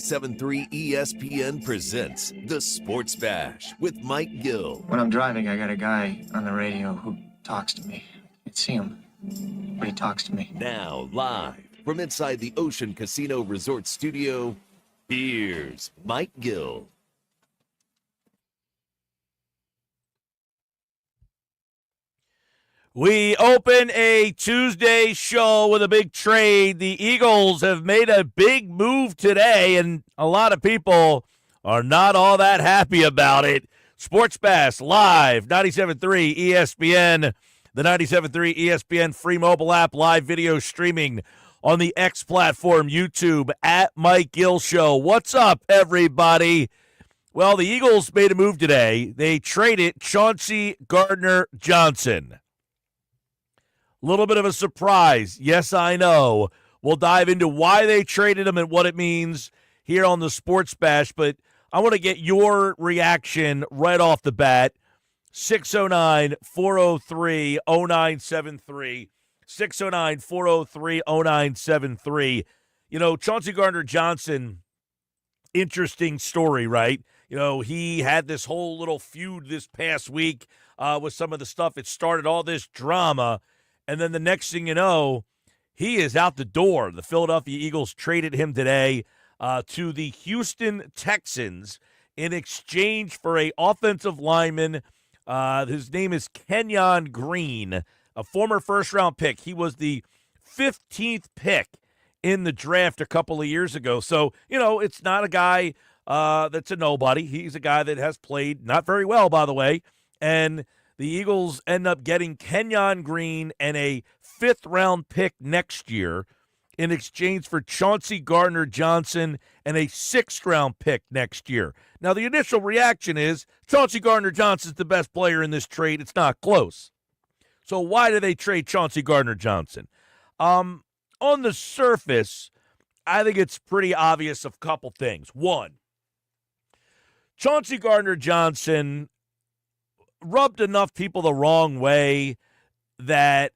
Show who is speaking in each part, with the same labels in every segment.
Speaker 1: 97.3 ESPN presents The Sports Bash with Mike Gill.
Speaker 2: When I'm driving, I got a guy on the radio who talks to me. I can't see him, but he talks to me.
Speaker 1: Now, live from inside the Ocean Casino Resort Studio, here's Mike Gill.
Speaker 3: We open a Tuesday show with a big trade. The Eagles have made a big move today, and a lot of people are not all that happy about it. Sports Bash live, 97.3 ESPN, the 97.3 ESPN free mobile app, live video streaming on the X platform, YouTube, at Mike Gill Show. What's up, everybody? Well, the Eagles made a move today. They traded Chauncey Gardner-Johnson. Little bit of a surprise. Yes, I know. We'll dive into why they traded him and what it means here on the Sports Bash, but I want to get your reaction right off the bat. 609-403-0973. 609-403-0973. You know, Chauncey Gardner-Johnson, interesting story, right? You know, he had this whole little feud this past week with some of the stuff that started all this drama. And then the next thing you know, he is out the door. The Philadelphia Eagles traded him today to the Houston Texans in exchange for an offensive lineman. His name is Kenyon Green, a former first-round pick. He was the 15th pick in the draft a couple of years ago. So, you know, it's not a guy that's a nobody. He's a guy that has played not very well, by the way, and the Eagles end up getting Kenyon Green and a fifth-round pick next year in exchange for Chauncey Gardner-Johnson and a sixth-round pick next year. Now, the initial reaction is Chauncey Gardner-Johnson's the best player in this trade. It's not close. So why do they trade Chauncey Gardner-Johnson? On the surface, I think it's pretty obvious of a couple things. One, Chauncey Gardner-Johnson rubbed enough people the wrong way that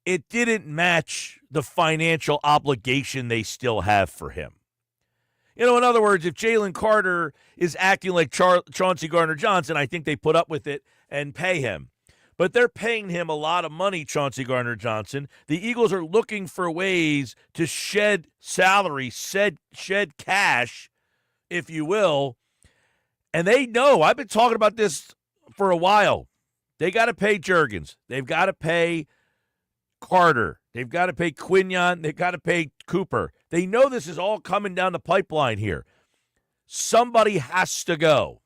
Speaker 3: it didn't match the financial obligation they still have for him. You know, in other words, if Jalen Carter is acting like Chauncey Gardner-Johnson, I think they put up with it and pay him. But they're paying him a lot of money, Chauncey Gardner-Johnson. The Eagles are looking for ways to shed salary, shed cash, if you will. And they know, I've been talking about this for a while. They got to pay Juergens. They've got to pay Carter. They've got to pay Quinyon. They've got to pay Cooper. They know this is all coming down the pipeline here. Somebody has to go.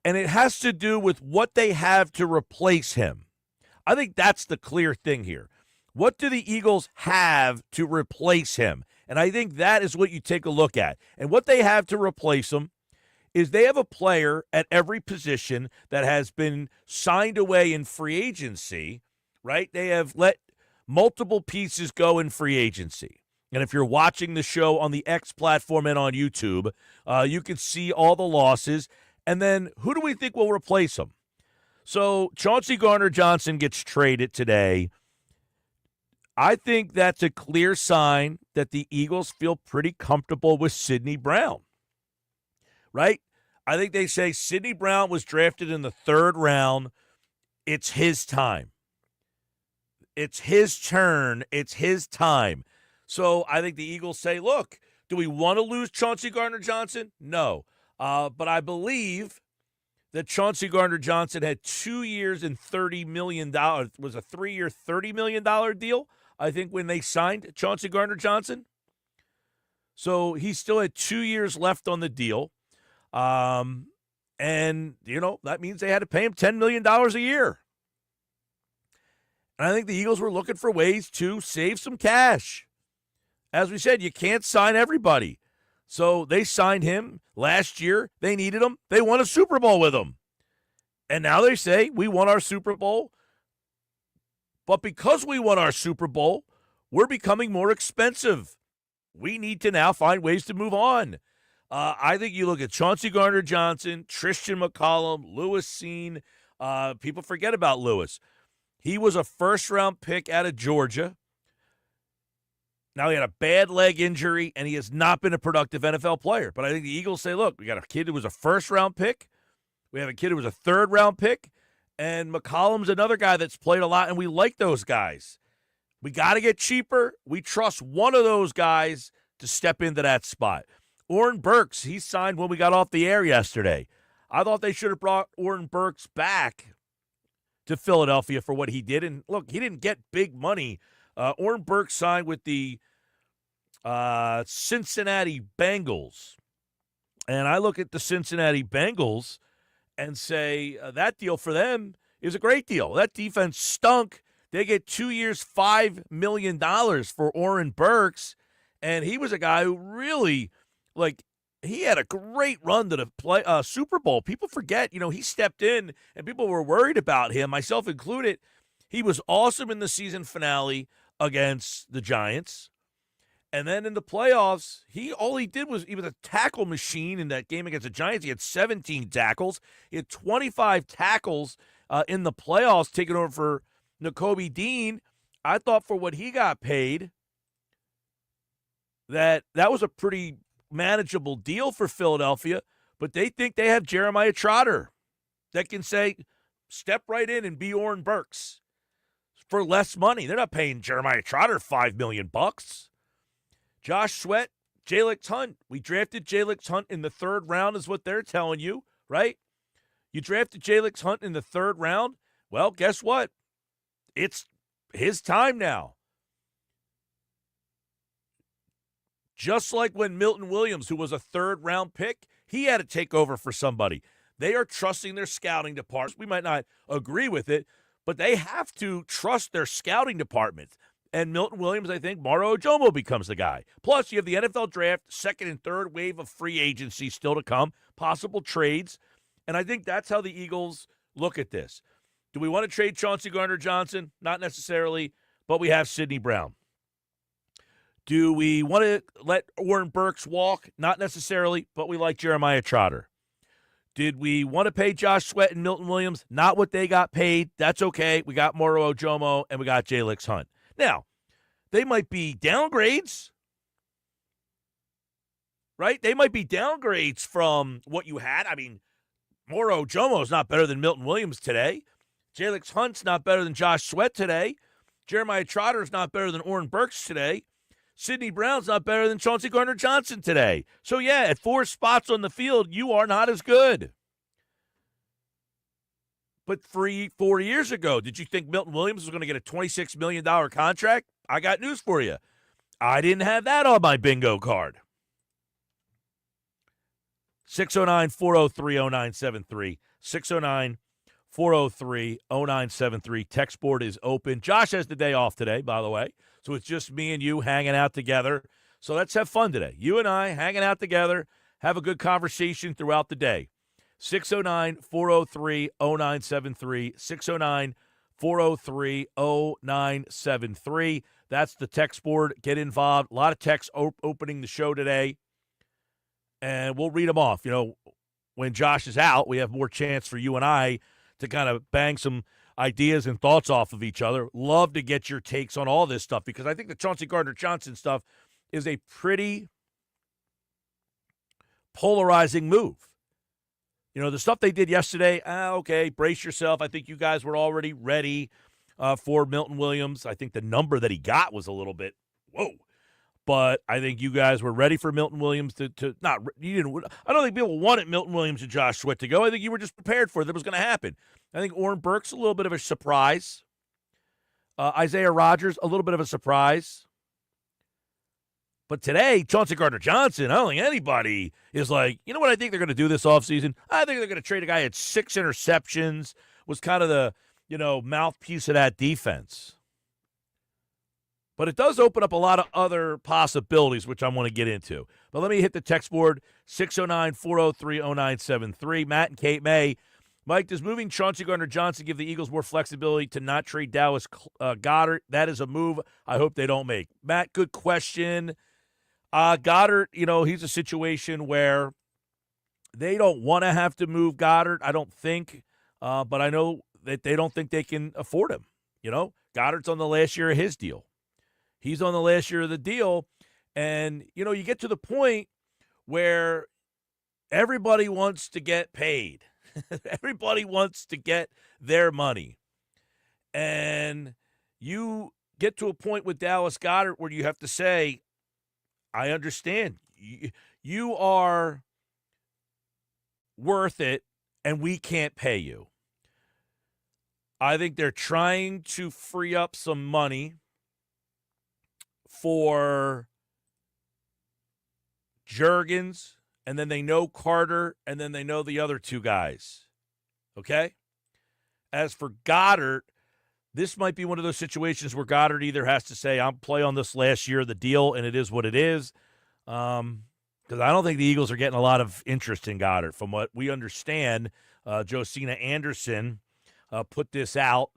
Speaker 3: And it has to do with what they have to replace him. I think that's the clear thing here. What do the Eagles have to replace him? And I think that is what you take a look at. And what they have to replace him is they have a player at every position that has been signed away in free agency, right? They have let multiple pieces go in free agency. And if you're watching the show on the X platform and on YouTube, you can see all the losses. And then who do we think will replace him? So Chauncey Gardner-Johnson gets traded today. I think that's a clear sign that the Eagles feel pretty comfortable with Sidney Brown. Right? I think they say Sidney Brown was drafted in the third round. It's his time. It's his turn. It's his time. So I think the Eagles say, look, do we want to lose Chauncey Gardner-Johnson? No. But I believe that Chauncey Gardner-Johnson had 2 years and $30 million. It was a 3-year, $30 million deal, I think, when they signed Chauncey Gardner-Johnson. So he still had 2 years left on the deal. And, you know, that means they had to pay him $10 million a year. And I think the Eagles were looking for ways to save some cash. As we said, you can't sign everybody. So they signed him last year. They needed him. They won a Super Bowl with him. And now they say, we won our Super Bowl. But because we won our Super Bowl, we're becoming more expensive. We need to now find ways to move on. I think you look at Chauncey Gardner-Johnson, Tristan McCollum, Lewis Seen. People forget about Lewis. He was a first-round pick out of Georgia. Now, he had a bad leg injury, and he has not been a productive NFL player. But I think the Eagles say, look, we got a kid who was a first-round pick. We have a kid who was a third-round pick. And McCollum's another guy that's played a lot, and we like those guys. We got to get cheaper. We trust one of those guys to step into that spot. Oren Burks, he signed when we got off the air yesterday. I thought they should have brought Oren Burks back to Philadelphia for what he did. And, look, he didn't get big money. Oren Burks signed with the Cincinnati Bengals. And I look at the Cincinnati Bengals and say that deal for them is a great deal. That defense stunk. They get 2 years, $5 million for Oren Burks. And he was a guy who really, he had a great run to the Super Bowl. People forget, he stepped in and people were worried about him, myself included. He was awesome in the season finale against the Giants. And then in the playoffs, all he did was he was a tackle machine in that game against the Giants. He had 17 tackles. He had 25 tackles in the playoffs, taking over for Nakobe Dean. I thought for what he got paid, that was a pretty manageable deal for Philadelphia. But they think they have Jeremiah Trotter that can say, step right in and be Oren Burks for less money. They're not paying Jeremiah Trotter $5 million. Josh Sweat, Jalix Hunt. We drafted Jalix Hunt in the third round is what they're telling you, right? You drafted Jalix Hunt in the third round. Well, guess what? It's his time now. Just like when Milton Williams, who was a third-round pick, he had to take over for somebody. They are trusting their scouting department. We might not agree with it, but they have to trust their scouting department. And Milton Williams, I think, Moro Ojomo becomes the guy. Plus, you have the NFL draft, second and third wave of free agency still to come, possible trades. And I think that's how the Eagles look at this. Do we want to trade Chauncey Gardner-Johnson? Not necessarily, but we have Sidney Brown. Do we want to let Oren Burks walk? Not necessarily, but we like Jeremiah Trotter. Did we want to pay Josh Sweat and Milton Williams? Not what they got paid. That's okay. We got Moro Ojomo, and we got Jalix Hunt. Now, they might be downgrades, right? They might be downgrades from what you had. I mean, Moro Ojomo is not better than Milton Williams today. Jalix Hunt's not better than Josh Sweat today. Jeremiah Trotter is not better than Oren Burks today. Sidney Brown's not better than Chauncey Gardner-Johnson today. So, yeah, at 4 spots on the field, you are not as good. But 4 years ago, did you think Milton Williams was going to get a $26 million contract? I got news for you. I didn't have that on my bingo card. 609-403-0973. 609-403-0973. Text board is open. Josh has the day off today, by the way. So it's just me and you hanging out together. So let's have fun today. You and I hanging out together, have a good conversation throughout the day. 609-403-0973. 609-403-0973. That's the text board. Get involved. A lot of texts opening the show today. And we'll read them off. When Josh is out, we have more chance for you and I to kind of bang some ideas and thoughts off of each other. Love to get your takes on all this stuff because I think the Chauncey Gardner-Johnson stuff is a pretty polarizing move. The stuff they did yesterday, okay, brace yourself. I think you guys were already ready for Milton Williams. I think the number that he got was a little bit, whoa. But I think you guys were ready for Milton Williams to not. You didn't. I don't think people wanted Milton Williams and Josh Sweat to go. I think you were just prepared for it. That was going to happen. I think Oren Burks a little bit of a surprise. Isaiah Rodgers a little bit of a surprise. But today, Chauncey Gardner-Johnson, I don't think anybody is like, you know what I think they're going to do this offseason? I think they're going to trade a guy who had 6 interceptions, was kind of the mouthpiece of that defense. But it does open up a lot of other possibilities, which I want to get into. But let me hit the text board, 609-403-0973. Matt and Cape May. Mike, does moving Chauncey Gardner-Johnson give the Eagles more flexibility to not trade Dallas Goedert? That is a move I hope they don't make. Matt, good question. Goedert, he's a situation where they don't want to have to move Goedert, I don't think. But I know that they don't think they can afford him. Goedert's on the last year of his deal. He's on the last year of the deal. And, you get to the point where everybody wants to get paid. Everybody wants to get their money. And you get to a point with Dallas Goedert where you have to say, I understand. You are worth it, and we can't pay you. I think they're trying to free up some money for Juergens, and then they know Carter, and then they know the other two guys. Okay? As for Goddard, this might be one of those situations where Goddard either has to say, I'm playing on this last year of the deal, and it is what it is. Because I don't think the Eagles are getting a lot of interest in Goddard. From what we understand, Josina Anderson put this out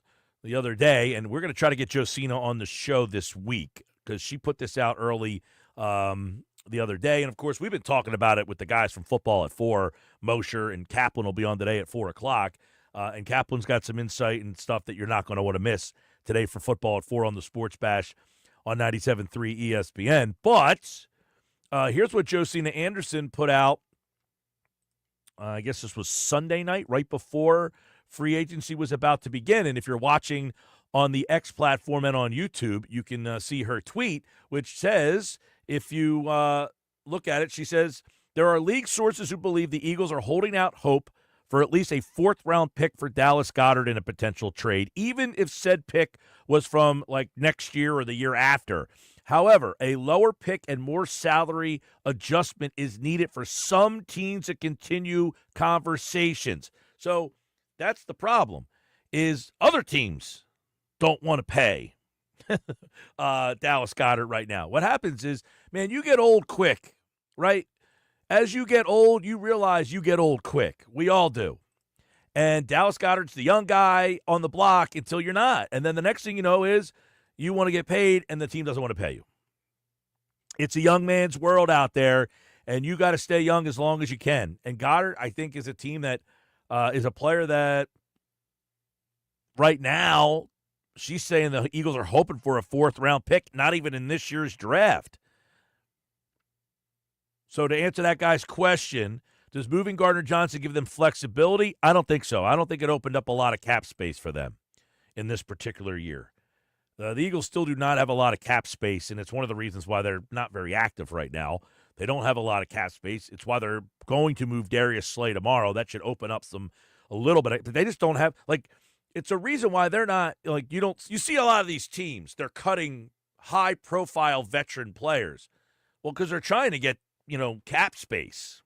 Speaker 3: the other day, and we're going to try to get Josina on the show this week because she put this out early the other day. And, of course, we've been talking about it with the guys from Football at 4. Mosher and Caplan will be on today at 4 o'clock. And Kaplan's got some insight and stuff that you're not going to want to miss today for Football at 4 on the Sports Bash on 97.3 ESPN. But here's what Josina Anderson put out. I guess this was Sunday night, right before free agency was about to begin. And if you're watching on the X platform and on YouTube, you can see her tweet, which says, if you look at it, she says, there are league sources who believe the Eagles are holding out hope for at least a fourth-round pick for Dallas Goedert in a potential trade, even if said pick was from, like, next year or the year after. However, a lower pick and more salary adjustment is needed for some teams to continue conversations. So that's the problem, is other teams don't want to pay Dallas Goedert right now. What happens is, man, you get old quick, right? As you get old, you realize you get old quick. We all do. And Dallas Goedert's the young guy on the block until you're not. And then the next thing you know is you want to get paid and the team doesn't want to pay you. It's a young man's world out there, and you got to stay young as long as you can. And Goddard, I think, is a team that is a player that right now she's saying the Eagles are hoping for a fourth-round pick, not even in this year's draft. So to answer that guy's question, does moving Gardner-Johnson give them flexibility? I don't think so. I don't think it opened up a lot of cap space for them in this particular year. The Eagles still do not have a lot of cap space, and it's one of the reasons why they're not very active right now. They don't have a lot of cap space. It's why they're going to move Darius Slay tomorrow. That should open up a little bit. They just don't have, it's a reason why they're not, you see a lot of these teams, they're cutting high-profile veteran players. Well, because they're trying to get, cap space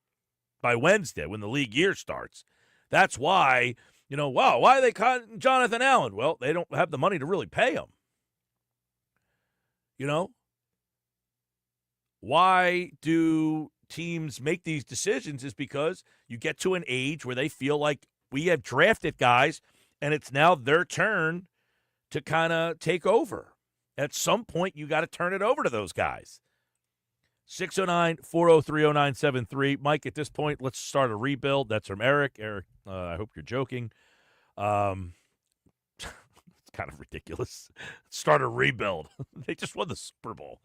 Speaker 3: by Wednesday when the league year starts. That's why, why are they cutting Jonathan Allen? Well, they don't have the money to really pay him. Why do teams make these decisions is because you get to an age where they feel like we have drafted guys and it's now their turn to kind of take over. At some point, you got to turn it over to those guys. 609-403-0973. Mike, at this point, let's start a rebuild. That's from Eric. Eric, I hope you're joking. It's kind of ridiculous. Start a rebuild. They just won the Super Bowl.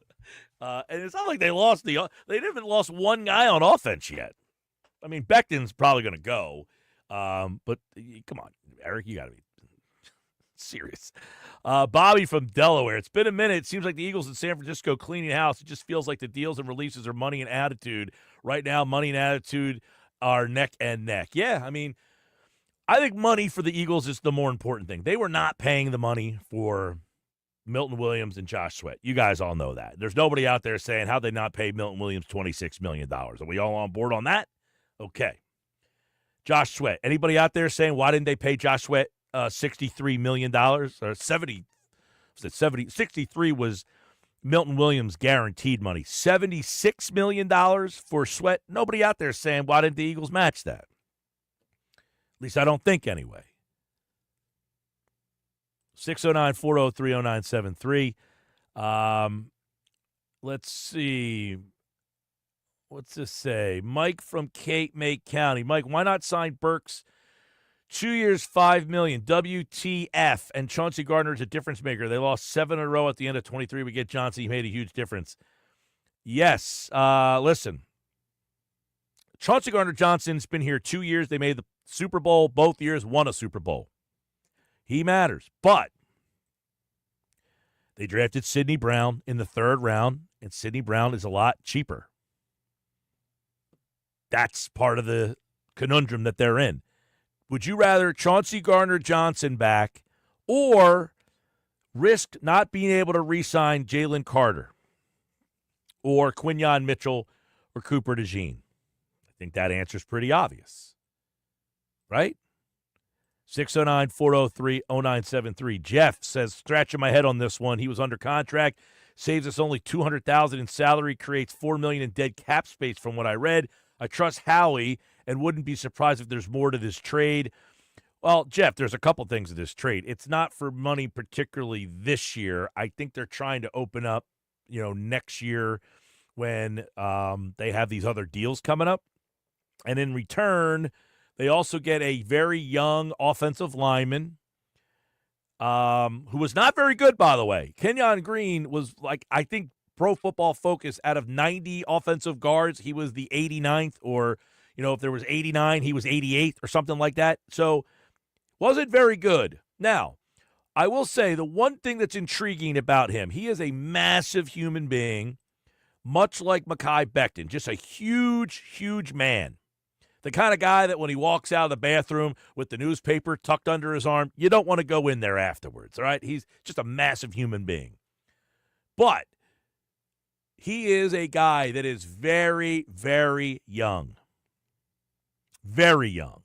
Speaker 3: And it's not like they lost they haven't lost one guy on offense yet. I mean, Becton's probably going to go. But come on, Eric, you got to be serious. Bobby from Delaware. It's been a minute. It seems like the Eagles in San Francisco cleaning house. It just feels like the deals and releases are money and attitude. Right now, money and attitude are neck and neck. Yeah, I mean, I think money for the Eagles is the more important thing. They were not paying the money for Milton Williams and Josh Sweat. You guys all know that. There's nobody out there saying, how'd they not pay Milton Williams $26 million? Are we all on board on that? Okay. Josh Sweat. Anybody out there saying, why didn't they pay Josh Sweat $63 million? Or 63 was Milton Williams guaranteed money. $76 million for Sweat. Nobody out there saying, why didn't the Eagles match that? At least I don't think anyway. 609-403-0973. Let's see. What's this say? Mike from Cape May County. Mike, why not sign Burks 2 years, $5 million. WTF. And Chauncey Gardner's a difference maker. They lost 7 in a row at the end of 23. We get Johnson. He made a huge difference. Yes. Listen. Chauncey Gardner-Johnson's been here 2 years. They made the Super Bowl both years, won a Super Bowl. He matters. But they drafted Sidney Brown in the 3rd round, and Sidney Brown is a lot cheaper. That's part of the conundrum that they're in. Would you rather Chauncey Gardner-Johnson back or risk not being able to re-sign Jalen Carter or Quinyon Mitchell or Cooper DeJean? I think that answer is pretty obvious, right? 609-403-0973. Jeff says, scratching my head on this one. He was under contract, saves us only $200,000 in salary, creates $4 million in dead cap space from what I read. I trust Howie and wouldn't be surprised if there's more to this trade. Well, Jeff, there's a couple things to this trade. It's not for money particularly this year. I think they're trying to open up, next year when they have these other deals coming up. And in return, they also get a very young offensive lineman who was not very good, by the way. Kenyon Green was I think Pro Football Focus, out of 90 offensive guards, he was the 89th, or, if there was 89, he was 88th or something like that. So wasn't very good. Now, I will say the one thing that's intriguing about him, he is a massive human being, much like Mekhi Becton, just a huge, huge man. The kind of guy that when he walks out of the bathroom with the newspaper tucked under his arm, you don't want to go in there afterwards, all right? He's just a massive human being. But he is a guy that is very, very young. Very young.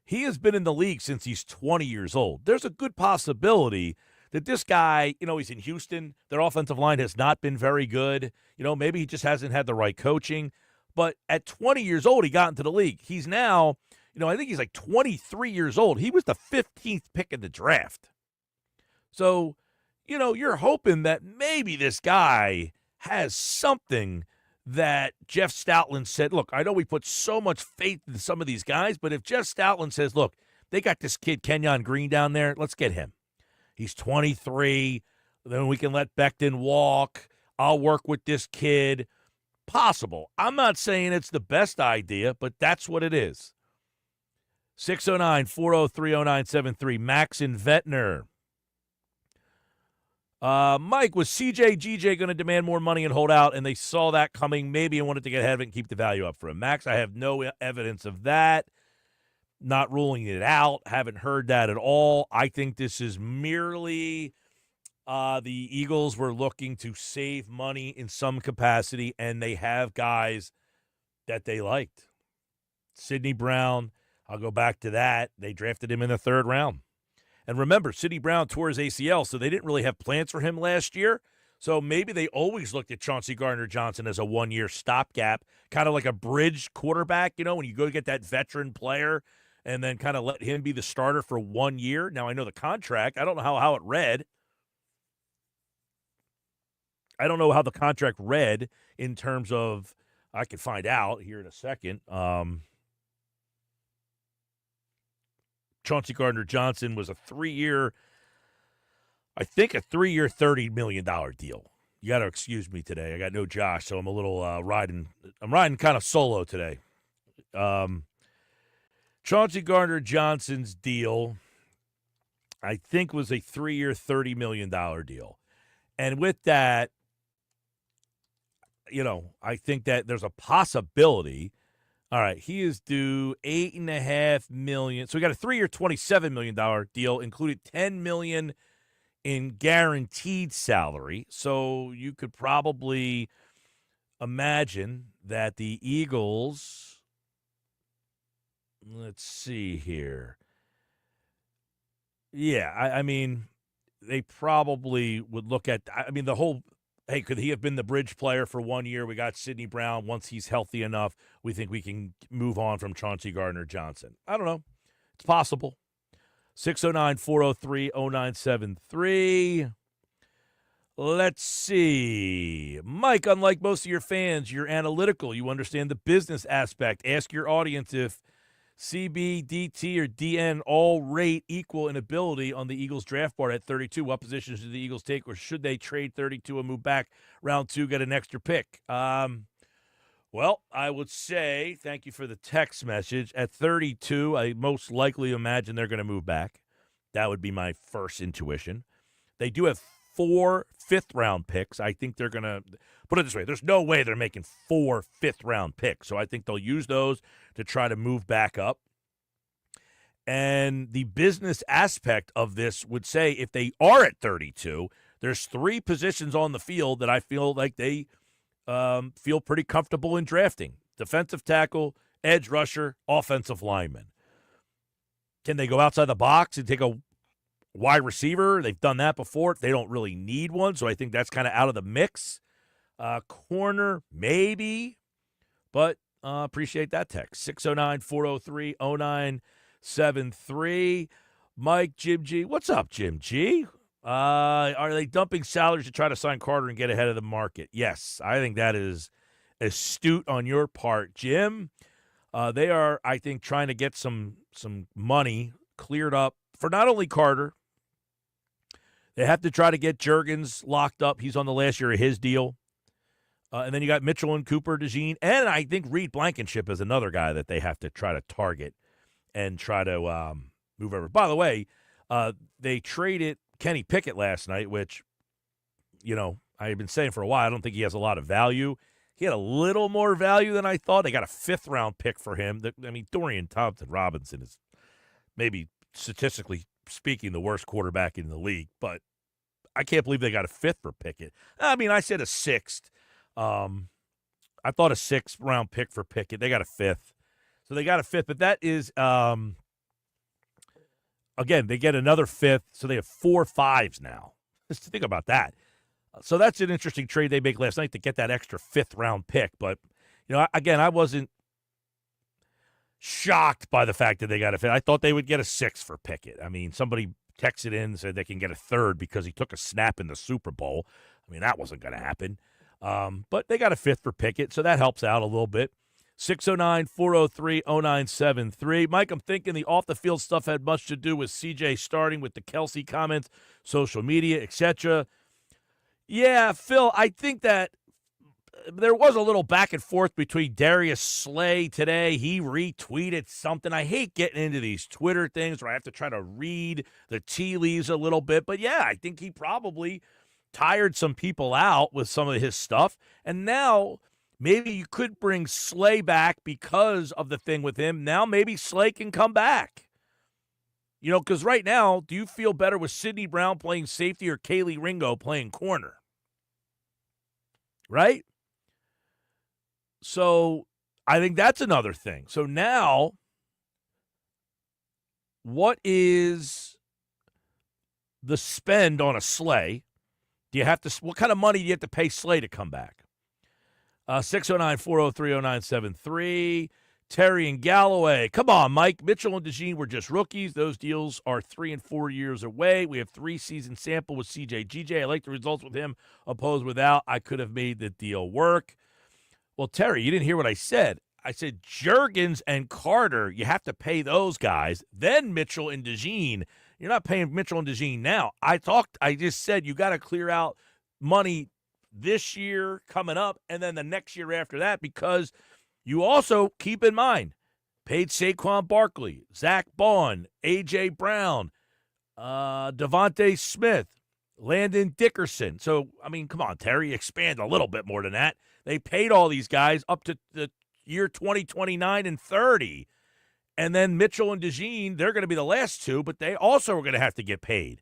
Speaker 3: He has been in the league since he's 20 years old. There's a good possibility that this guy, he's in Houston. Their offensive line has not been very good. Maybe he just hasn't had the right coaching. But at 20 years old, he got into the league. He's now, I think he's 23 years old. He was the 15th pick in the draft. So, you're hoping that maybe this guy has something that Jeff Stoutland said. Look, I know we put so much faith in some of these guys, but if Jeff Stoutland says, look, they got this kid Kenyon Green down there, let's get him. He's 23. Then we can let Becton walk. I'll work with this kid. Possible. I'm not saying it's the best idea, but that's what it is. 609-403-0973. Max in Ventnor. Mike, was CJGJ going to demand more money and hold out, and they saw that coming maybe and wanted to get ahead of it and keep the value up for him? Max, I have no evidence of that. Not ruling it out. Haven't heard that at all. I think this is merely the Eagles were looking to save money in some capacity, and they have guys that they liked. Sidney Brown, I'll go back to that. They drafted him in the 3rd round. And remember, Sidney Brown tore his ACL, so they didn't really have plans for him last year. So maybe they always looked at Chauncey Gardner-Johnson as a one-year stopgap, kind of like a bridge quarterback, when you go get that veteran player and then kind of let him be the starter for 1 year. Now, I know the contract. I don't know how it read. I don't know how the contract read in terms of, I could find out here in a second. Chauncey Gardner-Johnson was a 3-year, $30 million deal. You got to excuse me today. I got no Josh, so I'm a little riding kind of solo today. Chauncey Gardner-Johnson's deal, I think, was a 3-year, $30 million deal. And with that, I think that there's a possibility. All right, he is due $8.5 million. So we got a 3-year, $27 million deal, included $10 million in guaranteed salary. So you could probably imagine that the Eagles, let's see here. Yeah, I mean, they probably would look at, the whole, hey, could he have been the bridge player for 1 year? We got Sidney Brown. Once he's healthy enough, we think we can move on from Chauncey Gardner-Johnson. I don't know. It's possible. 609-403-0973. Let's see. Mike, unlike most of your fans, you're analytical. You understand the business aspect. Ask your audience if CB, DT, or DN all rate equal in ability on the Eagles draft board at 32. What positions do the Eagles take, or should they trade 32 and move back round 2, get an extra pick? Well, I would say, thank you for the text message. At 32, I most likely imagine they're going to move back. That would be my first intuition. They do have 4 fifth-round picks. I think they're going to put it this way. There's no way they're making 4 fifth-round picks. So I think they'll use those to try to move back up. And the business aspect of this would say if they are at 32, there's 3 positions on the field that I feel like they feel pretty comfortable in drafting. Defensive tackle, edge rusher, offensive lineman. Can they go outside the box and take a wide receiver? They've done that before. They don't really need one, so I think that's kind of out of the mix. Corner, maybe, but appreciate that text. 609-403-0973. Mike, Jim G. What's up, Jim G? Are they dumping salaries to try to sign Carter and get ahead of the market? Yes, I think that is astute on your part, Jim. They are, I think, trying to get some money cleared up for not only Carter. They have to try to get Juergens locked up. He's on the last year of his deal. And then you got Mitchell and Cooper, DeJean. And I think Reed Blankenship is another guy that they have to try to target and try to move over. By the way, they traded Kenny Pickett last night, which, I've been saying for a while, I don't think he has a lot of value. He had a little more value than I thought. They got a 5th-round pick for him. Dorian Thompson-Robinson is maybe statistically speaking the worst quarterback in the league, but I can't believe they got a 5th for Pickett. I said a 6th. I thought a 6th-round pick for Pickett. They got a 5th. So they got a 5th, but that is again, they get another 5th, so they have 4 5s now. Just think about that. So that's an interesting trade they make last night to get that extra 5th-round pick. But, again, I wasn't shocked by the fact that they got a 5th. I thought they would get a 6th for Pickett. Somebody texted in and said they can get a 3rd because he took a snap in the Super Bowl. That wasn't going to happen. But they got a 5th for Pickett, so that helps out a little bit. 609-403-0973. Mike, I'm thinking the off-the-field stuff had much to do with CJ starting with the Kelsey comments, social media, etc. Yeah, Phil, I think that there was a little back and forth between Darius Slay today. He retweeted something. I hate getting into these Twitter things where I have to try to read the tea leaves a little bit. But, yeah, I think he probably tired some people out with some of his stuff. And now maybe you could bring Slay back because of the thing with him. Now maybe Slay can come back. Because right now, do you feel better with Sidney Brown playing safety or Kaylee Ringo playing corner? Right? So I think that's another thing. So now, what is the spend on a Slay? What kind of money do you have to pay Slay to come back? 609-403-0973. Terry and Galloway. Come on, Mike. Mitchell and DeJean were just rookies. Those deals are 3 and 4 years away. We have 3-season sample with CJGJ. I like the results with him. Opposed without. I could have made the deal work. Well, Terry, you didn't hear what I said. I said Juergens and Carter, you have to pay those guys. Then Mitchell and DeJean. You're not paying Mitchell and DeJean now. I just said you got to clear out money this year coming up and then the next year after that, because you also, keep in mind, paid Saquon Barkley, Zach Bond, A.J. Brown, Devontae Smith, Landon Dickerson. So, come on, Terry, expand a little bit more than that. They paid all these guys up to the year 2029 and 30. And then Mitchell and DeJean, they're going to be the last 2, but they also are going to have to get paid.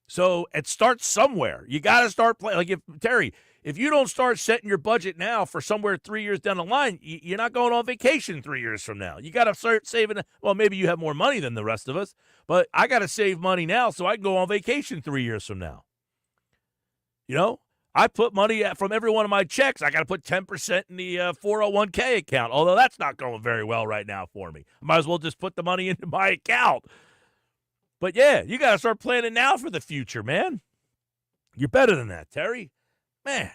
Speaker 3: So it starts somewhere. You got to start playing. Like, if you don't start setting your budget now for somewhere 3 years down the line, you're not going on vacation 3 years from now. You got to start saving. Well, maybe you have more money than the rest of us, but I got to save money now so I can go on vacation 3 years from now. I put money from every one of my checks. I got to put 10% in the 401k account, although that's not going very well right now for me. I might as well just put the money into my account. But, yeah, you got to start planning now for the future, man. You're better than that, Terry. Man.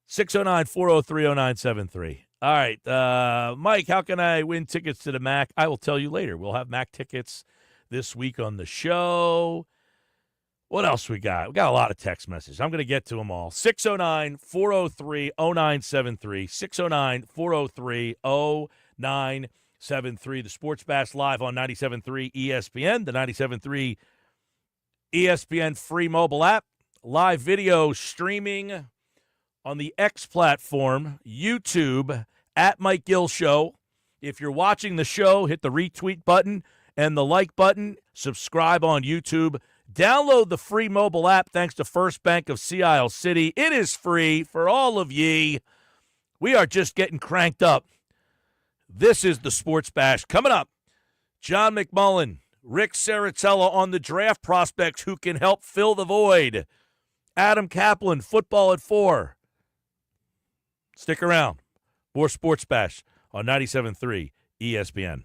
Speaker 3: 609-403-0973. All right. Mike, how can I win tickets to the MAC? I will tell you later. We'll have MAC tickets this week on the show. What else we got? We got a lot of text messages. I'm going to get to them all. 609-403-0973. 609-403-0973. The Sports Bash live on 97.3 ESPN, the 97.3 ESPN free mobile app. Live video streaming on the X platform, YouTube, at Mike Gill Show. If you're watching the show, hit the retweet button and the like button. Subscribe on YouTube. Download the free mobile app thanks to First Bank of Sea Isle City. It is free for all of ye. We are just getting cranked up. This is the Sports Bash. Coming up, John McMullen, Rick Saratella on the draft prospects who can help fill the void. Adam Caplan, football at 4. Stick around. More Sports Bash on 97.3 ESPN.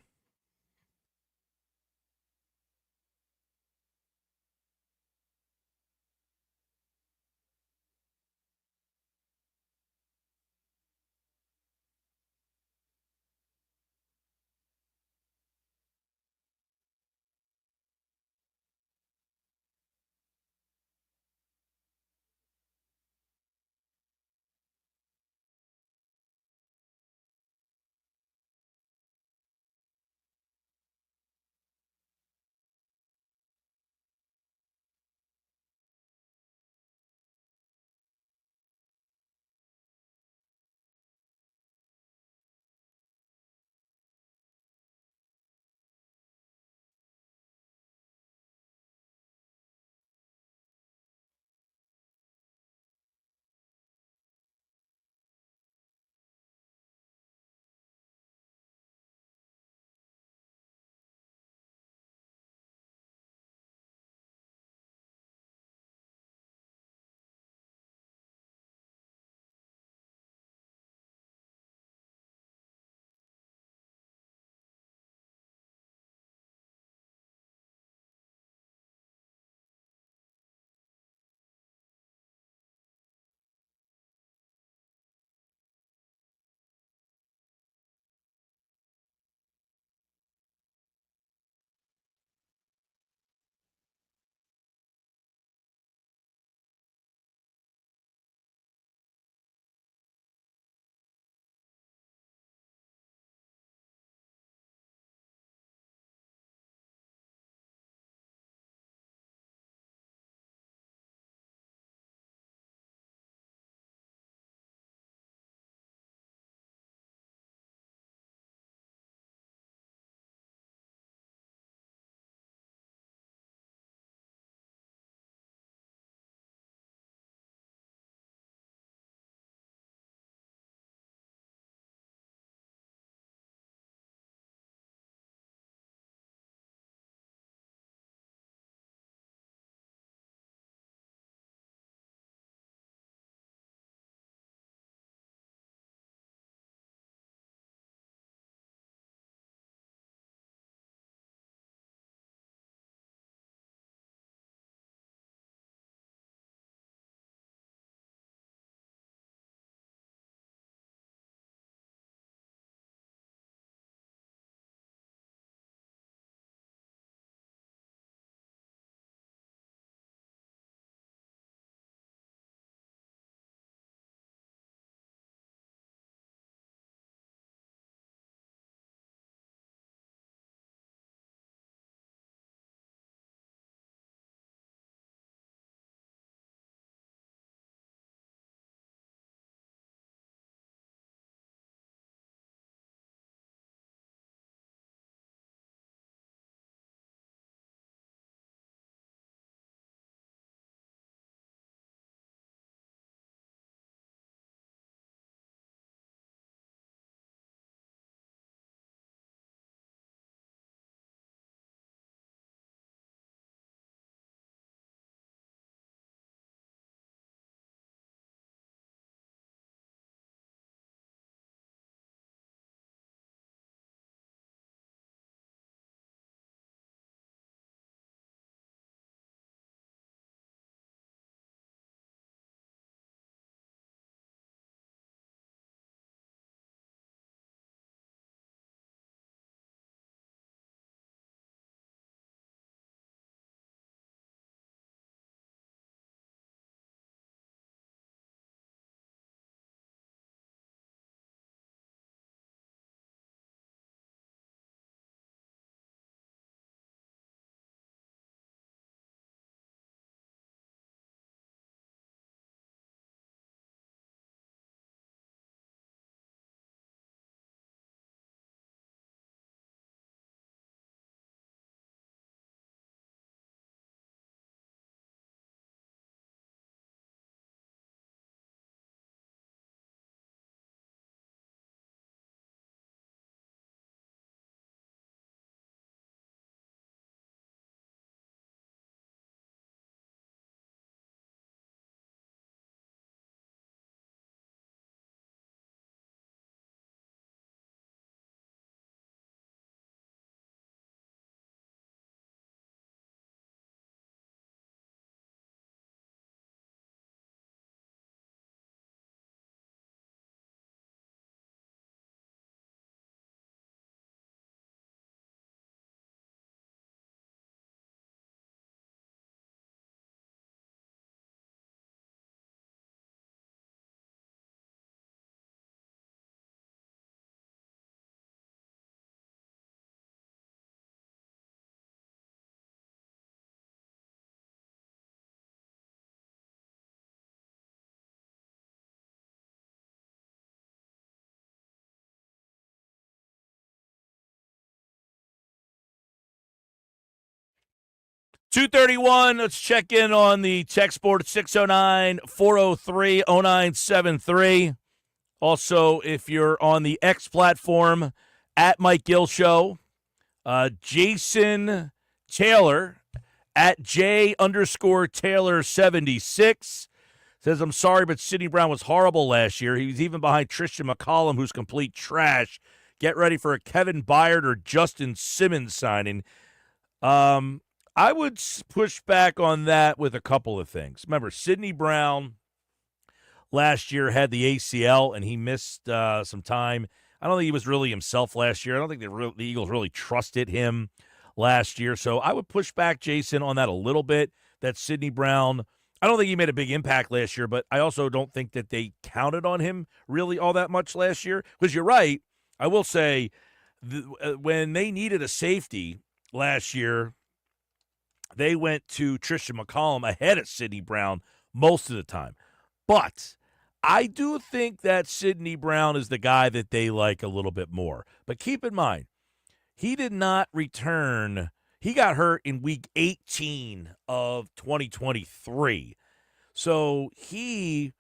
Speaker 3: 2:31. Let's check in on the text board at 609-403-0973. Also, if you're on the X platform, at Mike Gill Show, Jason Taylor at J_Taylor76 says, I'm sorry, but Sidney Brown was horrible last year. He was even behind Tristan McCollum, who's complete trash. Get ready for a Kevin Byard or Justin Simmons signing. I would push back on that with a couple of things. Remember, Sidney Brown last year had the ACL, and he missed some time. I don't think he was really himself last year. I don't think the Eagles really trusted him last year. So I would push back, Jason, on that a little bit, that Sidney Brown, I don't think he made a big impact last year, but I also don't think that they counted on him really all that much last year. Because you're right, I will say, when they needed a safety last year, they went to Tristan McCollum ahead of Sidney Brown most of the time. But I do think that Sidney Brown is the guy that they like a little bit more. But keep in mind, he did not return. He got hurt in week 18 of 2023. So he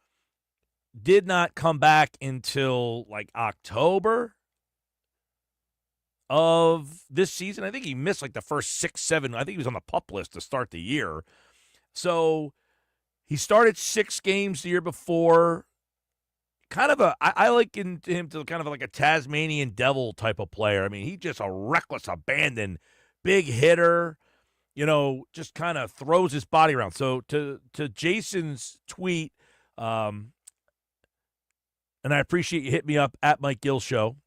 Speaker 3: did not come back until like October of this season. I think he missed like the first 6, 7. I think he was on the PUP list to start the year. So he started 6 games the year before. Kind of I liken him to kind of like a Tasmanian devil type of player. I mean, he's just a reckless, abandon, big hitter, just kind of throws his body around. So to Jason's tweet, and I appreciate you hitting me up at Mike Gill Show,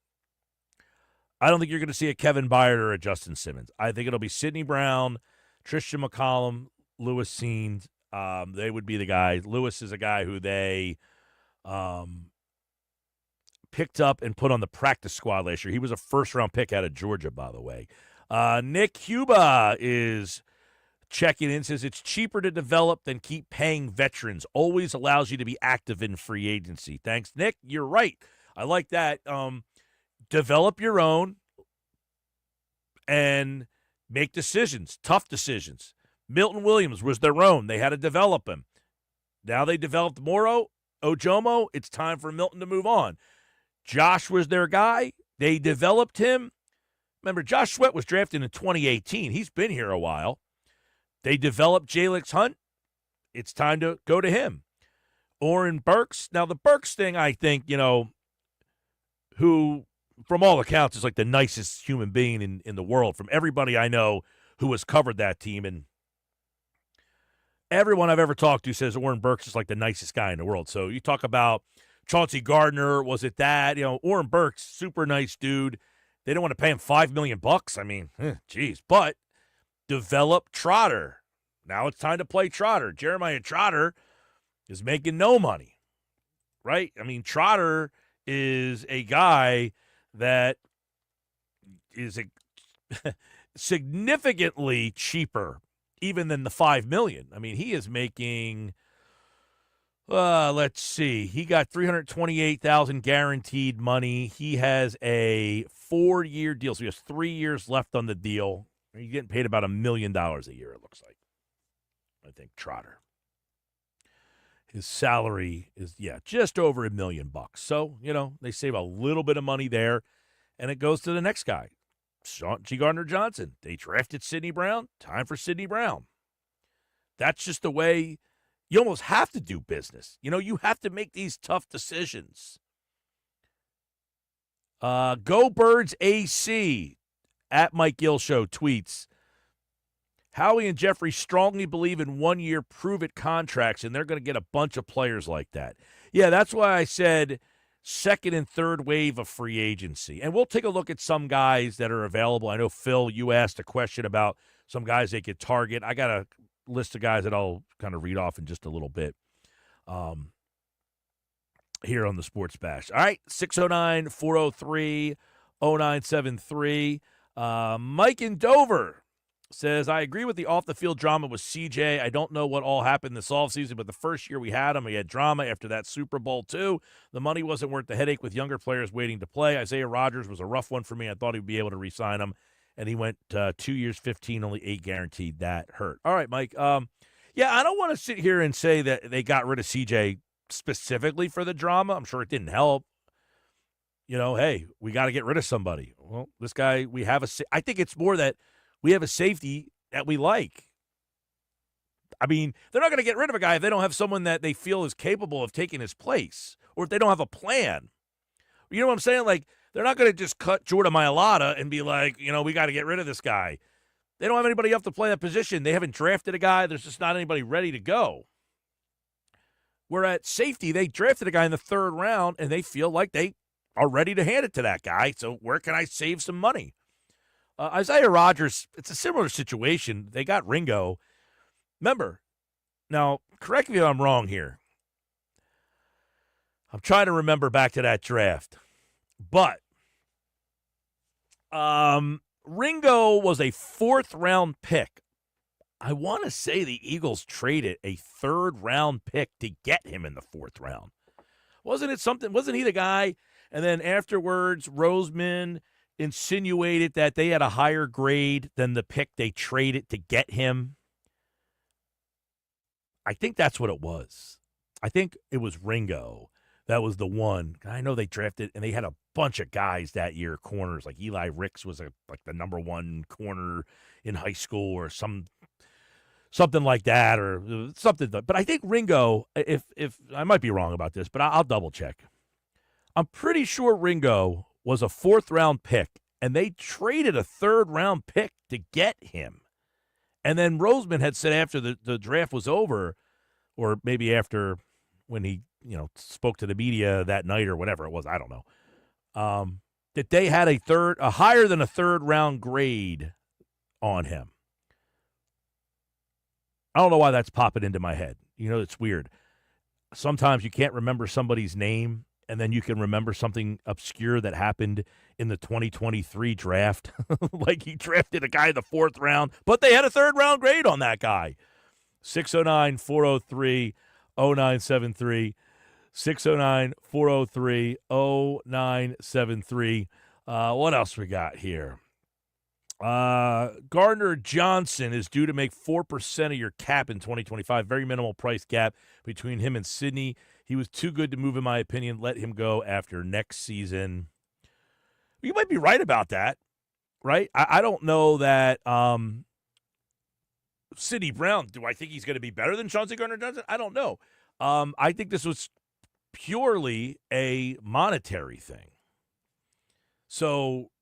Speaker 3: I don't think you're going to see a Kevin Byard or a Justin Simmons. I think it'll be Sidney Brown, Tristan McCollum, Lewis Scenes. They would be the guys. Lewis is a guy who they picked up and put on the practice squad last year. He was a first-round pick out of Georgia, by the way. Nick Cuba is checking in, says it's cheaper to develop than keep paying veterans. Always allows you to be active in free agency. Thanks, Nick. You're right. I like that. Develop your own and make decisions, tough decisions. Milton Williams was their own. They had to develop him. Now they developed Moro, Ojomo. It's time for Milton to move on. Josh was their guy. They developed him. Remember, Josh Sweat was drafted in 2018. He's been here a while. They developed Jalix Hunt. It's time to go to him. Oren Burks. Now, the Burks thing, I think, who, from all accounts, is like the nicest human being in the world, from everybody I know who has covered that team. And everyone I've ever talked to says Oren Burks is like the nicest guy in the world. So you talk about Chauncey Gardner, was it that? Oren Burks, super nice dude. They don't want to pay him $5 million. I mean, geez. But develop Trotter. Now it's time to play Trotter. Jeremiah Trotter is making no money, right? I mean, Trotter is a guy that is significantly cheaper even than the $5 million. I mean, he is making, let's see, he got $328,000 guaranteed money. He has a 4-year deal, so he has 3 years left on the deal. He's getting paid about $1 million a year, it looks like. I think Trotter. His salary is, just over $1 million. So, they save a little bit of money there, and it goes to the next guy. Gardner-Johnson. They drafted Sidney Brown. Time for Sidney Brown. That's just the way you almost have to do business. You have to make these tough decisions. Go Birds AC at Mike Gill Show tweets, Howie and Jeffrey strongly believe in 1-year prove-it contracts, and they're going to get a bunch of players like that. Yeah, that's why I said second and third wave of free agency. And we'll take a look at some guys that are available. I know, Phil, you asked a question about some guys they could target. I got a list of guys that I'll kind of read off in just a little bit here on the Sports Bash. All right, 609-403-0973. Mike in Dover says, I agree with the off-the-field drama with CJ. I don't know what all happened this offseason, but the first year we had him, we had drama after that Super Bowl too. The money wasn't worth the headache with younger players waiting to play. Isaiah Rodgers was a rough one for me. I thought he'd be able to re-sign him. and he went 2 years, 15, only 8 guaranteed. That hurt. All right, Mike. Yeah, I don't want to sit here and say that they got rid of CJ specifically for the drama. I'm sure it didn't help. Hey, we got to get rid of somebody. Well, this guy, I think it's more that we have a safety that we like. I mean, they're not going to get rid of a guy if they don't have someone that they feel is capable of taking his place, or if they don't have a plan. You know what I'm saying? Like, they're not going to just cut Jordan Mailata and be like, we got to get rid of this guy. They don't have anybody else to play that position. They haven't drafted a guy. There's just not anybody ready to go. Where at safety, they drafted a guy in the 3rd round, and they feel like they are ready to hand it to that guy. So where can I save some money? Isaiah Rodgers, it's a similar situation. They got Ringo. Remember, now, correct me if I'm wrong here. I'm trying to remember back to that draft. But Ringo was a 4th-round pick. I want to say the Eagles traded a 3rd-round pick to get him in the 4th round. Wasn't he the guy? And then afterwards, Roseman insinuated that they had a higher grade than the pick they traded to get him. I think that's what it was. I think it was Ringo. That was the one. I know they drafted, and they had a bunch of guys that year, corners. Like Eli Ricks was like the number 1 corner in high school, or something like that, or something. But I think Ringo, if I might be wrong about this, but I'll double check. I'm pretty sure Ringo was a 4th-round pick, and they traded a 3rd-round pick to get him. And then Roseman had said after the draft was over, or maybe after when he spoke to the media that night or whatever it was, I don't know, that they had a higher than a 3rd-round grade on him. I don't know why that's popping into my head. It's weird. Sometimes you can't remember somebody's name, and then you can remember something obscure that happened in the 2023 draft. Like he drafted a guy in the 4th round, but they had a 3rd-round grade on that guy. 609-403-0973. 609-403-0973. What else we got here? Gardner-Johnson is due to make 4% of your cap in 2025. Very minimal price gap between him and Sidney. He was too good to move, in my opinion. Let him go after next season. You might be right about that, right? I don't know that Sidney Brown, do I think he's going to be better than Chauncey Gardner-Johnson? I don't know. I think this was purely a monetary thing. So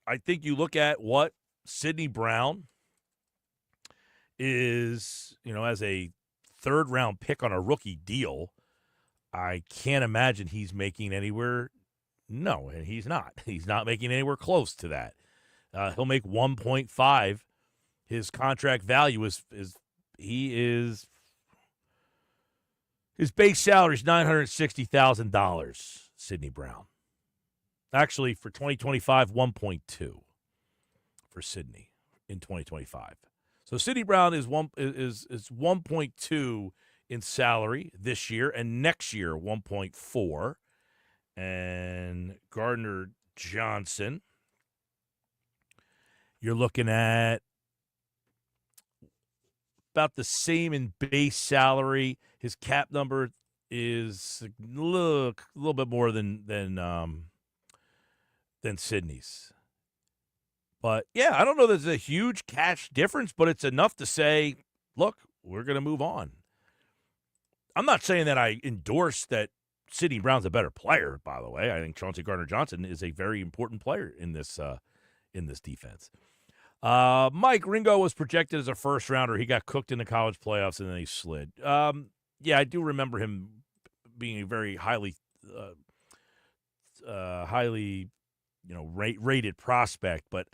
Speaker 3: I think you look at what Sidney Brown is, as a 3rd-round pick on a rookie deal. I can't imagine he's making anywhere. No, and he's not. He's not making anywhere close to that. He'll make 1.5. His contract value is his base salary is $960,000. Sidney Brown. Actually, for 2025, 1.2 for Sidney in 2025. So Sidney Brown is 1.2 in salary this year, and next year 1.4. And Gardner-Johnson, you're looking at about the same in base salary. His cap number is a little bit more than Sidney's. But, yeah, I don't know there's a huge cash difference, but it's enough to say, look, we're going to move on. I'm not saying that I endorse that Sidney Brown's a better player, by the way. I think Chauncey Gardner-Johnson is a very important player in this defense. Mike, Ringo was projected as a first-rounder. He got cooked in the college playoffs, and then he slid. Yeah, I do remember him being a very highly rated prospect, but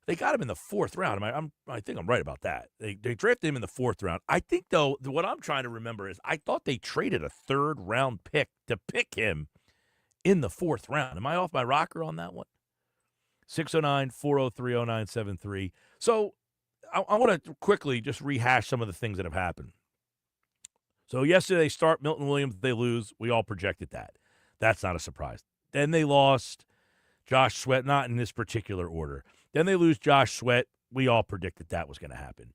Speaker 3: they got him in the 4th round. I think I'm right about that. They drafted him in the 4th round. I think, though, what I'm trying to remember is I thought they traded a 3rd-round pick to pick him in the 4th round. Am I off my rocker on that one? 609-403-0973. So I want to quickly just rehash some of the things that have happened. So yesterday they start Milton Williams. They lose. We all projected that. That's not a surprise. Then they lost Josh Sweat, not in this particular order. Then they lose Josh Sweat. We all predicted that was going to happen.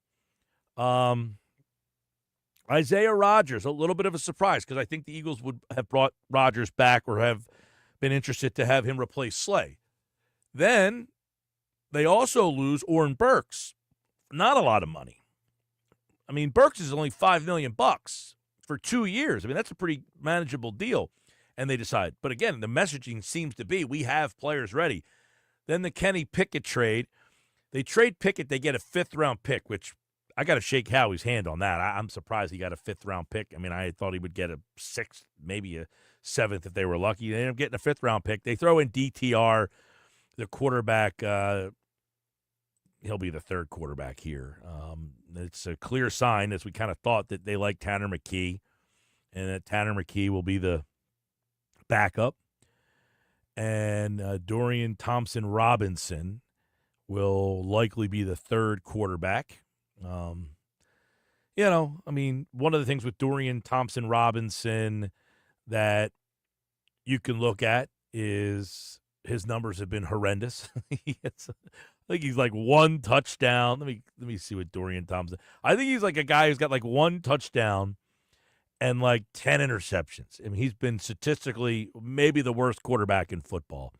Speaker 3: Isaiah Rodgers, a little bit of a surprise because I think the Eagles would have brought Rodgers back or have been interested to have him replace Slay. Then they also lose Oren Burks. Not a lot of money. I mean, Burks is only $5 million for 2 years. I mean, that's a pretty manageable deal. And they decide. But again, the messaging seems to be we have players ready. Then the Kenny Pickett trade. They trade Pickett. They get a 5th-round pick, which I got to shake Howie's hand on that. I'm surprised he got a 5th-round pick. I mean, I thought he would get a 6th, maybe a 7th if they were lucky. They end up getting a 5th-round pick. They throw in DTR, the quarterback. He'll be the 3rd quarterback here. It's a clear sign, as we kind of thought, that they like Tanner McKee, and that Tanner McKee will be the backup. And Dorian Thompson-Robinson will likely be the 3rd quarterback. I mean, one of the things with Dorian Thompson-Robinson that you can look at is his numbers have been horrendous. I think he's like 1 touchdown. Let me see what Dorian Thompson. I think he's like a guy who's got like 1 touchdown and like 10 interceptions. I mean, he's been statistically maybe the worst quarterback in football.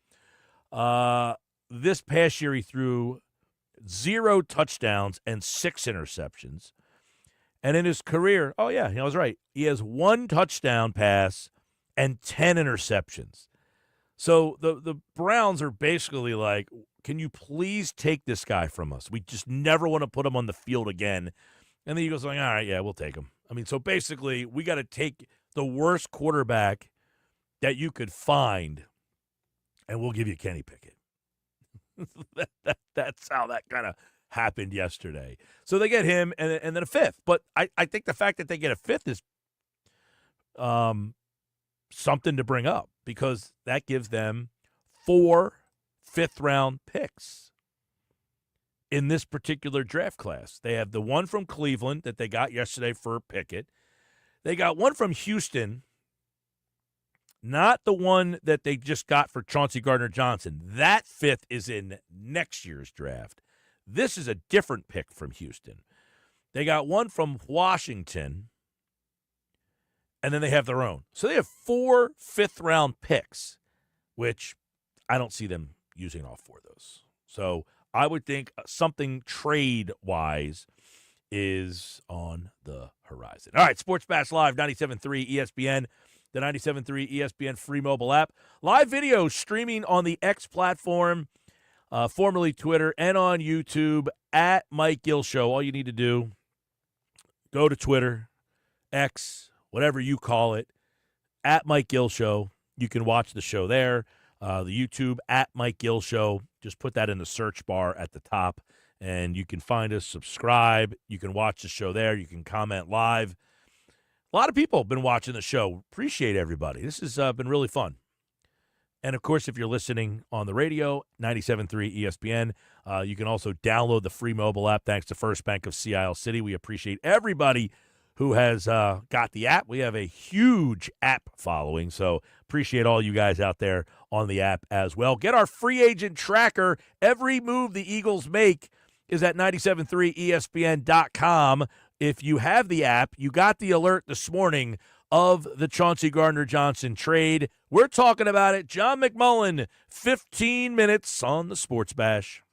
Speaker 3: This past year he threw 0 touchdowns and 6 interceptions. And in his career, I was right. He has 1 touchdown pass and 10 interceptions. So the Browns are basically like, can you please take this guy from us? We just never want to put him on the field again. And the Eagles are like, all right, yeah, we'll take him. I mean, so basically we got to take the worst quarterback that you could find, and we'll give you Kenny Pickett. That's how that kind of happened yesterday. So they get him and then a 5th. But I think the fact that they get a 5th is something to bring up because that gives them 4 5th-round picks in this particular draft class. They have the one from Cleveland that they got yesterday for Pickett. They got one from Houston, not the one that they just got for Chauncey Gardner-Johnson. That 5th is in next year's draft. This is a different pick from Houston. They got one from Washington, and then they have their own. So they have 4 5th-round picks, which I don't see them using all 4 of those. So I would think something trade-wise is on the horizon. All right, Sports Bash Live, 97.3 ESPN, the 97.3 ESPN free mobile app. Live video streaming on the X platform, formerly Twitter, and on YouTube at Mike Gill Show. All you need to do, go to Twitter, X, whatever you call it, at Mike Gill Show. You can watch the show there. The YouTube at Mike Gill Show. Just put that in the search bar at the top, and you can find us, subscribe. You can watch the show there. You can comment live. A lot of people have been watching the show. Appreciate everybody. This has been really fun. And, of course, if you're listening on the radio, 97.3 ESPN, you can also download the free mobile app thanks to First Bank of Sea Isle City. We appreciate everybody who has got the app. We have a huge app following, so appreciate all you guys out there on the app as well. Get our free agent tracker. Every move the Eagles make is at 973ESPN.com. If you have the app, you got the alert this morning of the Chauncey Gardner-Johnson trade. We're talking about it. John McMullen, 15 minutes on the Sports Bash.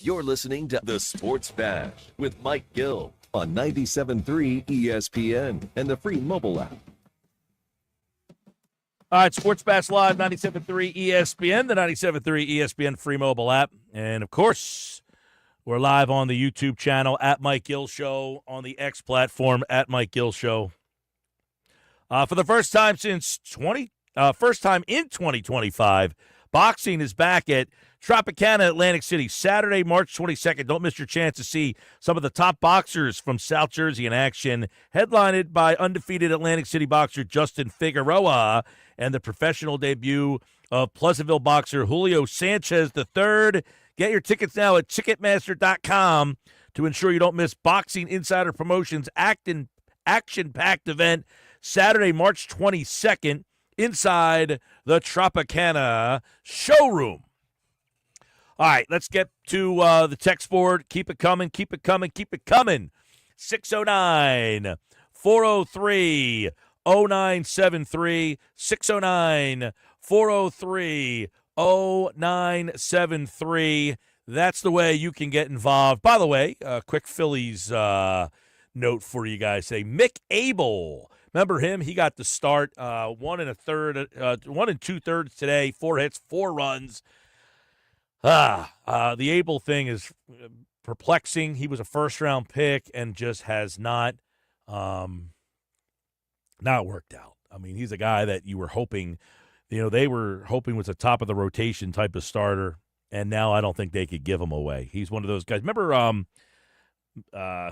Speaker 1: You're listening to The Sports Bash with Mike Gill on 97.3 ESPN and the free mobile app.
Speaker 3: All right, Sports Bash Live, 97.3 ESPN, the 97.3 ESPN free mobile app. And, of course, we're live on the YouTube channel, at Mike Gill Show, on the X platform, at Mike Gill Show. For the first time in 2025, boxing is back at Tropicana, Atlantic City, Saturday, March 22nd. Don't miss your chance to see some of the top boxers from South Jersey in action, headlined by undefeated Atlantic City boxer Justin Figueroa and the professional debut of Pleasantville boxer Julio Sanchez III. Get your tickets now at Ticketmaster.com to ensure you don't miss Boxing Insider Promotions action-packed event Saturday, March 22nd, inside the Tropicana showroom. All right, let's get to the text board. Keep it coming, keep it coming, keep it coming. 609-403-0973, 609-403-0973. That's the way you can get involved. By the way, a quick Phillies note for you guys. Say Mick Abel. Remember him? He got the start. 1 2/3 today. 4 hits, 4 runs. The Abel thing is perplexing. He was a first-round pick and just has not worked out. I mean, he's a guy that you were hoping, they were hoping was a top-of-the-rotation type of starter, and now I don't think they could give him away. He's one of those guys. Remember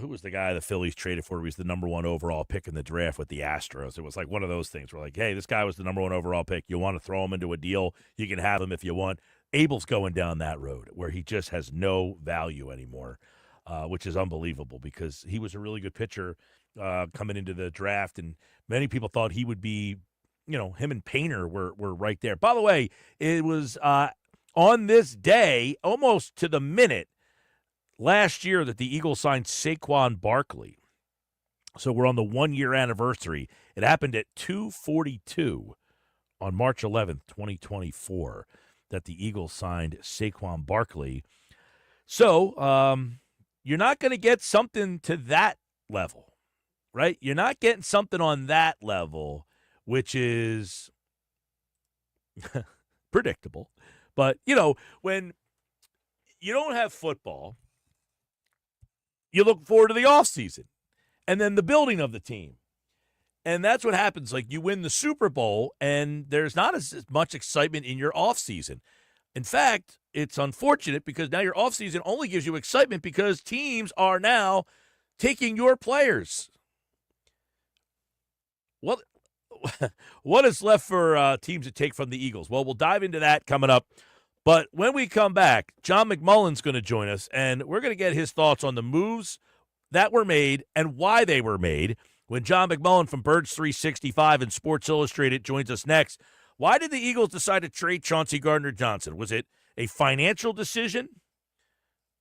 Speaker 3: who was the guy the Phillies traded for? He was the number 1 overall pick in the draft with the Astros. It was like one of those things where, like, hey, this guy was the number 1 overall pick. You want to throw him into a deal, you can have him if you want. Abel's going down that road where he just has no value anymore, which is unbelievable because he was a really good pitcher coming into the draft, and many people thought he would be, him and Painter were right there. By the way, it was on this day, almost to the minute, last year that the Eagles signed Saquon Barkley. So we're on the 1-year anniversary. It happened at 2:42 on March 11th, 2024, that the Eagles signed Saquon Barkley. So you're not going to get something to that level, right? You're not getting something on that level, which is predictable. But, when you don't have football, you look forward to the offseason and then the building of the team. And that's what happens. Like, you win the Super Bowl, and there's not as much excitement in your offseason. In fact, it's unfortunate because now your offseason only gives you excitement because teams are now taking your players. What is left for teams to take from the Eagles? Well, we'll dive into that coming up. But when we come back, John McMullen's going to join us, and we're going to get his thoughts on the moves that were made and why they were made. When John McMullen from Birds 365 and Sports Illustrated joins us next, why did the Eagles decide to trade Chauncey Gardner-Johnson? Was it a financial decision?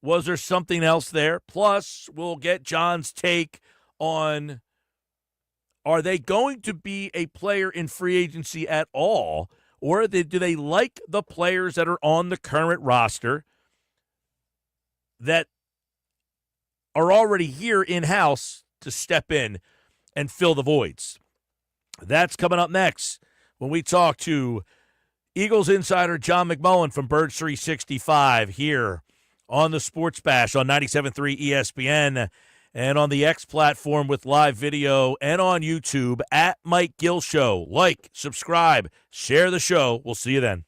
Speaker 3: Was there something else there? Plus, we'll get John's take on, are they going to be a player in free agency at all? Or do they like the players that are on the current roster that are already here in-house to step in and fill the voids? That's coming up next when we talk to Eagles insider John McMullen from Birds 365 here on the Sports Bash on 97.3 ESPN and on the X platform with live video and on YouTube at Mike Gill Show. Like, subscribe, share the show. We'll see you then.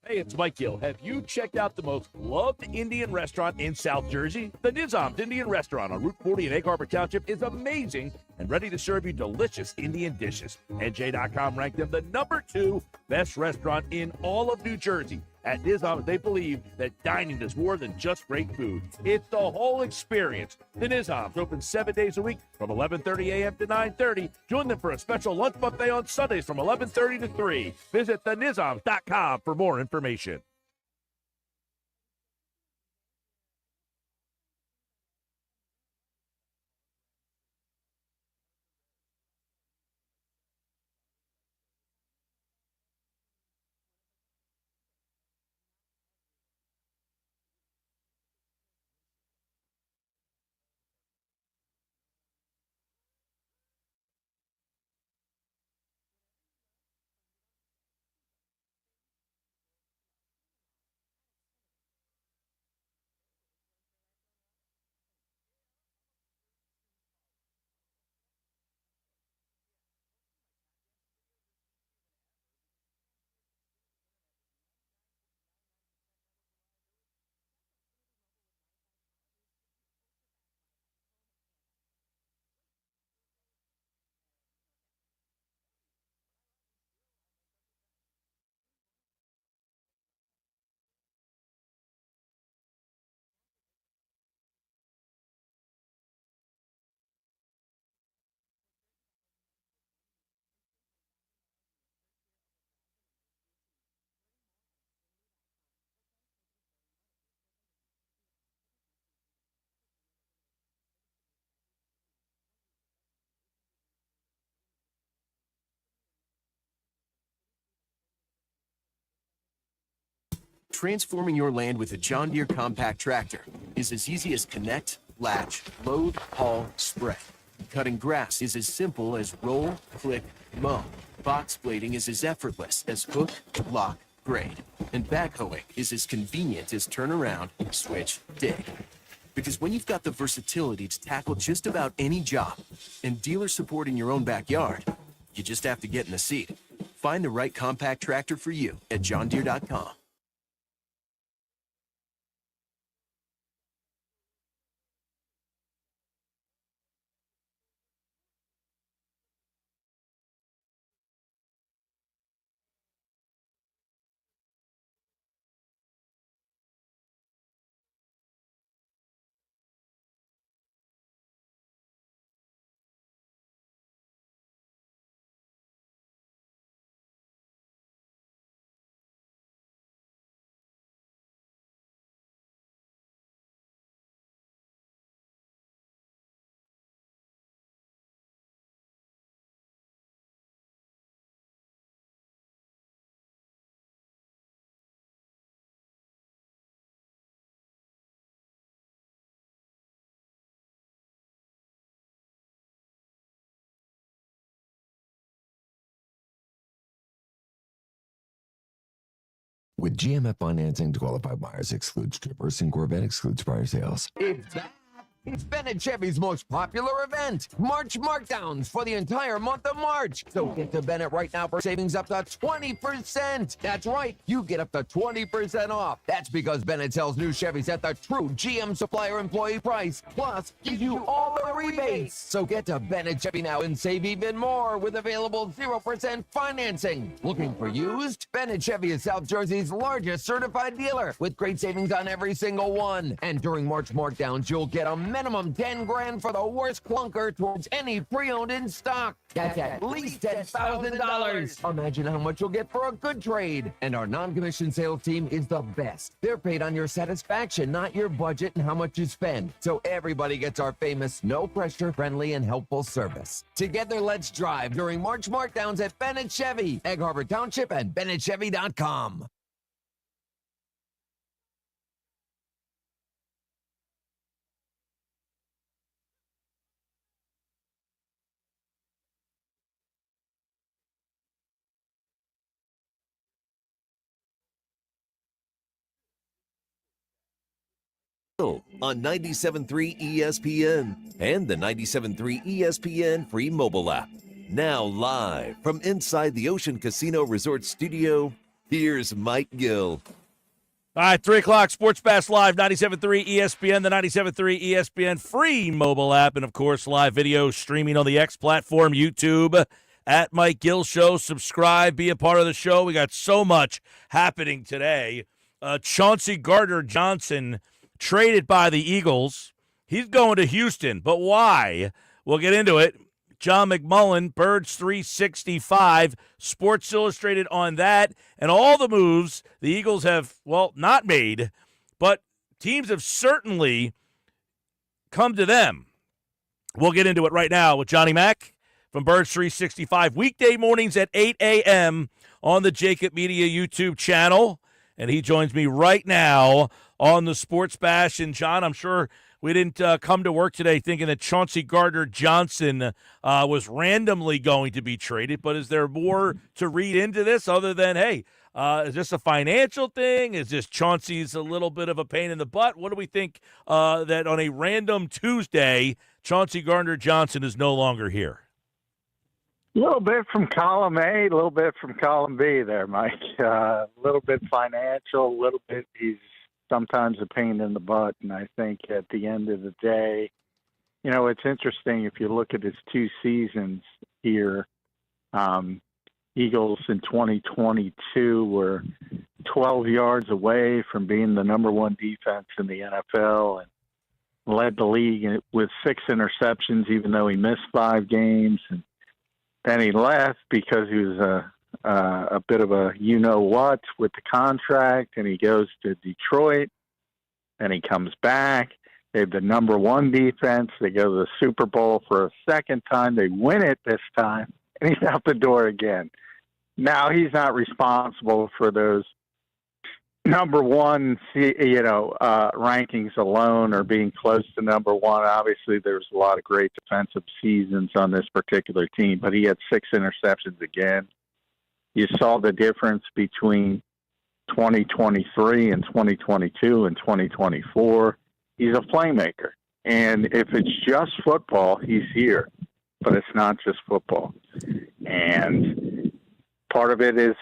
Speaker 3: Hey, it's Mike Gill. Have you checked out the most loved Indian restaurant in South Jersey? The Nizam's Indian Restaurant on Route 40 in Egg Harbor Township is amazing and ready to serve you delicious Indian dishes. NJ.com ranked them the #2 best restaurant in all of New Jersey. At Nizam's, they believe that dining is more than just great food. It's the whole experience. The Nizam's open 7 days a week from 11:30 a.m. to 9:30. Join them for a special lunch buffet on Sundays from 11:30 to 3. Visit thenizams.com for more information.
Speaker 4: Transforming your land with a John Deere compact tractor is as easy as connect, latch, load, haul, spread. Cutting grass is as simple as roll, click, mow. Box blading is as effortless as hook, lock, grade. And backhoeing is as convenient as turn around, switch, dig. Because when you've got the versatility to tackle just about any job and dealer support in your own backyard, you just have to get in the seat. Find the right compact tractor for you at johndeere.com.
Speaker 5: With GMF financing, qualified buyers exclude strippers and Corvette excludes prior sales.
Speaker 6: It's Bennett Chevy's most popular event, March Markdowns for the entire month of March. So get to Bennett right now for savings up to 20%. That's right, you get up to 20% off. That's because Bennett sells new Chevys at the true GM supplier employee price, plus gives you all the rebates. So get to Bennett Chevy now and save even more with available 0% financing. Looking for used? Bennett Chevy is South Jersey's largest certified dealer with great savings on every single one. And during March Markdowns, you'll get a minimum 10 grand for the worst clunker towards any pre-owned in stock. That's at least $10,000. Imagine how much you'll get for a good trade. And our non-commissioned sales team is the best. They're paid on your satisfaction, not your budget and how much you spend. So everybody gets our famous no pressure, friendly, and helpful service. Together, let's drive during March Markdowns at Bennett Chevy, Egg Harbor Township, and BennettChevy.com.
Speaker 1: On 97.3 ESPN and the 97.3 ESPN free mobile app. Now live from inside the Ocean Casino Resort Studio, here's Mike Gill.
Speaker 3: All right, 3 o'clock, Sports Bash Live, 97.3 ESPN, the 97.3 ESPN free mobile app, and, of course, live video streaming on the X platform, YouTube, at Mike Gill Show. Subscribe, be a part of the show. We got so much happening today. Chauncey Gardner-Johnson traded by the Eagles. He's going to Houston, but why? We'll get into it. John McMullen, Birds 365, Sports Illustrated on that, and all the moves the Eagles have, well, not made, but teams have certainly come to them. We'll get into it right now with Johnny Mack from Birds 365, weekday mornings at 8 a.m. on the Jacob Media YouTube channel. And he joins me right now on the Sports Bash. And, John, I'm sure we didn't come to work today thinking that Chauncey Gardner-Johnson was randomly going to be traded. But is there more to read into this other than, hey, is this a financial thing? Is this Chauncey's a little bit of a pain in the butt? What do we think that on a random Tuesday, Chauncey Gardner-Johnson is no longer here?
Speaker 7: A little bit from column A, a little bit from column B there, Mike. A little bit financial, a little bit he's sometimes a pain in the butt. And I think at the end of the day, you know, it's interesting if you look at his 2 seasons here. Eagles in 2022 were 12 yards away from being the number 1 defense in the NFL and led the league with 6 interceptions, even though he missed 5 games. And then he left because he was a bit of a you-know-what with the contract, and he goes to Detroit, and he comes back. They have the number 1 defense. They go to the Super Bowl for a second time. They win it this time, and he's out the door again. Now, he's not responsible for those number 1, rankings alone or being close to number 1. Obviously, there's a lot of great defensive seasons on this particular team, but he had 6 interceptions again. You saw the difference between 2023 and 2022 and 2024. He's a playmaker. And if it's just football, he's here. But it's not just football. And part of it is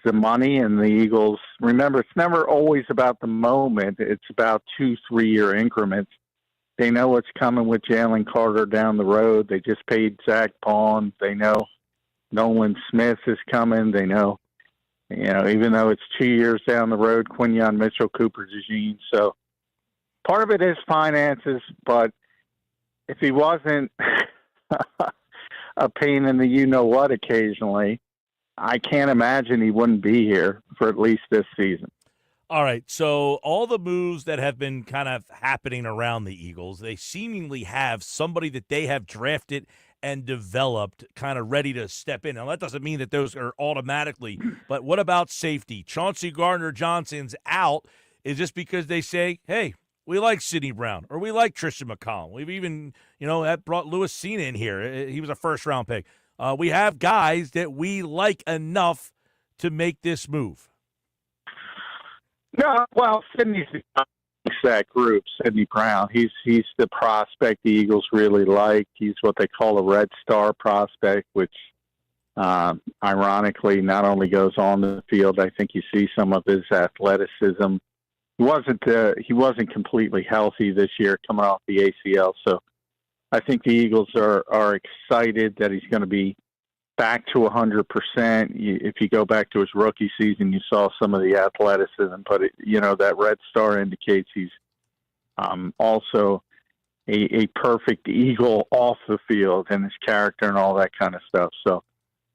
Speaker 7: the money, and the Eagles. Remember, it's never always about the moment. It's about 2-3 year increments. They know what's coming with Jalen Carter down the road. They just paid Zach Bond. They know Nolan Smith is coming. They know, even though it's 2 years down the road, Quinyon Mitchell, Cooper DeJean. So part of it is finances, but if he wasn't a pain in the you-know-what occasionally, I can't imagine he wouldn't be here for at least this season.
Speaker 3: All right, so all the moves that have been kind of happening around the Eagles, they seemingly have somebody that they have drafted and developed kind of ready to step in. Now, that doesn't mean that those are automatically, but what about safety? Chauncey Gardner-Johnson's out. Is this because they say, hey, we like Sidney Brown, or we like Tristan McCollum? We've even, brought Lewis Cena in here. He was a first-round pick. We have guys that we like enough to make this move.
Speaker 7: No, well, Sidney's that group. Sidney Brown. He's the prospect the Eagles really like. He's what they call a red star prospect, which ironically not only goes on the field. I think you see some of his athleticism. He wasn't completely healthy this year coming off the ACL, so I think the Eagles are excited that he's going to be back to 100%. If you go back to his rookie season, you saw some of the athleticism, but that red star indicates he's also a perfect Eagle off the field, and his character and all that kind of stuff. So,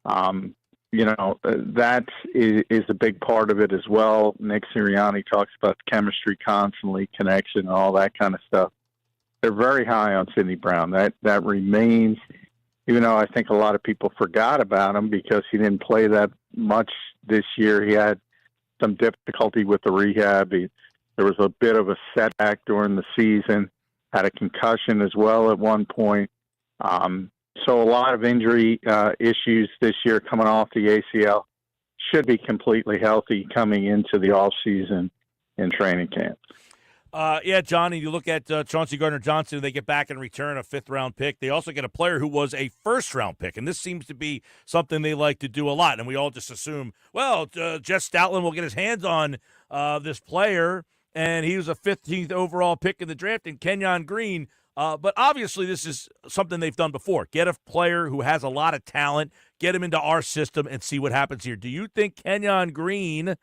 Speaker 7: that is a big part of it as well. Nick Sirianni talks about chemistry constantly, connection, and all that kind of stuff. They're very high on Sidney Brown. That remains, even though I think a lot of people forgot about him because he didn't play that much this year. He had some difficulty with the rehab. There was a bit of a setback during the season, had a concussion as well at one point. So a lot of injury issues this year coming off the ACL. Should be completely healthy coming into the offseason in training camp.
Speaker 3: Johnny, you look at Chauncey Gardner-Johnson, they get back in return a 5th-round pick. They also get a player who was a 1st-round pick, and this seems to be something they like to do a lot. And we all just assume, Jess Stoutland will get his hands on this player, and he was a 15th overall pick in the draft, and Kenyon Green. But obviously this is something they've done before. Get a player who has a lot of talent, get him into our system, and see what happens here. Do you think Kenyon Green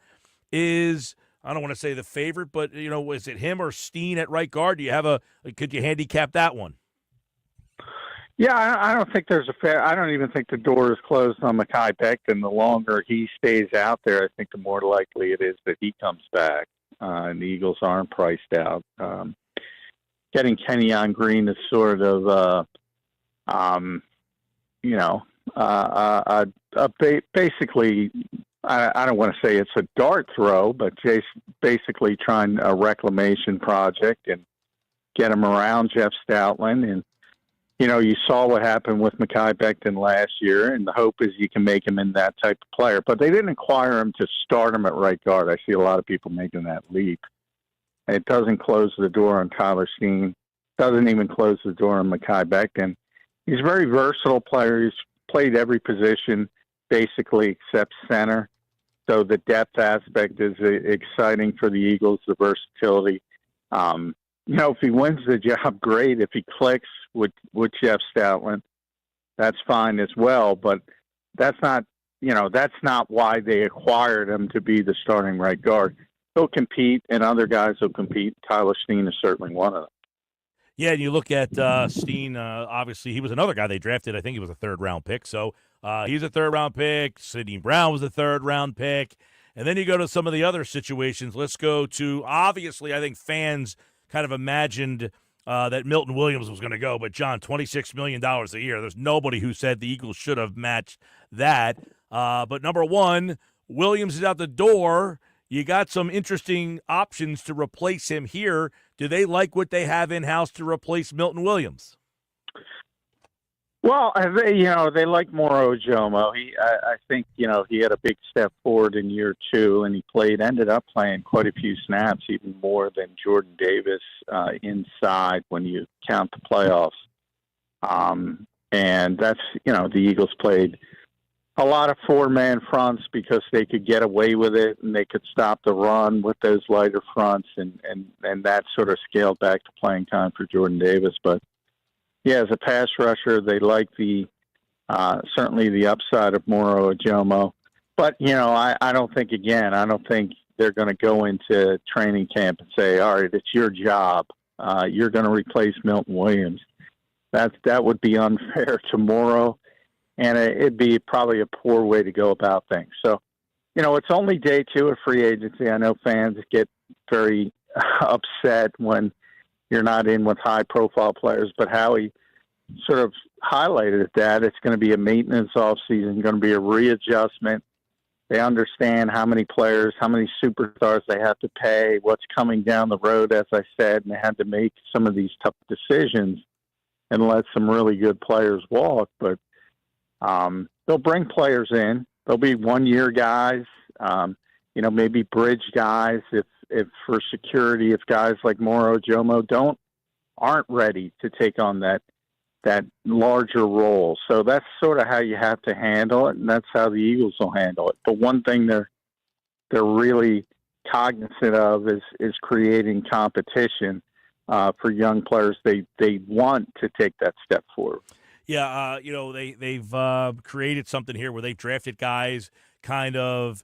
Speaker 3: is I don't want to say the favorite, but, is it him or Steen at right guard? Do you could you handicap that one?
Speaker 7: Yeah, I don't think there's I don't even think the door is closed on Mekhi Becton. The longer he stays out there, I think the more likely it is that he comes back, and the Eagles aren't priced out. Getting Kenyon Green is sort of, basically, I don't want to say it's a dart throw, but basically trying a reclamation project and get him around Jeff Stoutland. And, you saw what happened with Mekhi Becton last year, and the hope is you can make him in that type of player. But they didn't acquire him to start him at right guard. I see a lot of people making that leap. It doesn't close the door on Tyler Steen. Doesn't even close the door on Mekhi Becton. He's a very versatile player. He's played every position basically except center. So the depth aspect is exciting for the Eagles, the versatility. If he wins the job, great. If he clicks with Jeff Stoutland, that's fine as well. But that's not why they acquired him to be the starting right guard. He'll compete, and other guys will compete. Tyler Steen is certainly one of them.
Speaker 3: Yeah, and you look at Steen, obviously he was another guy they drafted. I think he was a third-round pick. So he's a third-round pick. Sidney Brown was a third-round pick. And then you go to some of the other situations. Let's go to, obviously, I think fans kind of imagined that Milton Williams was going to go. But, John, $26 million a year. There's nobody who said the Eagles should have matched that. But, number one, Williams is out the door. You got some interesting options to replace him here. Do they like what they have in-house to replace Milton Williams?
Speaker 7: Well, they like Moro Ojomo. I think, he had a big step forward in year two, and he ended up playing quite a few snaps, even more than Jordan Davis inside when you count the playoffs. And that's, the Eagles played a lot of four-man fronts because they could get away with it and they could stop the run with those lighter fronts, and that sort of scaled back to playing time for Jordan Davis. But yeah, as a pass rusher, they like certainly the upside of Moro Ojomo. But, I don't think they're going to go into training camp and say, all right, it's your job. You're going to replace Milton Williams. That would be unfair to Moro. And it'd be probably a poor way to go about things. So, it's only day two of free agency. I know fans get very upset when you're not in with high-profile players, but Howie sort of highlighted that. It's going to be a maintenance offseason, going to be a readjustment. They understand how many players, how many superstars they have to pay, what's coming down the road, as I said, and they had to make some of these tough decisions and let some really good players walk. But they'll bring players in. They'll be one-year guys, maybe bridge guys if for security, if guys like Moro Ojomo aren't ready to take on that larger role. So that's sort of how you have to handle it, and that's how the Eagles will handle it. The one thing they're really cognizant of is creating competition for young players. They want to take that step forward.
Speaker 3: Yeah, they've created something here where they've drafted guys, kind of,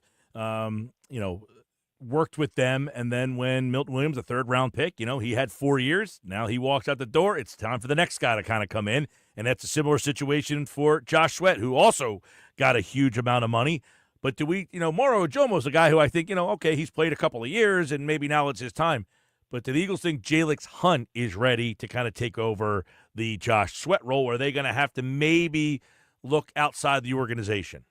Speaker 3: worked with them, and then when Milton Williams, a third-round pick, he had 4 years. Now he walks out the door. It's time for the next guy to kind of come in, and that's a similar situation for Josh Sweat, who also got a huge amount of money. But do we, Moro Ojomo's a guy who I think, okay, he's played a couple of years, and maybe now it's his time. But do the Eagles think Jalix Hunt is ready to kind of take over the Josh Sweat role, or are they going to have to maybe look outside the organization?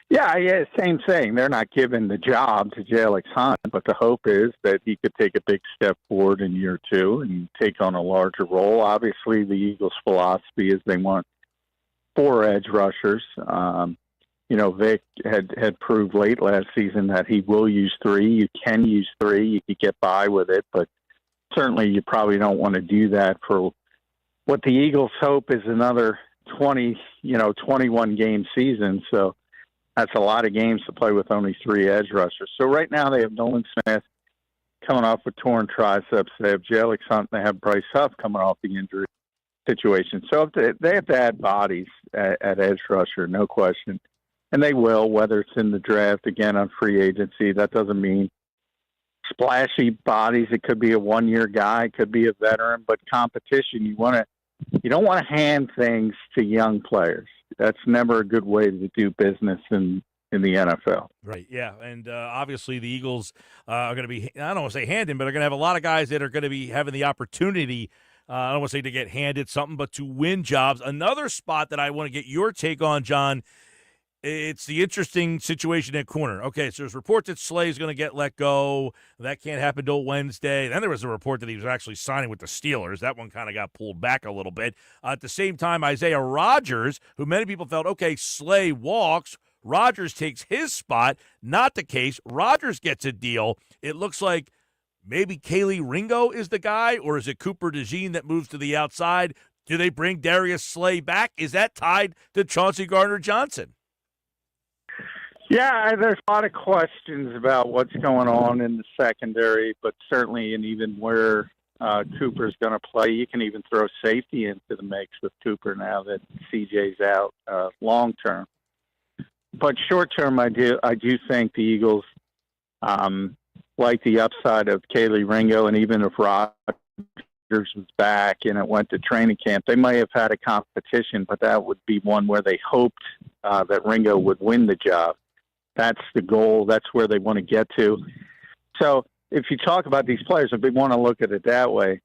Speaker 7: Yeah, same thing. They're not giving the job to Jalix Hunt, but the hope is that he could take a big step forward in year two and take on a larger role. Obviously, the Eagles' philosophy is they want 4 edge rushers. Vic had proved late last season that he will use 3. You can use 3. You could get by with it, but certainly you probably don't want to do that for what the Eagles hope is another 21 game season. So that's a lot of games to play with only 3 edge rushers. So right now they have Nolan Smith coming off with torn triceps. They have Jalix Hunt. They have Bryce Huff coming off the injury situation. So they have to add bodies at edge rusher, no question. and they will, whether it's in the draft, again, on free agency. That doesn't mean splashy bodies. It could be a one-year guy, it could be a veteran, but competition, you don't want to hand things to young players. That's never a good way to do business in the NFL.
Speaker 3: Right, yeah, and obviously the Eagles are going to be, I don't want to say handing, but are going to have a lot of guys that are going to be having the opportunity, I don't want to say to get handed something, but to win jobs. Another spot that I want to get your take on, John, it's the interesting situation at corner. Okay, so there's reports that Slay's going to get let go. That can't happen till Wednesday. Then there was a report that he was actually signing with the Steelers. That one kind of got pulled back a little bit. At the same time, Isaiah Rodgers, who many people felt, okay, Slay walks, Rodgers takes his spot. Not the case. Rodgers gets a deal. It looks like maybe Kaylee Ringo is the guy, or is it Cooper DeJean that moves to the outside? Do they bring Darius Slay back? Is that tied to Chauncey Gardner-Johnson?
Speaker 7: Yeah, there's a lot of questions about what's going on in the secondary, but certainly, and even where Cooper's going to play, you can even throw safety into the mix with Cooper now that CJ's out long term. But short term, I do think the Eagles like the upside of Kaylee Ringo, and even if Rodgers was back and it went to training camp, they might have had a competition, but that would be one where they hoped that Ringo would win the job. That's the goal. That's where they want to get to. So if you talk about these players, if they want to look at it that way,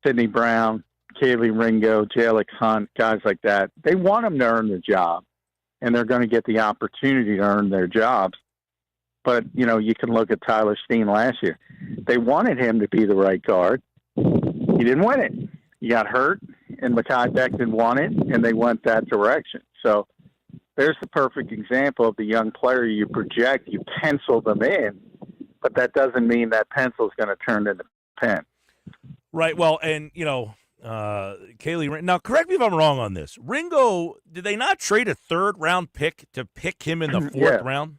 Speaker 7: Sidney Brown, Kaylee Ringo, Jalix Hunt, guys like that, they want them to earn the job, and they're going to get the opportunity to earn their jobs. But, you can look at Tyler Steen last year. They wanted him to be the right guard. He didn't win it. He got hurt, and Mekhi Becton won it, and they went that direction. So there's the perfect example of the young player you project, you pencil them in, but that doesn't mean that pencil is going to turn into pen.
Speaker 3: Right. Well, and, Kaylee, now correct me if I'm wrong on this. Ringo, did they not trade a third-round pick to pick him in the fourth round?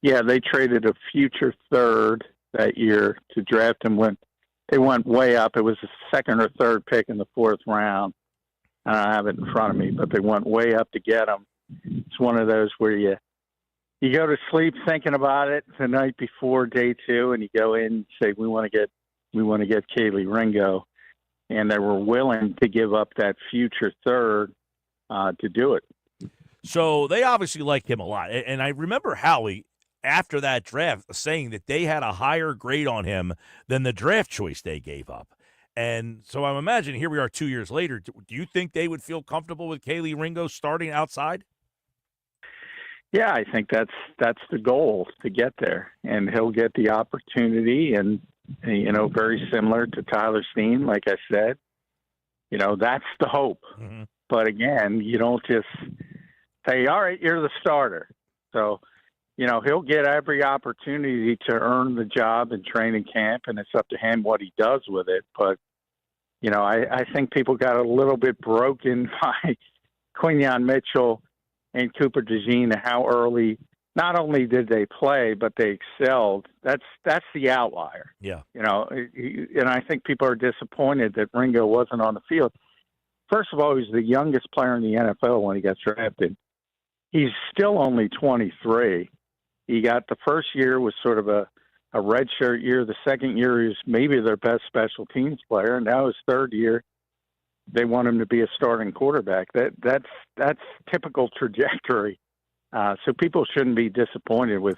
Speaker 7: Yeah, they traded a future third that year to draft him when they went way up. It was a second or third pick in the fourth round. I don't have it in front of me, but they went way up to get him. It's one of those where you go to sleep thinking about it the night before day two, and you go in and say, we want to get Kaylee Ringo, and they were willing to give up that future third to do it.
Speaker 3: So they obviously like him a lot, and I remember Howie after that draft saying that they had a higher grade on him than the draft choice they gave up. And so I'm imagining here we are 2 years later. Do you think they would feel comfortable with Kaylee Ringo starting outside?
Speaker 7: Yeah, I think that's the goal, to get there. And he'll get the opportunity, and, very similar to Tyler Steen, like I said, that's the hope. Mm-hmm. But again, you don't just say, all right, you're the starter. So, he'll get every opportunity to earn the job in training camp, and it's up to him what he does with it. But, I think people got a little bit broken by Quinyon Mitchell and Cooper DeJean, how early not only did they play, but they excelled. That's the outlier.
Speaker 3: Yeah.
Speaker 7: And I think people are disappointed that Ringo wasn't on the field. First of all, he was the youngest player in the NFL when he got drafted. He's still only 23. He got the first year was sort of a redshirt year. The second year is maybe their best special teams player. And now his third year, they want him to be a starting quarterback. That's typical trajectory. So people shouldn't be disappointed with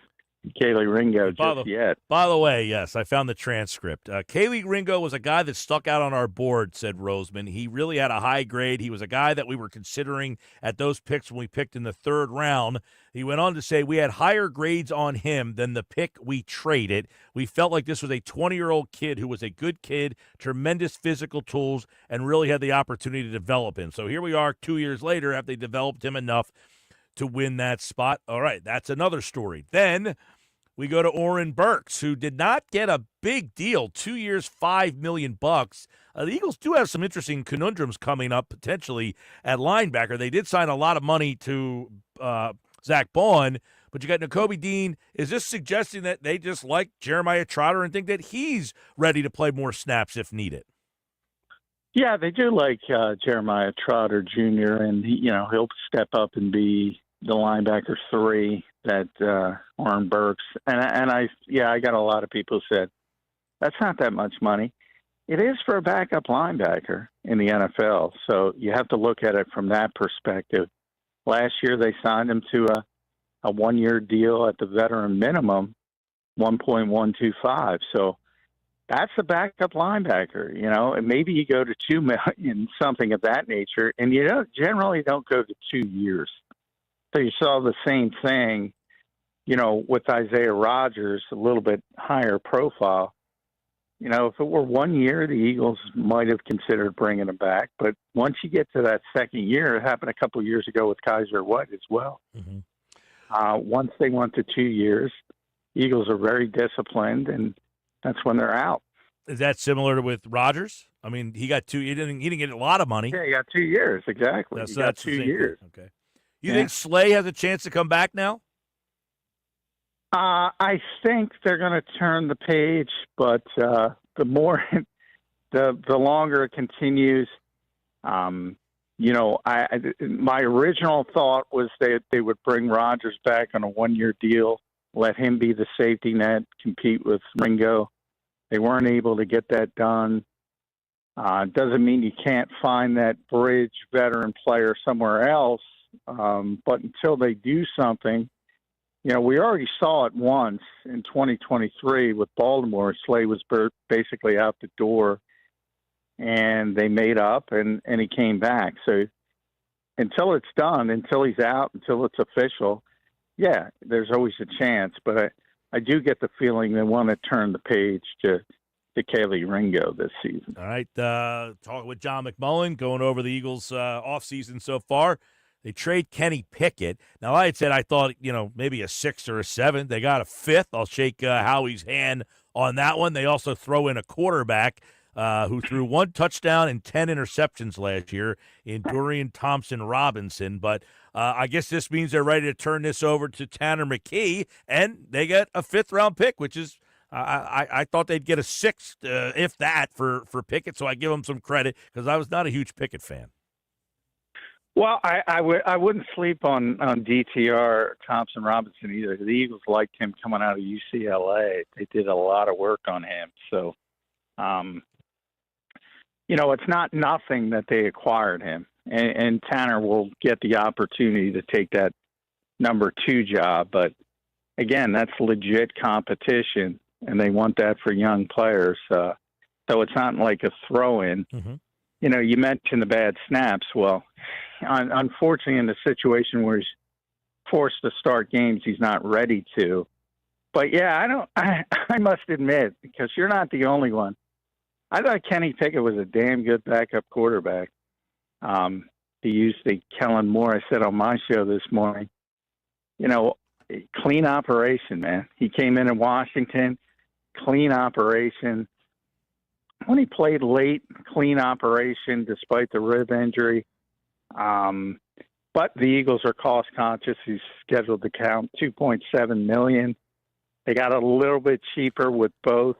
Speaker 7: Kaylee Ringo yet.
Speaker 3: By the way, yes, I found the transcript. Kaylee Ringo was a guy that stuck out on our board, said Roseman. He really had a high grade. He was a guy that we were considering at those picks when we picked in the third round. He went on to say, we had higher grades on him than the pick we traded. We felt like this was a 20-year-old kid who was a good kid, tremendous physical tools, and really had the opportunity to develop him. So here we are 2 years later after they developed him enough to win that spot. All right, that's another story. Then we go to Oren Burks, who did not get a big deal, 2 years, $5 million. The Eagles do have some interesting conundrums coming up potentially at linebacker. They did sign a lot of money to Zach Bond, but you got Nakobe Dean. Is this suggesting that they just like Jeremiah Trotter and think that he's ready to play more snaps if needed?
Speaker 7: Yeah, they do like Jeremiah Trotter Jr., and he'll step up and be the linebacker 3 that Warren Burks, and I got a lot of people who said that's not that much money. It is for a backup linebacker in the NFL, so you have to look at it from that perspective. Last year they signed him to a 1-year deal at the veteran minimum, 1.125. So that's a backup linebacker, and maybe you go to $2 million, something of that nature, and you generally don't go to 2 years. So you saw the same thing, with Isaiah Rodgers, a little bit higher profile. If it were 1 year, the Eagles might have considered bringing him back. But once you get to that second year, it happened a couple of years ago with Kaiser White as well.
Speaker 3: Mm-hmm.
Speaker 7: Once they went to 2 years, Eagles are very disciplined, and that's when they're out.
Speaker 3: Is that similar with Rodgers? I mean, he got 2. He didn't get a lot of money.
Speaker 7: Yeah, he got 2 years, exactly.
Speaker 3: That's,
Speaker 7: he got 2 years.
Speaker 3: Okay. You think Slay has a chance to come back now?
Speaker 7: I think they're going to turn the page, but the longer it continues, my original thought was they would bring Rodgers back on a 1-year deal, let him be the safety net, compete with Ringo. They weren't able to get that done. Doesn't mean you can't find that bridge veteran player somewhere else, but until they do something, we already saw it once in 2023 with Baltimore. Slay was basically out the door, and they made up, and he came back. So until it's done, until he's out, until it's official, yeah, there's always a chance. But I do get the feeling they want to turn the page to Kelly Ringo this season.
Speaker 3: All right, talking with John McMullen, going over the Eagles' offseason so far. They trade Kenny Pickett. Now, I had said I thought, maybe a 6 or a 7. They got a 5th. I'll shake Howie's hand on that one. They also throw in a quarterback who threw 1 touchdown and 10 interceptions last year in Dorian Thompson-Robinson. But I guess this means they're ready to turn this over to Tanner McKee, and they get a 5th-round pick, which is I thought they'd get a 6th, if that, for Pickett. So I give them some credit because I was not a huge Pickett fan.
Speaker 7: Well, I wouldn't sleep on DTR Thompson Robinson either. The Eagles liked him coming out of UCLA. They did a lot of work on him. So, it's not nothing that they acquired him. And Tanner will get the opportunity to take that number 2 job. But, again, that's legit competition, and they want that for young players. So it's not like a throw-in. Mm-hmm. You mentioned the bad snaps. Well, unfortunately, in the situation where he's forced to start games, he's not ready to. But yeah, I must admit, because you're not the only one, I thought Kenny Pickett was a damn good backup quarterback. He used the Kellen Moore. I said on my show this morning, clean operation, man. He came in Washington, clean operation. When he played late, clean operation despite the rib injury. But the Eagles are cost conscious. He's scheduled to count $2.7 million. They got a little bit cheaper with both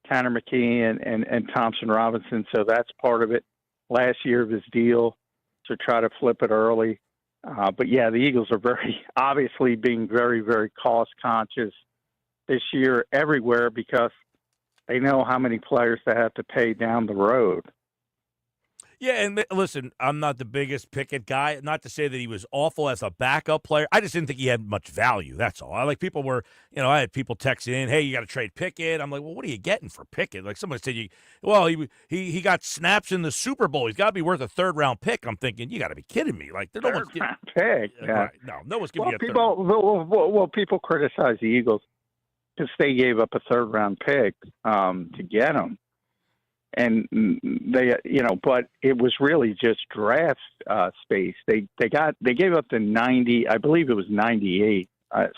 Speaker 7: Tanner McKee and Thompson Robinson, so that's part of it. Last year of his deal to try to flip it early. But yeah, the Eagles are obviously being very, very cost conscious this year everywhere because they know how many players they have to pay down the road.
Speaker 3: Yeah, and listen, I'm not the biggest Pickett guy. Not to say that he was awful as a backup player. I just didn't think he had much value. That's all. I had people texting in, "Hey, you got to trade Pickett." I'm like, "Well, what are you getting for Pickett?" Like someone said, he got snaps in the Super Bowl. He's got to be worth a 3rd-round pick." I'm thinking, you got to be kidding me. Like, no one's
Speaker 7: giving pick. Yeah.
Speaker 3: Right. No one's giving you a 3rd.
Speaker 7: People criticize the Eagles because they gave up a 3rd-round pick to get him. And they, but it was really just draft space. They gave up the 90, I believe it was 98,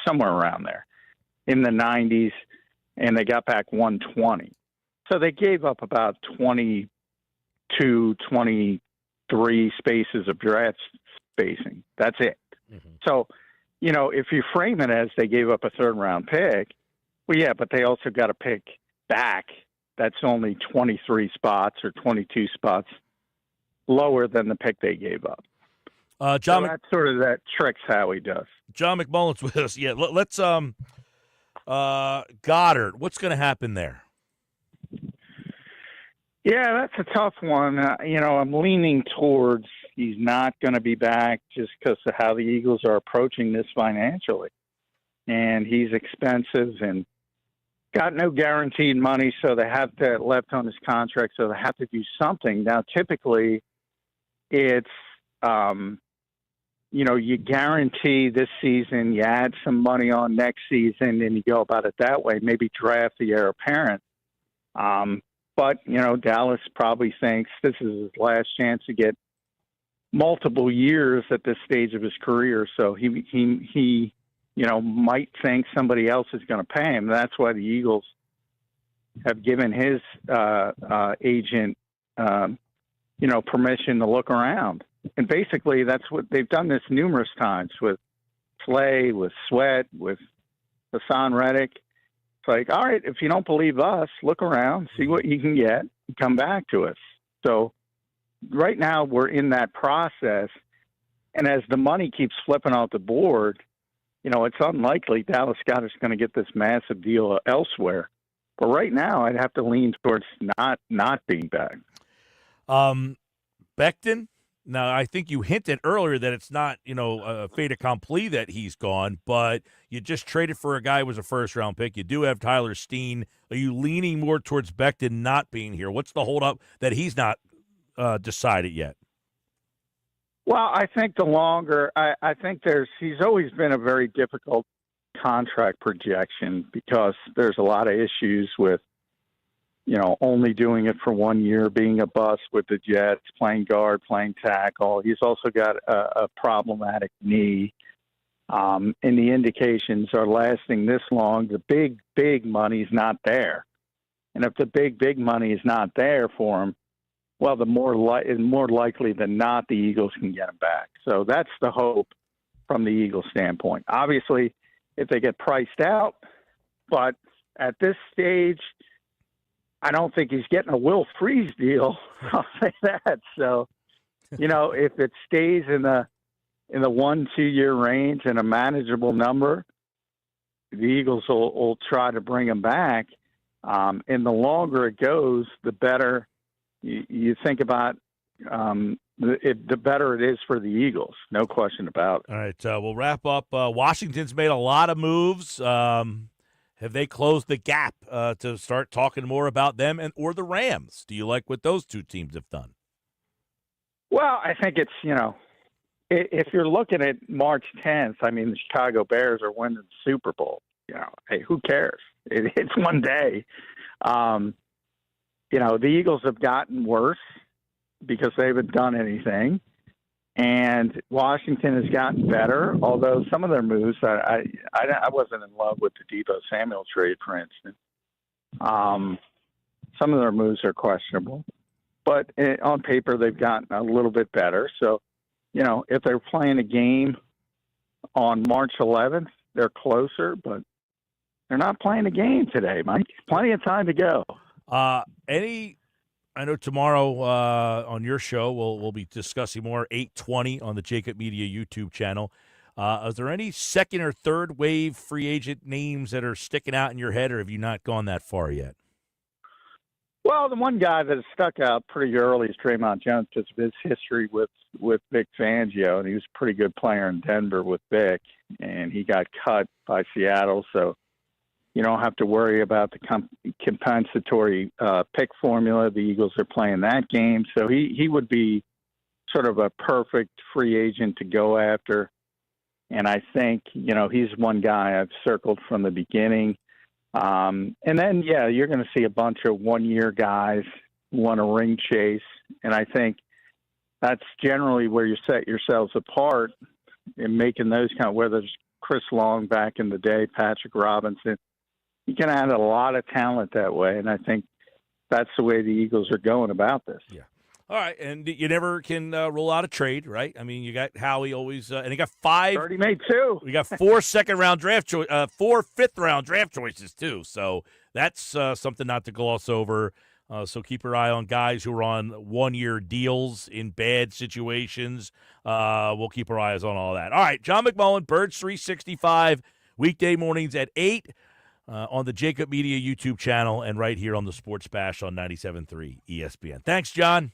Speaker 7: somewhere around there in the 90s, and they got back 120. So they gave up about 22, 23 spaces of draft spacing. That's it. Mm-hmm. So, if you frame it as they gave up a 3rd-round pick, well, yeah, but they also got a pick back. That's only 23 spots or 22 spots lower than the pick they gave up.
Speaker 3: John,
Speaker 7: So that's sort of that tricks how he does.
Speaker 3: John McMullen's with us. Yeah, let's Goddard. What's going to happen there?
Speaker 7: Yeah, that's a tough one. I'm leaning towards he's not going to be back just because of how the Eagles are approaching this financially. And he's expensive and got no guaranteed money, so they have to left on his contract, so they have to do something. Now, typically, it's you guarantee this season, you add some money on next season, and you go about it that way. Maybe draft the heir apparent. But Dallas probably thinks this is his last chance to get multiple years at this stage of his career, so he might think somebody else is going to pay him. That's why the Eagles have given his agent, permission to look around. And basically, that's what they've done this numerous times with Slay, with Sweat, with Hassan Reddick. It's like, all right, if you don't believe us, look around, see what you can get, and come back to us. So right now, we're in that process. And as the money keeps flipping off the board, it's unlikely Dallas Goedert's going to get this massive deal elsewhere. But right now, I'd have to lean towards not being back.
Speaker 3: Becton? Now, I think you hinted earlier that it's not, a fait accompli that he's gone, but you just traded for a guy who was a first-round pick. You do have Tyler Steen. Are you leaning more towards Becton not being here? What's the holdup that he's not decided yet?
Speaker 7: Well, I think I think he's always been a very difficult contract projection because there's a lot of issues with, only doing it for 1 year, being a bust with the Jets, playing guard, playing tackle. He's also got a problematic knee. And the indications are lasting this long. The big money's not there. And if the big money is not there for him, well, more likely than not, the Eagles can get him back. So that's the hope from the Eagles standpoint. Obviously, if they get priced out, but at this stage, I don't think he's getting a Will Freeze deal. I'll say that. So, if it stays in the 1-2 year range and a manageable number, the Eagles will try to bring him back. And the longer it goes, the better. You think about the better it is for the Eagles, no question about it.
Speaker 3: All right, we'll wrap up. Washington's made a lot of moves. Have they closed the gap to start talking more about them or the Rams? Do you like what those two teams have done?
Speaker 7: Well, I think it's, if you're looking at March 10th, the Chicago Bears are winning the Super Bowl. Hey, who cares? It's one day. The Eagles have gotten worse because they haven't done anything. And Washington has gotten better, although some of their moves, I wasn't in love with the Deebo Samuel trade, for instance. Some of their moves are questionable. But on paper, they've gotten a little bit better. So, if they're playing a game on March 11th, they're closer, but they're not playing a game today, Mike. Plenty of time to go.
Speaker 3: I know tomorrow on your show we'll be discussing more 8:20 on the Jacob Media YouTube channel. Is there any second or third wave free agent names that are sticking out in your head, or have you not gone that far yet?
Speaker 7: Well, the one guy that stuck out pretty early is Draymond Jones because of his history with Vic Fangio, and he was a pretty good player in Denver with Vic, and he got cut by Seattle, so you don't have to worry about the compensatory pick formula. The Eagles are playing that game. So he would be sort of a perfect free agent to go after. And I think, he's one guy I've circled from the beginning. And then, you're going to see a bunch of one-year guys want a ring chase. And I think that's generally where you set yourselves apart in making those whether it's Chris Long back in the day, Patrick Robinson. You can add a lot of talent that way, and I think that's the way the Eagles are going about this.
Speaker 3: Yeah. All right, and you never can rule out a trade, right? You got Howie always, and he got 5.
Speaker 7: Already made 2.
Speaker 3: We got 4 second-round draft 4 fifth-round draft choices too. So that's something not to gloss over. So keep your eye on guys who are on one-year deals in bad situations. We'll keep our eyes on all that. All right, John McMullen, Birds 365, weekday mornings at 8 on the Jacob Media YouTube channel and right here on the Sports Bash on 97.3 ESPN. Thanks, John.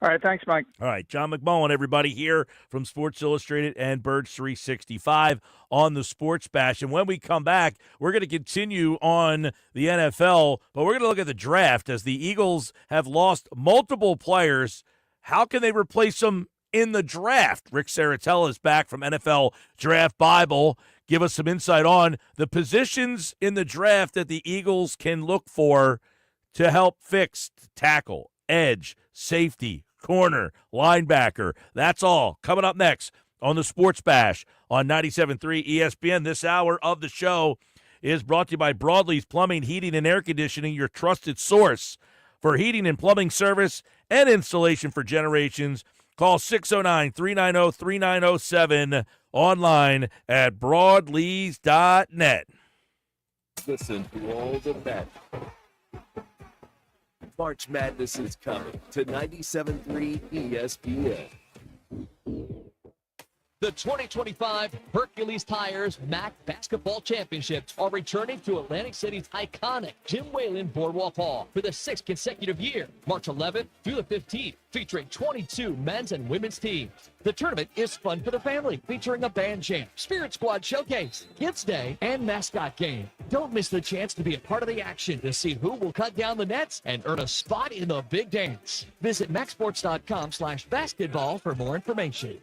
Speaker 8: All right, thanks, Mike.
Speaker 3: All right, John McMullen, everybody, here from Sports Illustrated and Birds 365 on the Sports Bash. And when we come back, we're going to continue on the NFL, but we're going to look at the draft as the Eagles have lost multiple players. How can they replace them in the draft? Rick Saratella is back from NFL Draft Bible. Give us some insight on the positions in the draft that the Eagles can look for to help fix tackle, edge, safety, corner, linebacker. That's all coming up next on the Sports Bash on 97.3 ESPN. This hour of the show is brought to you by Broadlee's Plumbing, Heating, and Air Conditioning, your trusted source for heating and plumbing service and installation for generations. Call 609-390-3907, online at broadlees.net.
Speaker 1: Listen to all the bet. March Madness is coming to 97.3 ESPN.
Speaker 9: The 2025 Hercules Tires MAC Basketball Championships are returning to Atlantic City's iconic Jim Whalen Boardwalk Hall for the 6th consecutive year, March 11th through the 15th, featuring 22 men's and women's teams. The tournament is fun for the family, featuring a band jam, Spirit Squad showcase, Kids Day, and mascot game. Don't miss the chance to be a part of the action to see who will cut down the nets and earn a spot in the big dance. Visit MacSports.com/basketball for more information.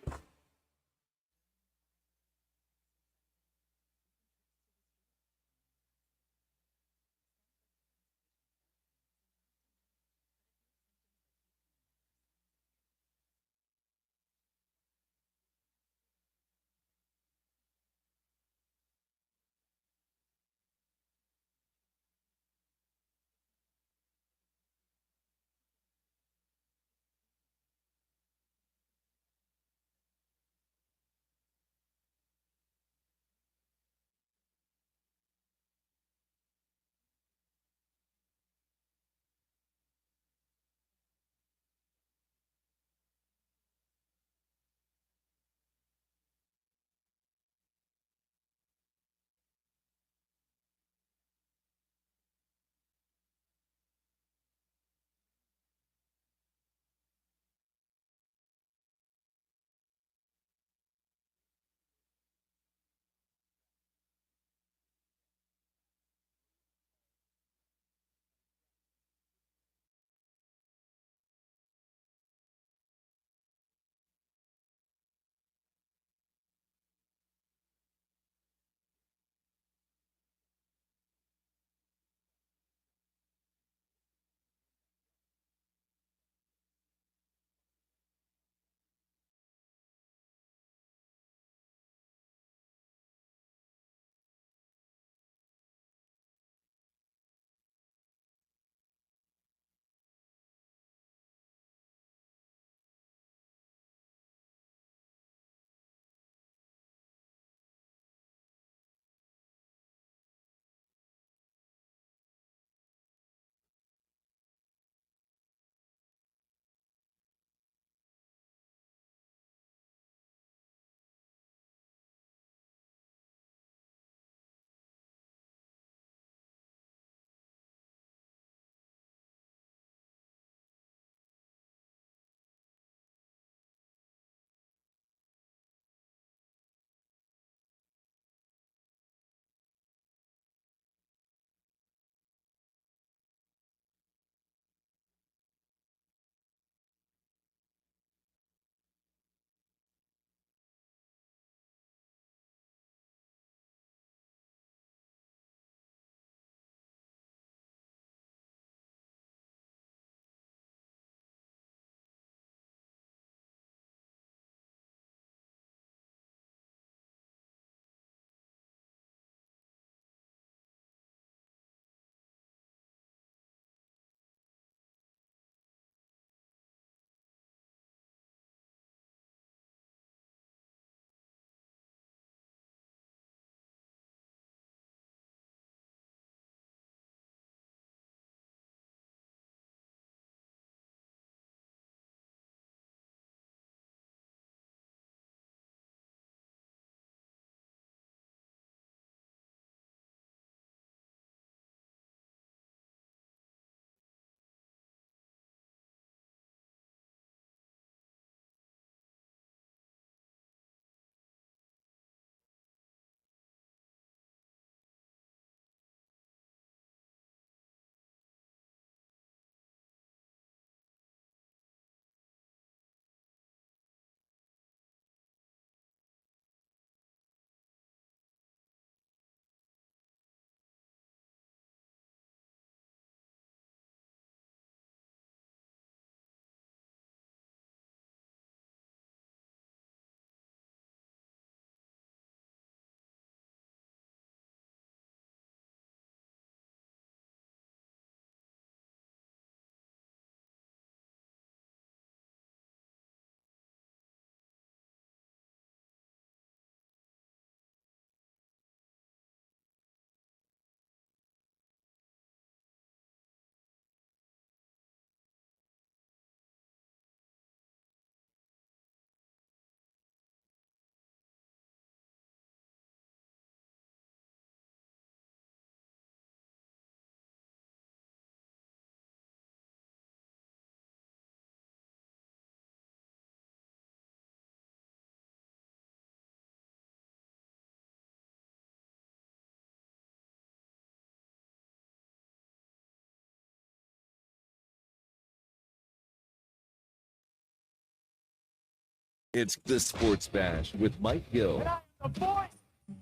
Speaker 1: It's the Sports Bash with Mike Gill
Speaker 10: The voice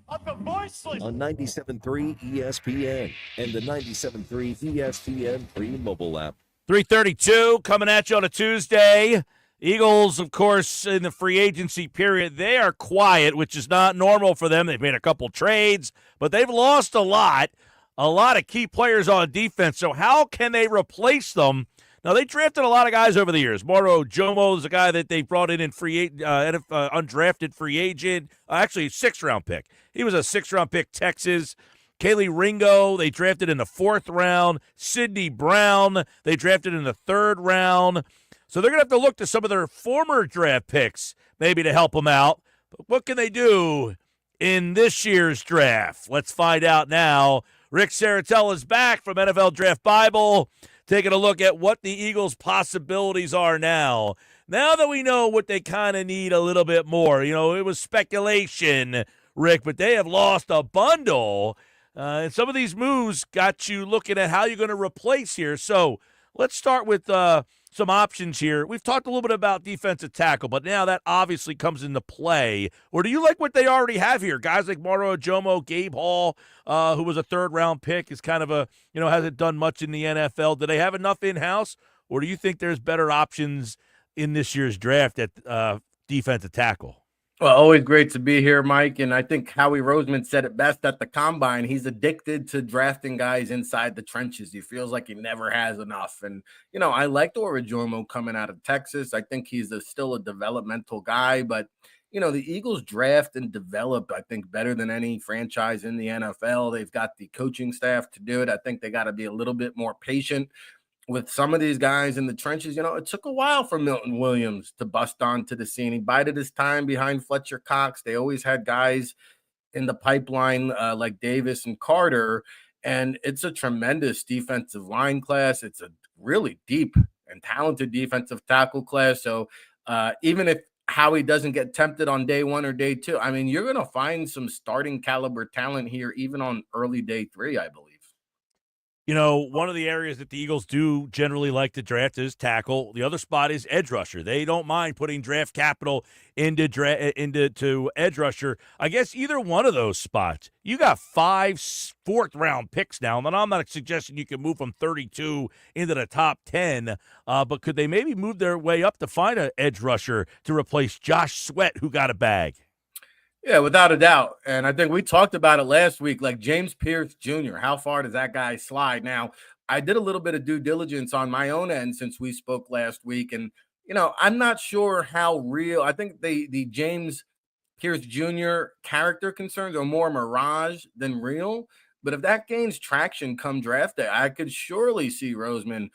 Speaker 10: of the voiceless
Speaker 1: on 97.3 ESPN and the 97.3 ESPN free mobile app.
Speaker 3: 3:32 coming at you on a Tuesday. Eagles, of course, in the free agency period, they are quiet, which is not normal for them. They've made a couple trades, but they've lost a lot of key players on defense. So how can they replace them? Now, they drafted a lot of guys over the years. Moro Jomo is a guy that they brought in undrafted free agent, actually a sixth-round pick. He was a sixth-round pick, Texas. Kaylee Ringo, they drafted in the fourth round. Sidney Brown, they drafted in the third round. So they're going to have to look to some of their former draft picks maybe to help them out. But what can they do in this year's draft? Let's find out now. Rick Saratella is back from NFL Draft Bible, taking a look at what the Eagles' possibilities are now. Now that we know what they kind of need a little bit more. You know, it was speculation, Rick, but they have lost a bundle. And some of these moves got you looking at how you're going to replace here. So let's start with some options here. We've talked a little bit about defensive tackle, but now that obviously comes into play. Or do you like what they already have here? Guys like Moro Jomo, Gabe Hall, who was a third-round pick, is kind of hasn't done much in the NFL. Do they have enough in-house, or do you think there's better options in this year's draft at defensive tackle?
Speaker 11: Well, always great to be here, Mike. And I think Howie Roseman said it best at the Combine. He's addicted to drafting guys inside the trenches. He feels like he never has enough. And, I liked Orojomo coming out of Texas. I think he's still a developmental guy. But, the Eagles draft and develop, I think, better than any franchise in the NFL. They've got the coaching staff to do it. I think they got to be a little bit more patient with some of these guys in the trenches. It took a while for Milton Williams to bust onto the scene. He bided his time behind Fletcher Cox. They always had guys in the pipeline like Davis and Carter, and it's a tremendous defensive line class. It's a really deep and talented defensive tackle class. So even if Howie doesn't get tempted on day one or day two, you're going to find some starting caliber talent here, even on early day three, I believe.
Speaker 3: One of the areas that the Eagles do generally like to draft is tackle. The other spot is edge rusher. They don't mind putting draft capital into edge rusher. I guess either one of those spots. You got 5 fourth-round picks now, and I'm not suggesting you can move from 32 into the top 10, but could they maybe move their way up to find an edge rusher to replace Josh Sweat, who got a bag?
Speaker 11: Yeah, without a doubt. And I think we talked about it last week, like James Pierce Jr. How far does that guy slide? Now, I did a little bit of due diligence on my own end since we spoke last week. And, I'm not sure how real. I think the James Pierce Jr. character concerns are more mirage than real. But if that gains traction come draft day, I could surely see Roseman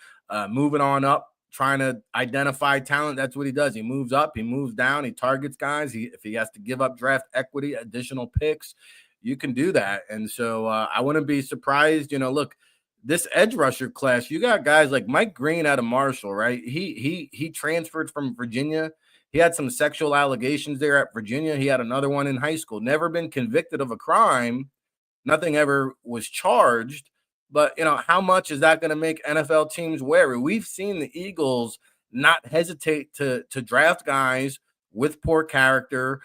Speaker 11: moving on up, trying to identify talent. That's what he does. He moves up, he moves down, he targets guys. If he has to give up draft equity, additional picks, you can do that. And so I wouldn't be surprised. Look, this edge rusher class, you got guys like Mike Green out of Marshall, right? He transferred from Virginia. He had some sexual allegations there at Virginia. He had another one in high school. Never been convicted of a crime. Nothing ever was charged. But, how much is that going to make NFL teams wary? We've seen the Eagles not hesitate to draft guys with poor character,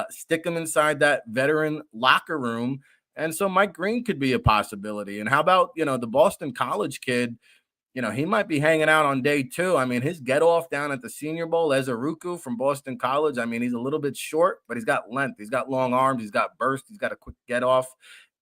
Speaker 11: stick them inside that veteran locker room. And so Mike Green could be a possibility. And how about, the Boston College kid? He might be hanging out on day two. His get off down at the Senior Bowl, Ezeruku from Boston College. He's a little bit short, but he's got length. He's got long arms. He's got burst. He's got a quick get off.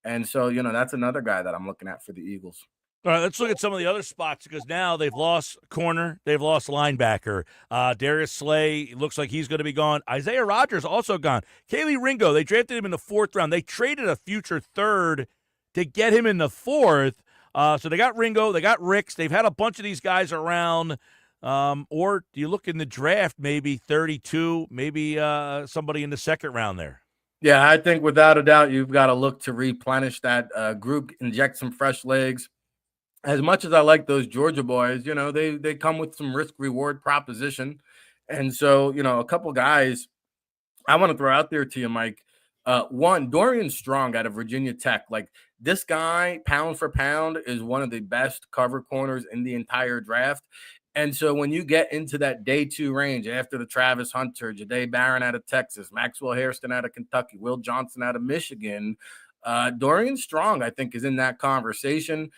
Speaker 11: And so, that's another guy that I'm looking at for the Eagles.
Speaker 3: All right, let's look at some of the other spots because now they've lost corner, they've lost linebacker. Darius Slay looks like he's going to be gone. Isaiah Rodgers also gone. Kaylee Ringo, they drafted him in the fourth round. They traded a future third to get him in the fourth. So they got Ringo, they got Ricks. They've had a bunch of these guys around. Or do you look in the draft, maybe 32, maybe somebody in the second round there?
Speaker 11: Yeah, I think without a doubt, you've got to look to replenish that group, inject some fresh legs. As much as I like those Georgia boys, they come with some risk-reward proposition. And so, a couple guys I want to throw out there to you, Mike. One, Dorian Strong out of Virginia Tech. Like, this guy, pound for pound, is one of the best cover corners in the entire draft. And so when you get into that day 2 range after the Travis Hunter, Jahdae Barron out of Texas, Maxwell Hairston out of Kentucky, Will Johnson out of Michigan, Dorian Strong, I think, is in that conversation,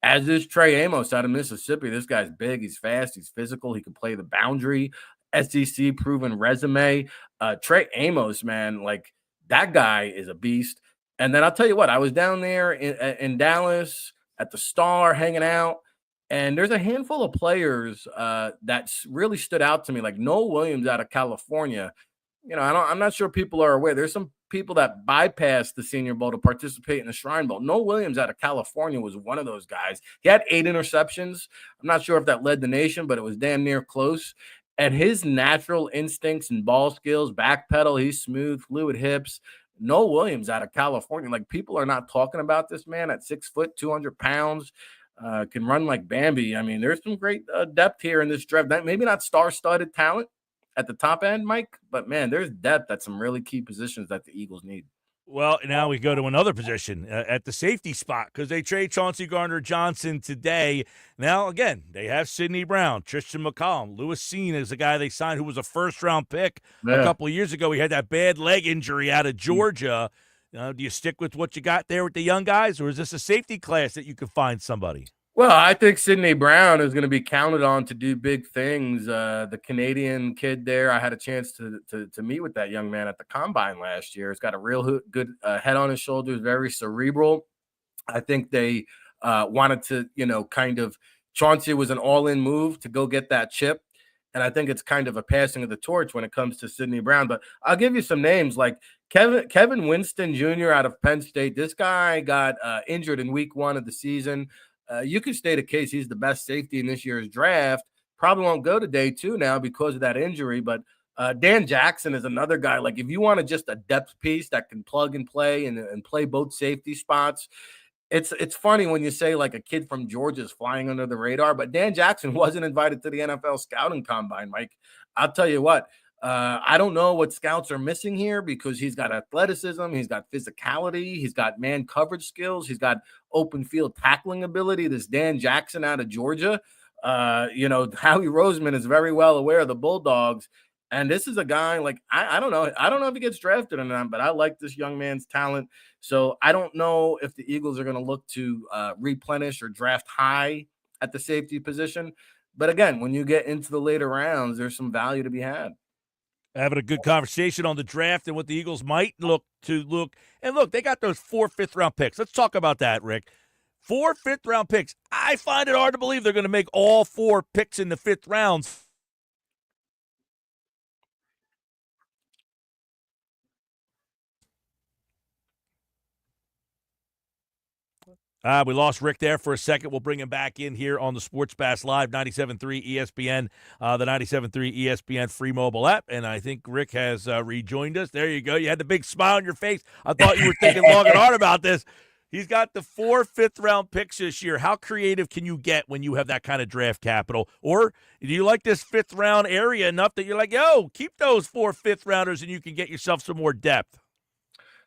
Speaker 11: as is Trey Amos out of Mississippi. This guy's big. He's fast. He's physical. He can play the boundary. SEC proven resume. Trey Amos, man, like that guy is a beast. And then I'll tell you what, I was down there in Dallas at the Star hanging out, and there's a handful of players that really stood out to me, like Noel Williams out of California. You know, I'm not sure people are aware. There's some people that bypassed the Senior Bowl to participate in the Shrine Bowl. Noel Williams out of California was one of those guys. He had 8 interceptions. I'm not sure if that led the nation, but it was damn near close. And his natural instincts and ball skills, backpedal, he's smooth, fluid hips. Noel Williams out of California. Like, people are not talking about this man at 6 foot, 200 pounds. Can run like Bambi. I mean, there's some great depth here in this draft. Maybe not star-studded talent at the top end, Mike, but man, there's depth at some really key positions that the Eagles need.
Speaker 3: Well, now we go to another position at the safety spot because they trade Chauncey Gardner-Johnson today. Now, again, they have Sidney Brown, Tristan McCollum. Lewis Seen is the guy they signed who was a first-round pick a couple of years ago. He had that bad leg injury out of Georgia. Do you stick with what you got there with the young guys, or is this a safety class that you can find somebody?
Speaker 11: Well, I think Sidney Brown is going to be counted on to do big things. The Canadian kid there, I had a chance to meet with that young man at the Combine last year. He's got a real good head on his shoulders, very cerebral. I think they wanted to, kind of – Chauncey was an all-in move to go get that chip. And I think it's kind of a passing of the torch when it comes to Sidney Brown. But I'll give you some names like Kevin Winston Jr. out of Penn State. This guy got injured in week 1 of the season. You could state a case he's the best safety in this year's draft. Probably won't go to day 2 now because of that injury. But Dan Jackson is another guy. Like, if you wanted just a depth piece that can plug and play and play both safety spots, it's funny when you say like a kid from Georgia is flying under the radar, but Dan Jackson wasn't invited to the NFL scouting combine, Mike. I'll tell you what, I don't know what scouts are missing here because he's got athleticism, he's got physicality, he's got man coverage skills, he's got open field tackling ability. This Dan Jackson out of Georgia, Howie Roseman is very well aware of the Bulldogs. And this is a guy like, I don't know. I don't know if he gets drafted or not, but I like this young man's talent. So I don't know if the Eagles are going to look to replenish or draft high at the safety position. But again, when you get into the later rounds, there's some value to be had.
Speaker 3: Having a good conversation on the draft and what the Eagles might look. And look, they got those 4 fifth-round picks. Let's talk about that, Rick. 4 fifth-round picks. I find it hard to believe they're going to make all 4 picks in the 5th round. We lost Rick there for a second. We'll bring him back in here on the Sports Bash Live, 97.3 ESPN, the 97.3 ESPN free mobile app. And I think Rick has rejoined us. There you go. You had the big smile on your face. I thought you were thinking long and hard about this. He's got the 4 fifth-round picks this year. How creative can you get when you have that kind of draft capital? Or do you like this 5th-round area enough that you're like, yo, keep those 4 fifth-rounders and you can get yourself some more depth?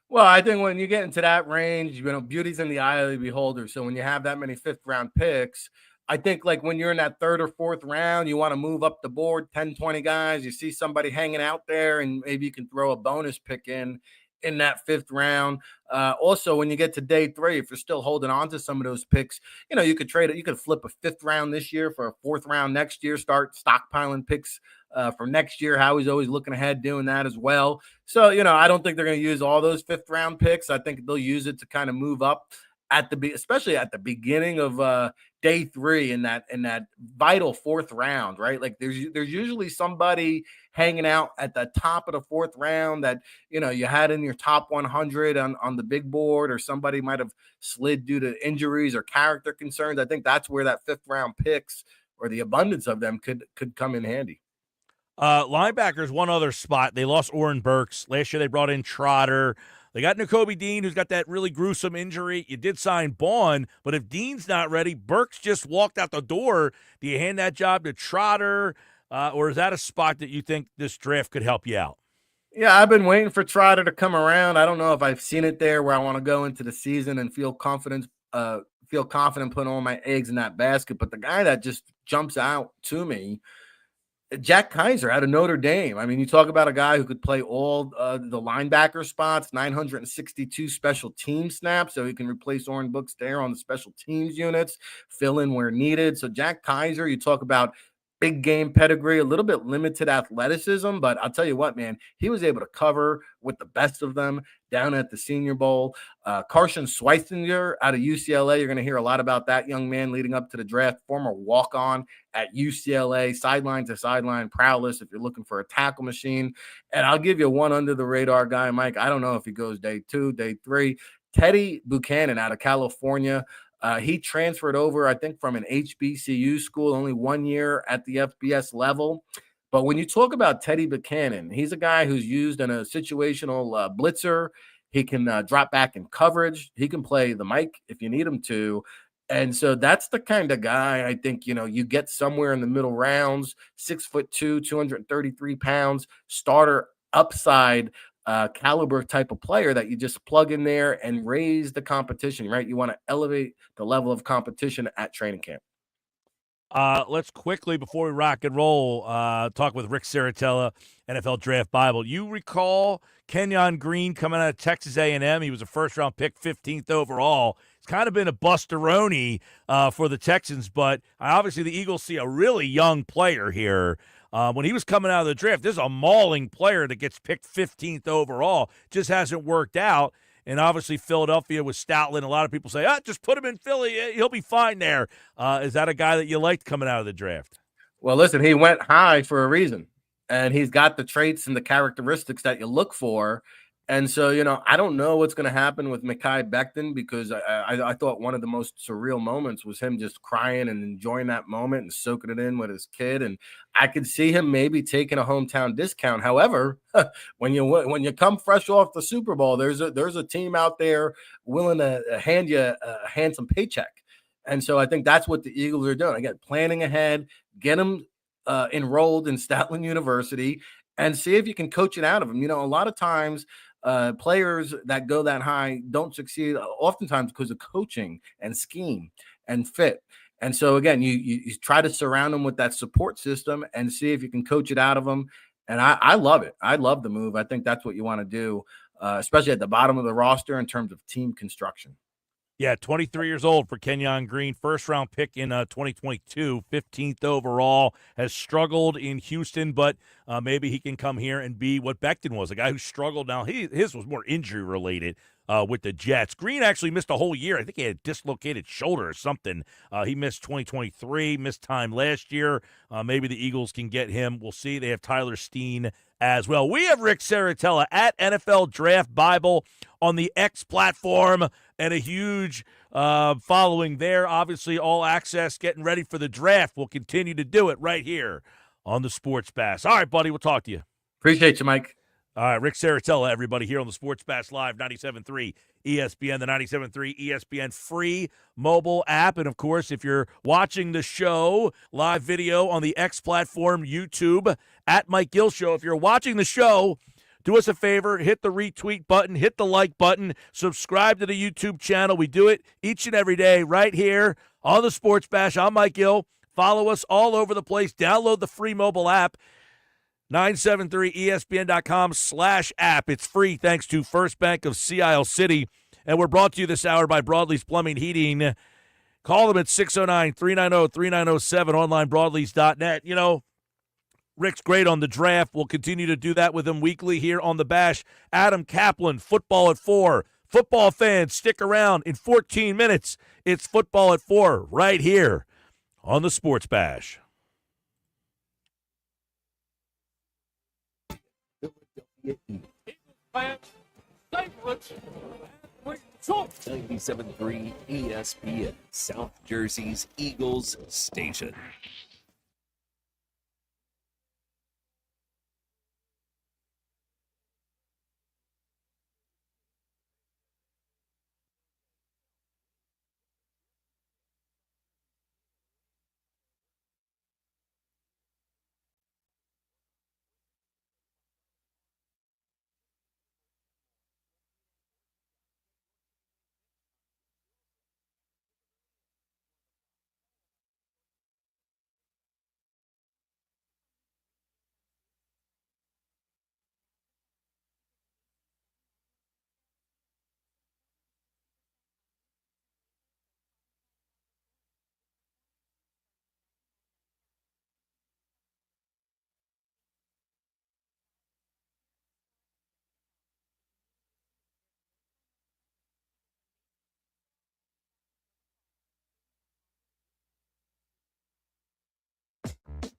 Speaker 11: Well, I think when you get into that range, beauty's in the eye of the beholder. So when you have that many 5th-round picks, I think like when you're in that 3rd or 4th round, you want to move up the board 10, 20 guys. You see somebody hanging out there, and maybe you can throw a bonus pick in that 5th round. Also, when you get to day 3, if you're still holding on to some of those picks, you could trade it. You could flip a 5th round this year for a 4th round next year, start stockpiling picks for next year. Howie's always looking ahead doing that as well. So, I don't think they're going to use all those 5th round picks. I think they'll use it to kind of move up especially at the beginning of day 3 in that vital 4th round, right? Like there's usually somebody hanging out at the top of the 4th round that, you had in your top 100 on the big board, or somebody might have slid due to injuries or character concerns. I think that's where that 5th round picks, or the abundance of them, could come in handy.
Speaker 3: Linebackers, one other spot. They lost Oren Burks. Last year they brought in Trotter. They got Nakobe Dean, who's got that really gruesome injury. You did sign Bond, but if Dean's not ready, Burks just walked out the door. Do you hand that job to Trotter, or is that a spot that you think this draft could help you out?
Speaker 11: Yeah, I've been waiting for Trotter to come around. I don't know if I've seen it there where I want to go into the season and feel confident feel confident putting all my eggs in that basket. But the guy that just jumps out to me, Jack Kaiser out of Notre Dame. I mean, you talk about a guy who could play all the linebacker spots, 962 special team snaps, so he can replace Oren Books there on the special teams units, fill in where needed. So Jack Kaiser, you talk about big game pedigree, a little bit limited athleticism, but I'll tell you what, man, he was able to cover with the best of them down at the Senior Bowl. Carson Schweitzinger out of UCLA, you're going to hear a lot about that young man leading up to the draft, former walk-on at UCLA, sideline to sideline prowess if you're looking for a tackle machine. And I'll give you one under the radar guy, Mike. I don't know if he goes day 2, day 3. Teddy Buchanan out of California. He transferred over, I think, from an HBCU school, only 1 year at the FBS level. But when you talk about Teddy Buchanan, he's a guy who's used in a situational blitzer. He can drop back in coverage. He can play the mic if you need him to. And so that's the kind of guy I think, you get somewhere in the middle rounds, 6'2", 233 pounds, starter upside caliber type of player that you just plug in there and raise the competition, right? You want to elevate the level of competition at training camp.
Speaker 3: Let's quickly, before we rock and roll, talk with Rick Saratella, NFL Draft Bible. You recall Kenyon Green coming out of Texas A&M. He was a first-round pick, 15th overall. It's kind of been a busteroni for the Texans, but obviously the Eagles see a really young player here. When he was coming out of the draft, this is a mauling player that gets picked 15th overall. Just hasn't worked out. And obviously Philadelphia with Stoutland, a lot of people say, just put him in Philly. He'll be fine there. Is that a guy that you liked coming out of the draft?
Speaker 11: Well, listen, he went high for a reason. And he's got the traits and the characteristics that you look for. And so, I don't know what's going to happen with Mekhi Becton, because I thought one of the most surreal moments was him just crying and enjoying that moment and soaking it in with his kid. And I could see him maybe taking a hometown discount. However, when you come fresh off the Super Bowl, there's a team out there willing to hand you a handsome paycheck. And so I think that's what the Eagles are doing. Again, planning ahead, get him enrolled in Stoutland University and see if you can coach it out of him. A lot of times players that go that high don't succeed, oftentimes because of coaching and scheme and fit. And so, again, you try to surround them with that support system and see if you can coach it out of them. And I love it. I love the move. I think that's what you want to do, especially at the bottom of the roster in terms of team construction.
Speaker 3: Yeah, 23 years old for Kenyon Green, first-round pick in 2022, 15th overall, has struggled in Houston, but maybe he can come here and be what Becton was, a guy who struggled. Now, his was more injury-related with the Jets. Green actually missed a whole year. I think he had a dislocated shoulder or something. He missed 2023, missed time last year. Maybe the Eagles can get him. We'll see. They have Tyler Steen as well. We have Rick Saratella at NFL Draft Bible on the X platform, and a huge following there. Obviously, all access, getting ready for the draft. We'll continue to do it right here on the Sports Bash. All right, buddy, we'll talk to you.
Speaker 11: Appreciate you, Mike.
Speaker 3: All right, Rick Saratella, everybody, here on the Sports Bash Live, 97.3 ESPN, the 97.3 ESPN free mobile app. And, of course, if you're watching the show, live video on the X platform, YouTube, at Mike Gill Show. If you're watching the show, do us a favor, hit the retweet button, hit the like button, subscribe to the YouTube channel. We do it each and every day right here on the Sports Bash. I'm Mike Gill. Follow us all over the place. Download the free mobile app, 973ESPN.com/app. It's free thanks to First Bank of Sea Isle City. And we're brought to you this hour by Broadleys Plumbing Heating. Call them at 609-390-3907, online broadleys.net. Rick's great on the draft. We'll continue to do that with him weekly here on the Bash. Adam Caplan, Football at 4. Football fans, stick around. In 14 minutes, it's Football at 4 right here on the Sports Bash.
Speaker 10: Fans, favorites,
Speaker 1: 97.3 ESPN, South Jersey's Eagles station.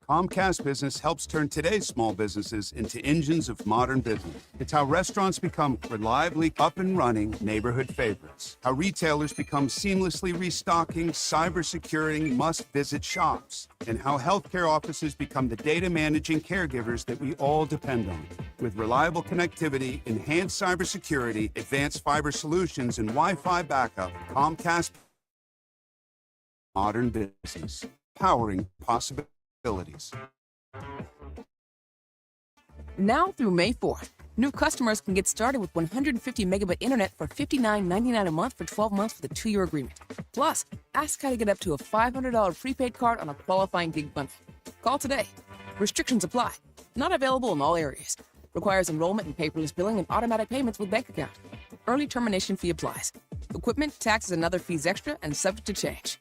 Speaker 12: Comcast Business helps turn today's small businesses into engines of modern business. It's how restaurants become reliably up and running neighborhood favorites. How retailers become seamlessly restocking, cybersecurity must-visit shops. And how healthcare offices become the data managing caregivers that we all depend on. With reliable connectivity, enhanced cybersecurity, advanced fiber solutions, and Wi-Fi backup, Comcast modern business, powering possibilities.
Speaker 13: Now through May 4th, new customers can get started with 150 megabit internet for $59.99 a month for 12 months with a 2-year agreement. Plus, ask how to get up to a $500 prepaid card on a qualifying gig bundle. Call today. Restrictions apply. Not available in all areas. Requires enrollment in paperless billing and automatic payments with bank account. Early termination fee applies. Equipment, taxes, and other fees extra and subject to change.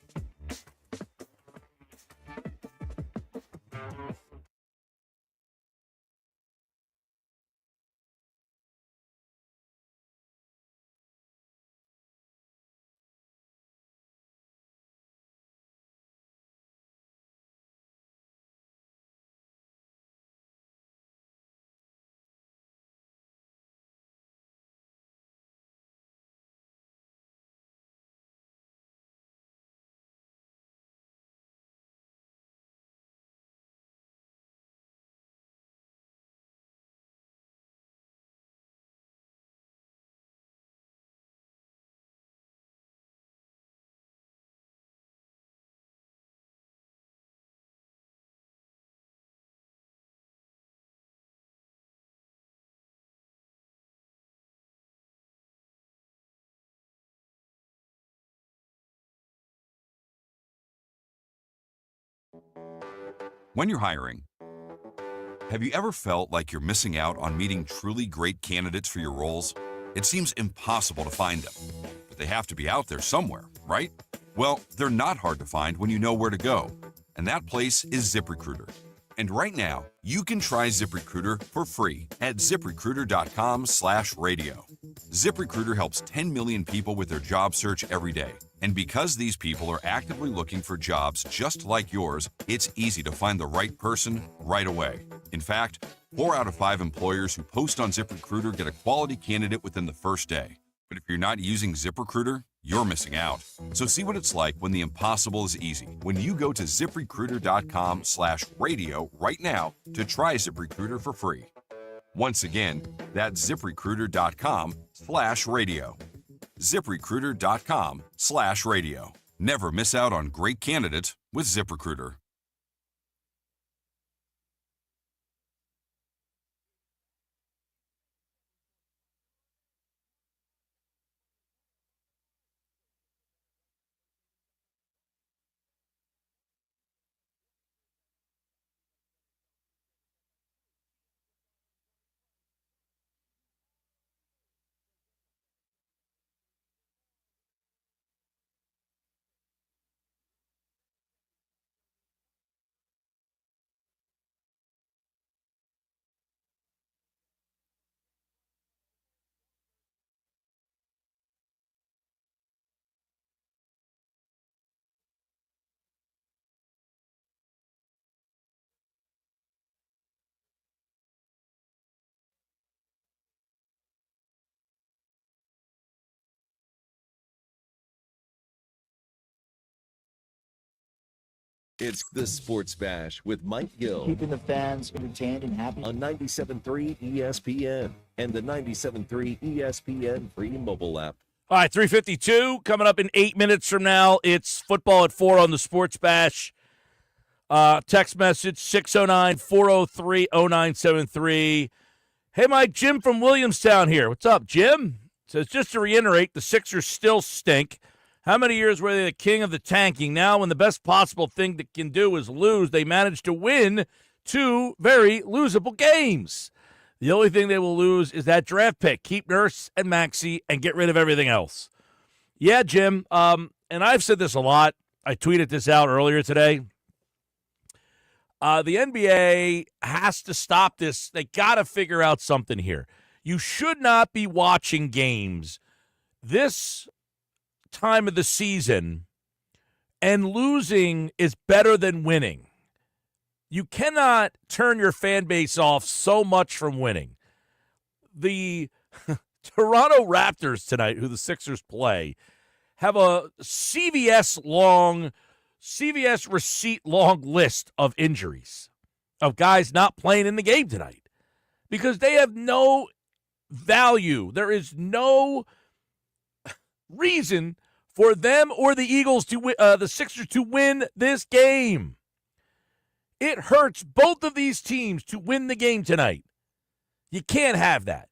Speaker 14: When you're hiring, have you ever felt like you're missing out on meeting truly great candidates for your roles? It seems impossible to find them, but they have to be out there somewhere, right? Well, they're not hard to find when you know where to go, and that place is ZipRecruiter. And right now, you can try ZipRecruiter for free at ZipRecruiter.com/radio. ZipRecruiter helps 10 million people with their job search every day. And because these people are actively looking for jobs just like yours, it's easy to find the right person right away. In fact, 4 out of 5 employers who post on ZipRecruiter get a quality candidate within the first day. But if you're not using ZipRecruiter, you're missing out. So see what it's like when the impossible is easy. When you go to ZipRecruiter.com/radio right now to try ZipRecruiter for free. Once again, that's ZipRecruiter.com/radio. ZipRecruiter.com/radio. Never miss out on great candidates with ZipRecruiter.
Speaker 1: It's the Sports Bash with Mike Gill.
Speaker 15: Keeping the fans entertained and happy.
Speaker 1: On 97.3 ESPN and the 97.3 ESPN free mobile app.
Speaker 3: All right, 3:52 coming up in 8 minutes from now. It's football at 4 on the Sports Bash. Text message 609-403-0973. Hey, Mike, Jim from Williamstown here. What's up, Jim? Says, just to reiterate, the Sixers still stink. How many years were they the king of the tanking? Now, when the best possible thing they can do is lose, they managed to win 2 very losable games. The only thing they will lose is that draft pick. Keep Nurse and Maxey and get rid of everything else. Yeah, Jim, and I've said this a lot. I tweeted this out earlier today. The NBA has to stop this. They got to figure out something here. You should not be watching games this time of the season, and losing is better than winning. You cannot turn your fan base off so much from winning. The Toronto Raptors tonight, who the Sixers play, have a CVS receipt long list of injuries of guys not playing in the game tonight because they have no value. There is no reason for them or the Eagles to the Sixers to win this game. It hurts both of these teams to win the game tonight. You can't have that.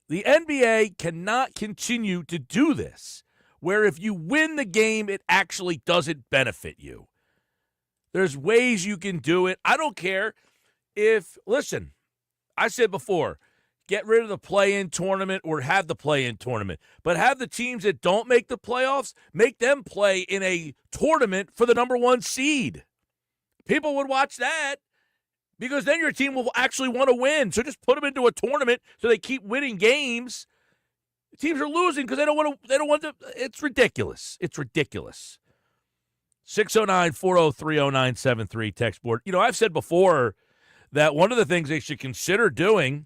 Speaker 3: The NBA cannot continue to do this, where if you win the game, it actually doesn't benefit you. There's ways you can do it. I don't care if, listen, I said before, get rid of the play-in tournament or have the play-in tournament. But have the teams that don't make the playoffs, make them play in a tournament for the number one seed. People would watch that because then your team will actually want to win. So just put them into a tournament so they keep winning games. Teams are losing because they don't want to. It's ridiculous. It's ridiculous. 609-403-0973 text board. You know, I've said before that one of the things they should consider doing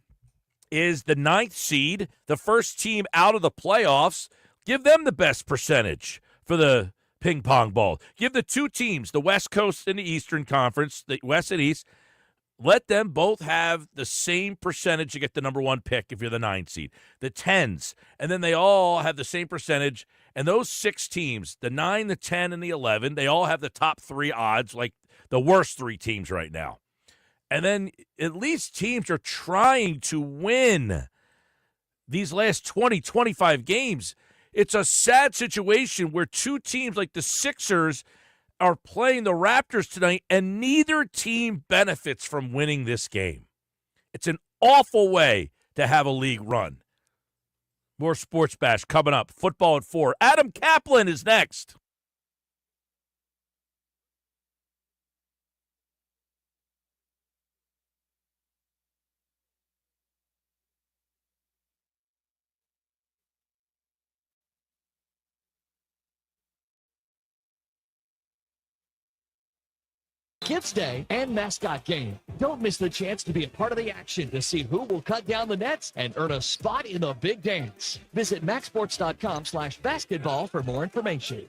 Speaker 3: is the 9th seed, the first team out of the playoffs, give them the best percentage for the ping pong ball. Give the two teams, the West Coast and the Eastern Conference, the West and East, let them both have the same percentage to get the number one pick if you're the 9th seed. The 10s, and then they all have the same percentage. And those 6 teams, the 9, the 10, and the 11, they all have the top 3 odds, like the worst 3 teams right now. And then at least teams are trying to win these last 20, 25 games. It's a sad situation where 2 teams like the Sixers are playing the Raptors tonight, and neither team benefits from winning this game. It's an awful way to have a league run. More Sports Bash coming up. Football at 4. Adam Caplan is next.
Speaker 9: Kids Day and Mascot Game. Don't miss the chance to be a part of the action to see who will cut down the nets and earn a spot in the big dance. Visit maxsports.com/basketball for more information.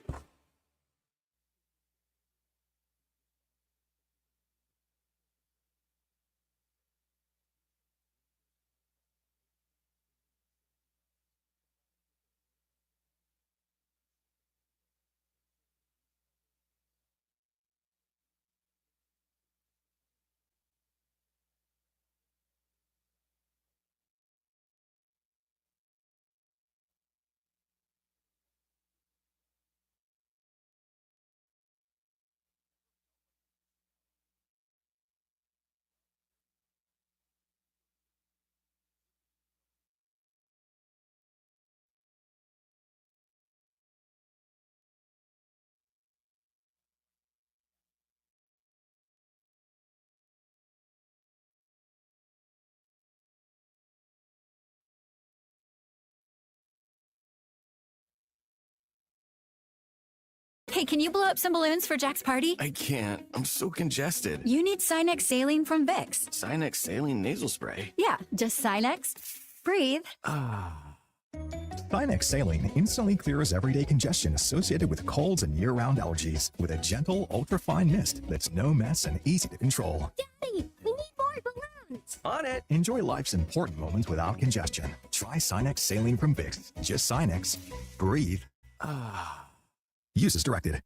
Speaker 16: Hey, can you blow up some balloons for Jack's party?
Speaker 4: I can't. I'm so congested.
Speaker 16: You need Sinex Saline from Vicks.
Speaker 4: Sinex saline nasal spray.
Speaker 16: Yeah, just Sinex. Breathe.
Speaker 17: Sinex Saline instantly clears everyday congestion associated with colds and year-round allergies with a gentle, ultra-fine mist that's no mess and easy to control.
Speaker 16: Daddy, we need more balloons.
Speaker 4: On it.
Speaker 17: Enjoy life's important moments without congestion. Try Sinex Saline from Vicks. Just Sinex. Breathe. Use as directed.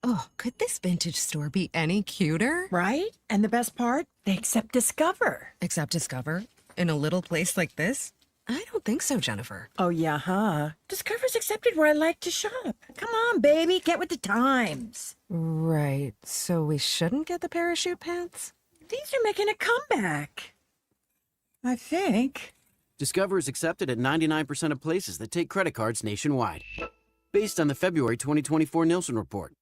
Speaker 18: Oh, could this vintage store be any cuter?
Speaker 19: Right? And the best part? They accept Discover.
Speaker 18: Accept Discover? In a little place like this? I don't think so, Jennifer.
Speaker 19: Oh, yeah, huh? Discover's accepted where I like to shop. Come on, baby, get with the times.
Speaker 18: Right, so we shouldn't get the parachute pants?
Speaker 19: These are making a comeback. I think.
Speaker 20: Discover is accepted at 99% of places that take credit cards nationwide. Based on the February 2024 Nielsen report.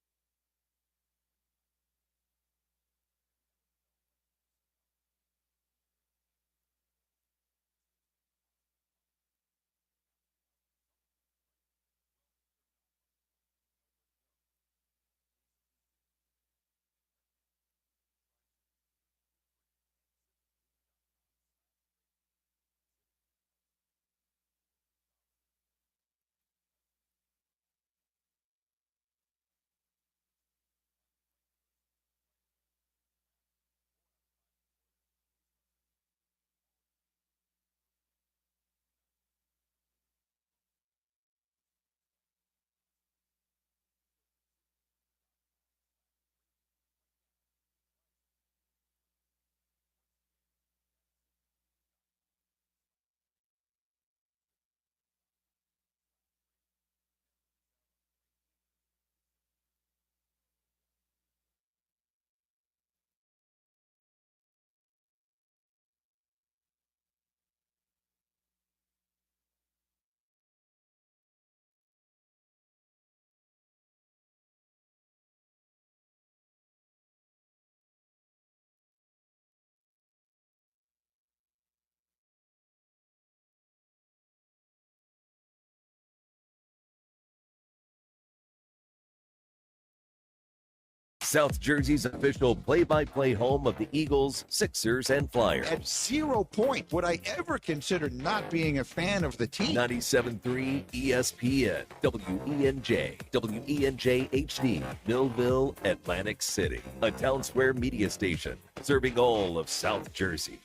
Speaker 1: South Jersey's official play-by-play home of the Eagles, Sixers, and Flyers.
Speaker 21: At 0 point would I ever consider not being a fan of the team.
Speaker 1: 97.3 ESPN, WENJ, WENJ HD, Millville, Atlantic City. A Town Square media station serving all of South Jersey.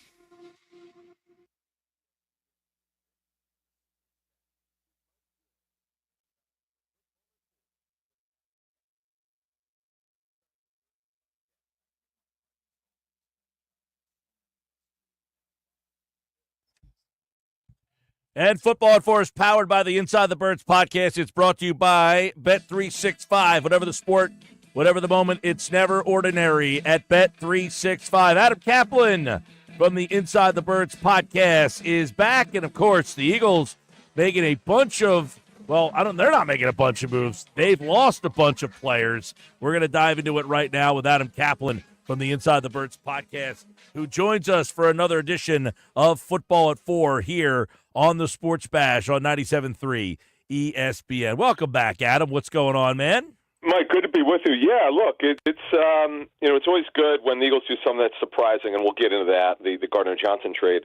Speaker 3: And Football at 4 is powered by the Inside the Birds podcast. It's brought to you by Bet365. Whatever the sport, whatever the moment, it's never ordinary at Bet365. Adam Caplan from the Inside the Birds podcast is back. And, of course, the Eagles making a bunch of, well, they're not making a bunch of moves. They've lost a bunch of players. We're going to dive into it right now with Adam Caplan from the Inside the Birds podcast, who joins us for another edition of Football at 4 here on the Sports Bash on 97.3 ESPN. Welcome back, Adam. What's going on, man?
Speaker 22: Mike, good to be with you. Yeah, look, it's always good when the Eagles do something that's surprising, and we'll get into that, the Gardner-Johnson trade.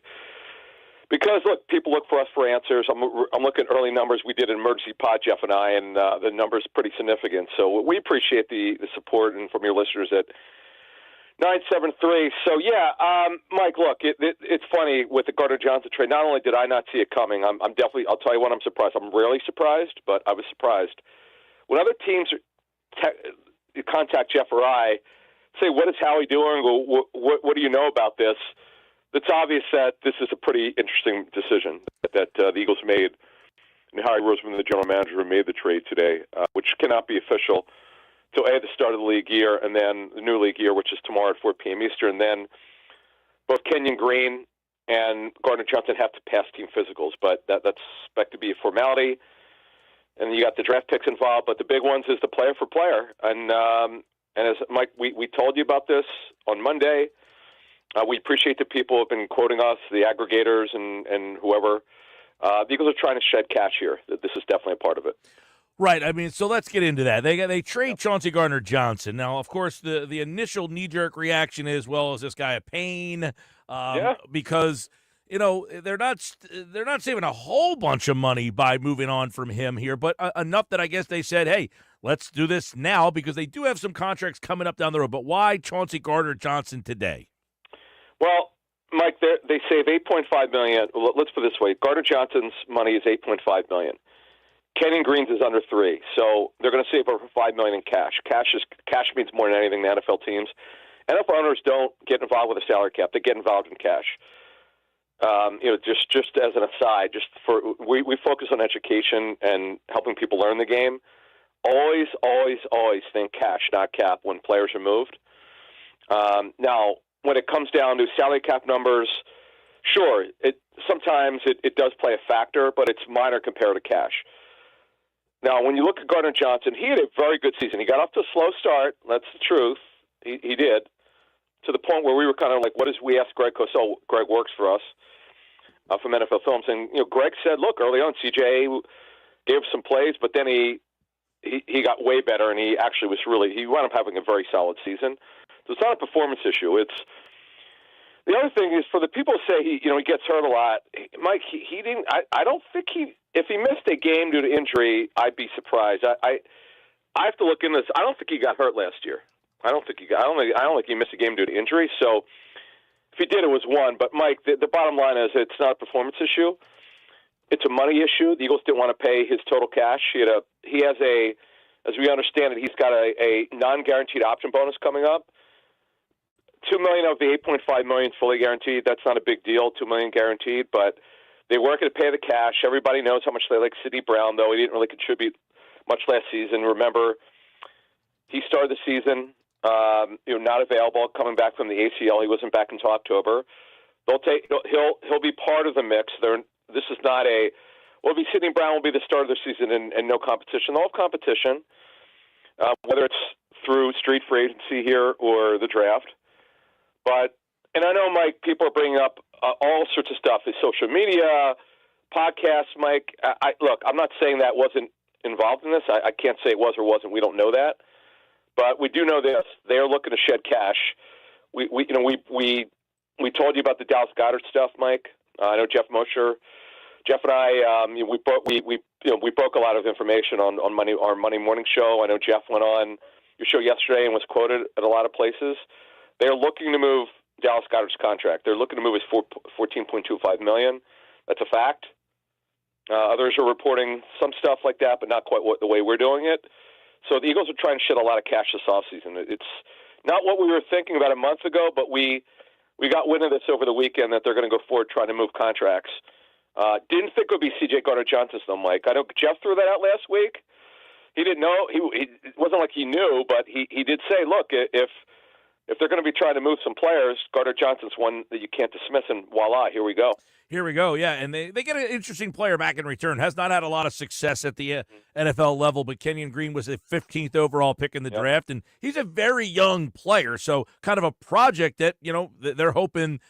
Speaker 22: Because, look, people look for us for answers. I'm looking at early numbers. We did an emergency pod, Jeff and I, and the number's pretty significant. So we appreciate the support and from your listeners at 973. So, yeah, Mike, look, it's funny with the Gardner-Johnson trade. Not only did I not see it coming, I'm definitely, I'll tell you what, I'm surprised. I'm rarely surprised, but I was surprised. When other teams contact Jeff or I, say, what is Howie doing? What do you know about this? It's obvious that this is a pretty interesting decision that the Eagles made. And Howie Roseman, the general manager, who made the trade today, which cannot be official till the start of the league year, and then the new league year, which is tomorrow at 4 p.m. Eastern. And then both Kenyon Green and Gardner-Johnson have to pass team physicals, but that's expected to be a formality. And you got the draft picks involved, but the big ones is the player for player. And as Mike, we told you about this on Monday. We appreciate the people who have been quoting us, the aggregators and whoever. The Eagles are trying to shed cash here. This is definitely a part of it.
Speaker 3: Right. I mean, so let's get into that. They trade Chauncey Gardner-Johnson. Now, of course, the initial knee-jerk reaction is, well, is this guy a pain? Because they're not saving a whole bunch of money by moving on from him here, but enough that I guess they said, hey, let's do this now because they do have some contracts coming up down the road. But why Chauncey Gardner-Johnson today?
Speaker 22: Well, Mike, they save $8.5 million. Let's put it this way: Gardner-Johnson's money is $8.5 million. Kenyon Green's is under 3, so they're going to save over $5 million in cash. Cash means more than anything to NFL teams. NFL owners don't get involved with a salary cap; they get involved in cash. Just as an aside, we focus on education and helping people learn the game. Always, always, always think cash, not cap, when players are moved. Now, when it comes down to salary cap numbers, sure, sometimes it does play a factor, but it's minor compared to cash. Now, when you look at Gardner-Johnson, he had a very good season. He got off to a slow start. That's the truth. He did, to the point where we were kind of like, we asked Greg Cosell. Greg works for us from NFL Films, and Greg said, look, early on, CJ gave some plays, but then he got way better, and he actually he wound up having a very solid season. So it's not a performance issue. It's the other thing is, for the people who say he gets hurt a lot, Mike, he didn't. I don't think if he missed a game due to injury, I'd be surprised. I have to look into this. I don't think he got hurt last year. I don't think he missed a game due to injury. So if he did, it was one. But Mike, the bottom line is, it's not a performance issue. It's a money issue. The Eagles didn't want to pay his total cash. He has as we understand it, he's got a non-guaranteed option bonus coming up. $2 million of the $8.5 million is fully guaranteed. That's not a big deal. $2 million guaranteed, but they weren't going to pay the cash. Everybody knows how much they like Sidney Brown, though he didn't really contribute much last season. Remember, he started the season not available, coming back from the ACL. He wasn't back until October. He'll be part of the mix. This is not Sidney Brown will be the start of the season and no competition. They'll have competition, whether it's through street free agency here or the draft. And I know, Mike, people are bringing up all sorts of stuff, his social media, podcasts, Mike. Look, I'm not saying that wasn't involved in this. I can't say it was or wasn't. We don't know that. But we do know this. They are looking to shed cash. We told you about the Dallas Goedert stuff, Mike. I know Jeff Mosher. Jeff and I, we broke a lot of information on our Monday morning show. I know Jeff went on your show yesterday and was quoted at a lot of places. They're looking to move Dallas Goedert's contract. They're looking to move his $14.25 million. That's a fact. Others are reporting some stuff like that, but not quite the way we're doing it. So the Eagles are trying to shed a lot of cash this offseason. It's not what we were thinking about a month ago, but we got wind of this over the weekend that they're going to go forward trying to move contracts. Didn't think it would be CJ Gardner-Johnson, though, Mike. I know Jeff threw that out last week. He didn't know. It wasn't like he knew, but he did say, look, if they're going to be trying to move some players, Gardner-Johnson's one that you can't dismiss, and voila, here we go.
Speaker 3: Here we go, yeah, and they get an interesting player back in return. Has not had a lot of success at the NFL level, but Kenyon Green was the 15th overall pick in the draft, and he's a very young player, so kind of a project that, they're hoping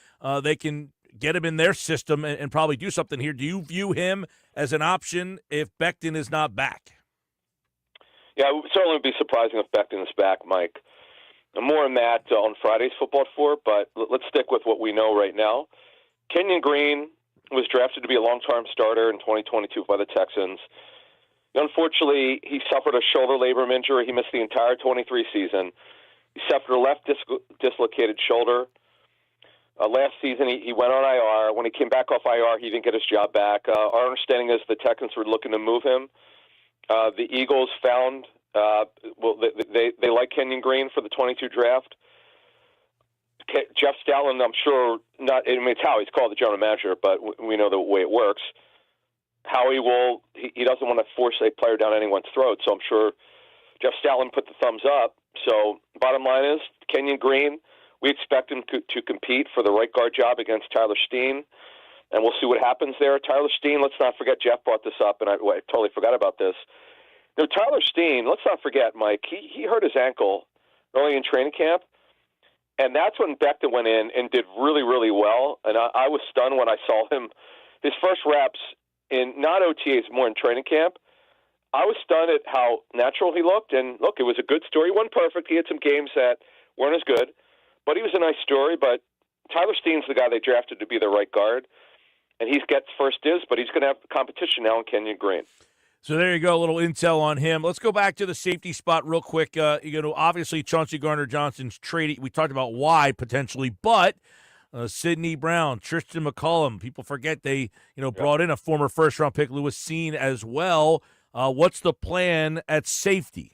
Speaker 3: they can get him in their system and probably do something here. Do you view him as an option if Becton is not back?
Speaker 22: Yeah, it would certainly be surprising if Becton is back, Mike. More on that on Friday's Football 4, but let's stick with what we know right now. Kenyon Green was drafted to be a long-term starter in 2022 by the Texans. Unfortunately, he suffered a shoulder labrum injury. He missed the entire 23 season. He suffered a left dislocated shoulder. Last season, he went on IR. When he came back off IR, he didn't get his job back. Our understanding is the Texans were looking to move him. The Eagles found they like Kenyon Green for the 22 draft. Jeff Stoutland, I'm sure not. I mean, it's Howie's called the general manager, but we know the way it works. Howie he doesn't want to force a player down anyone's throat, so I'm sure Jeff Stoutland put the thumbs up. So bottom line is, Kenyon Green, we expect him to compete for the right guard job against Tyler Steen, and we'll see what happens there. Tyler Steen, let's not forget, Jeff brought this up, and I totally forgot about this. Tyler Steen, let's not forget, Mike, he hurt his ankle early in training camp, and that's when Becton went in and did really, really well, and I was stunned when I saw him. His first reps in not OTAs, more in training camp, I was stunned at how natural he looked, and look, it was a good story. He wasn't perfect. He had some games that weren't as good, but he was a nice story. But Tyler Steen's the guy they drafted to be the right guard, and he gets first dibs, but he's going to have competition now in Kenyon Green.
Speaker 3: So there you go, a little intel on him. Let's go back to the safety spot real quick. Obviously, Chauncey Gardner-Johnson's trade. We talked about why potentially, but Sidney Brown, Tristan McCullum. People forget they brought in a former first-round pick, Lewis Seen, as well. What's the plan at safety?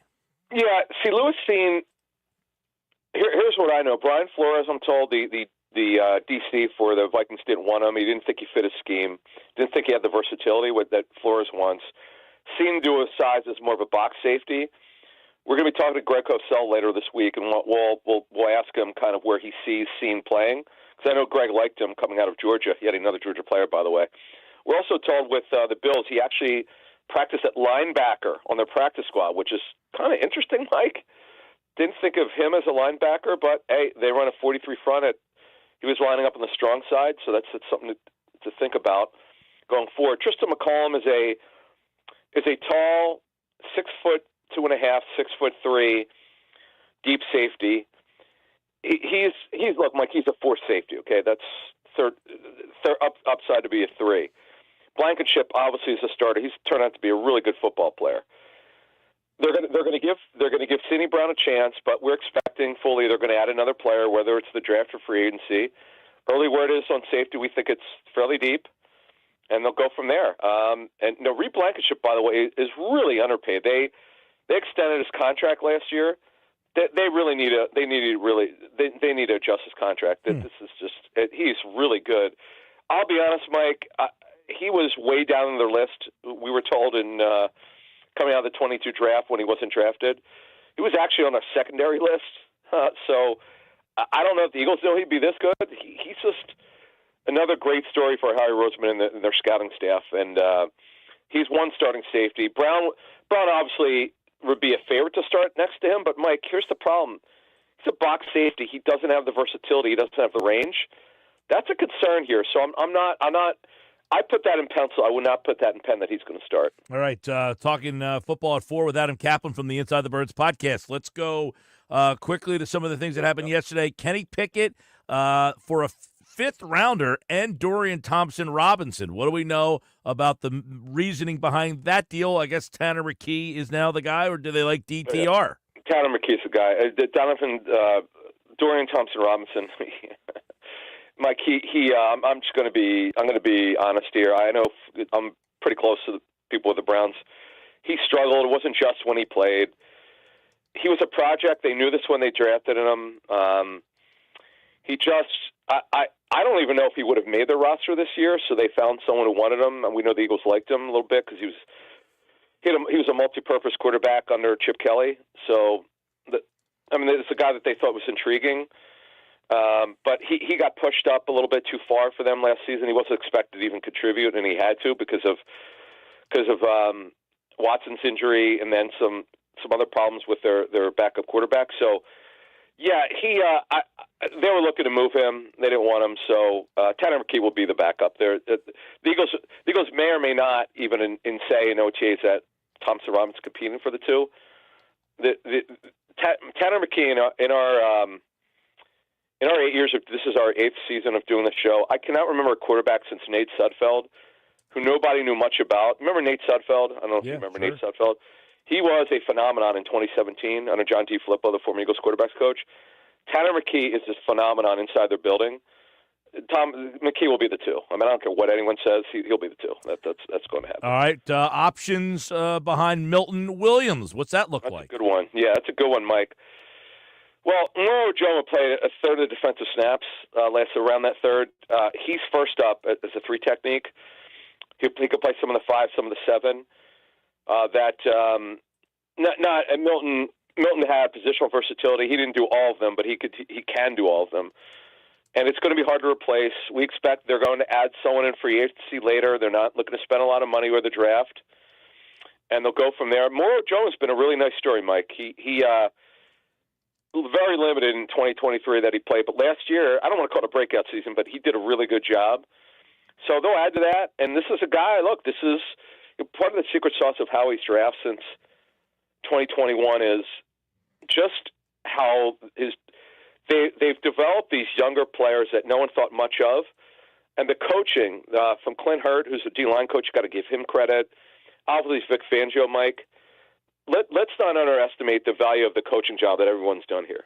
Speaker 22: Yeah, see, Lewis Cine, here's what I know. Brian Flores, I'm told, the DC for the Vikings didn't want him. He didn't think he fit his scheme. Didn't think he had the versatility that Flores wants. Cine due his size as more of a box safety. We're going to be talking to Greg Cosell later this week, and we'll ask him kind of where he sees Cine playing, because I know Greg liked him coming out of Georgia. He had another Georgia player, by the way. We're also told with the Bills, he actually practiced at linebacker on their practice squad, which is kind of interesting, Mike. Didn't think of him as a linebacker, but, hey, they run a 43 front. He was lining up on the strong side, so that's something to think about going forward. Tristan McMullen is a tall 6'2.5", 6'3", deep safety. He's look, Mike. He's a fourth safety. Okay, that's third upside to be a 3. Blankenship obviously is a starter. He's turned out to be a really good football player. They're going to give Sidney Brown a chance, but we're expecting fully they're going to add another player, whether it's the draft or free agency. Early word is on safety, we think it's fairly deep, and they'll go from there. And Reed Blankenship, by the way, is really underpaid. They extended his contract last year. They really need to adjust his contract. This is just he's really good. I'll be honest, Mike. He was way down on their list. We were told in coming out of the 22 draft when he wasn't drafted. He was actually on our secondary list. So I don't know if the Eagles know he'd be this good. He's just another great story for Harry Roseman and their scouting staff. And he's one starting safety. Brown obviously would be a favorite to start next to him. But, Mike, here's the problem. He's a box safety. He doesn't have the versatility. He doesn't have the range. That's a concern here. So I'm not. I put that in pencil. I would not put that in pen that he's going to start.
Speaker 3: All right, talking football at 4 with Adam Caplan from the Inside the Birds podcast. Let's go quickly to some of the things that happened yesterday. Kenny Pickett for a fifth rounder and Dorian Thompson-Robinson. What do we know about the reasoning behind that deal? I guess Tanner McKee is now the guy, or do they like DTR?
Speaker 22: Yeah. Tanner McKee's the guy. Dorian Thompson-Robinson. Mike, I'm going to be honest here. I know I'm pretty close to the people with the Browns. He struggled. It wasn't just when he played. He was a project. They knew this when they drafted him. I don't even know if he would have made their roster this year. So they found someone who wanted him, and we know the Eagles liked him a little bit because he was a multi-purpose quarterback under Chip Kelly. So it's a guy that they thought was intriguing. But he got pushed up a little bit too far for them last season. He wasn't expected to even contribute, and he had to because of Watson's injury and then some other problems with their backup quarterback. So, yeah, they were looking to move him. They didn't want him. So Tanner McKee will be the backup there. The Eagles may or may not even say in OTAs that Thompson Robinson's competing for the two. Tanner McKee in our 8 years, this is our 8th season of doing the show. I cannot remember a quarterback since Nate Sudfeld, who nobody knew much about. Remember Nate Sudfeld? I don't know if you remember Nate Sudfeld. He was a phenomenon in 2017 under John D. Filippo, the former Eagles quarterbacks coach. Tanner McKee is this phenomenon inside their building. McKee will be the 2. I don't care what anyone says. He'll be the 2. That's going to happen.
Speaker 3: All right. Options behind Milton Williams. What's that look like?
Speaker 22: That's a good one. Yeah, that's a good one, Mike. Well, Moro Jomo played a third of the defensive snaps around that third. He's first up as a 3 technique. He could play some of the 5, some of the 7. Milton had positional versatility. He didn't do all of them, but he can do all of them. And it's going to be hard to replace. We expect they're going to add someone in free agency later. They're not looking to spend a lot of money with the draft, and they'll go from there. Moro Jomo's been a really nice story, Mike. He very limited in 2023 that he played, but last year, I don't want to call it a breakout season, but he did a really good job. So they'll add to that, and this is a guy, look, this is part of the secret sauce of Howie's draft since 2021 is just how they've developed these younger players that no one thought much of, and the coaching from Clint Hurt, who's a D-line coach, got to give him credit. Obviously, Vic Fangio, Mike. Let's not underestimate the value of the coaching job that everyone's done here.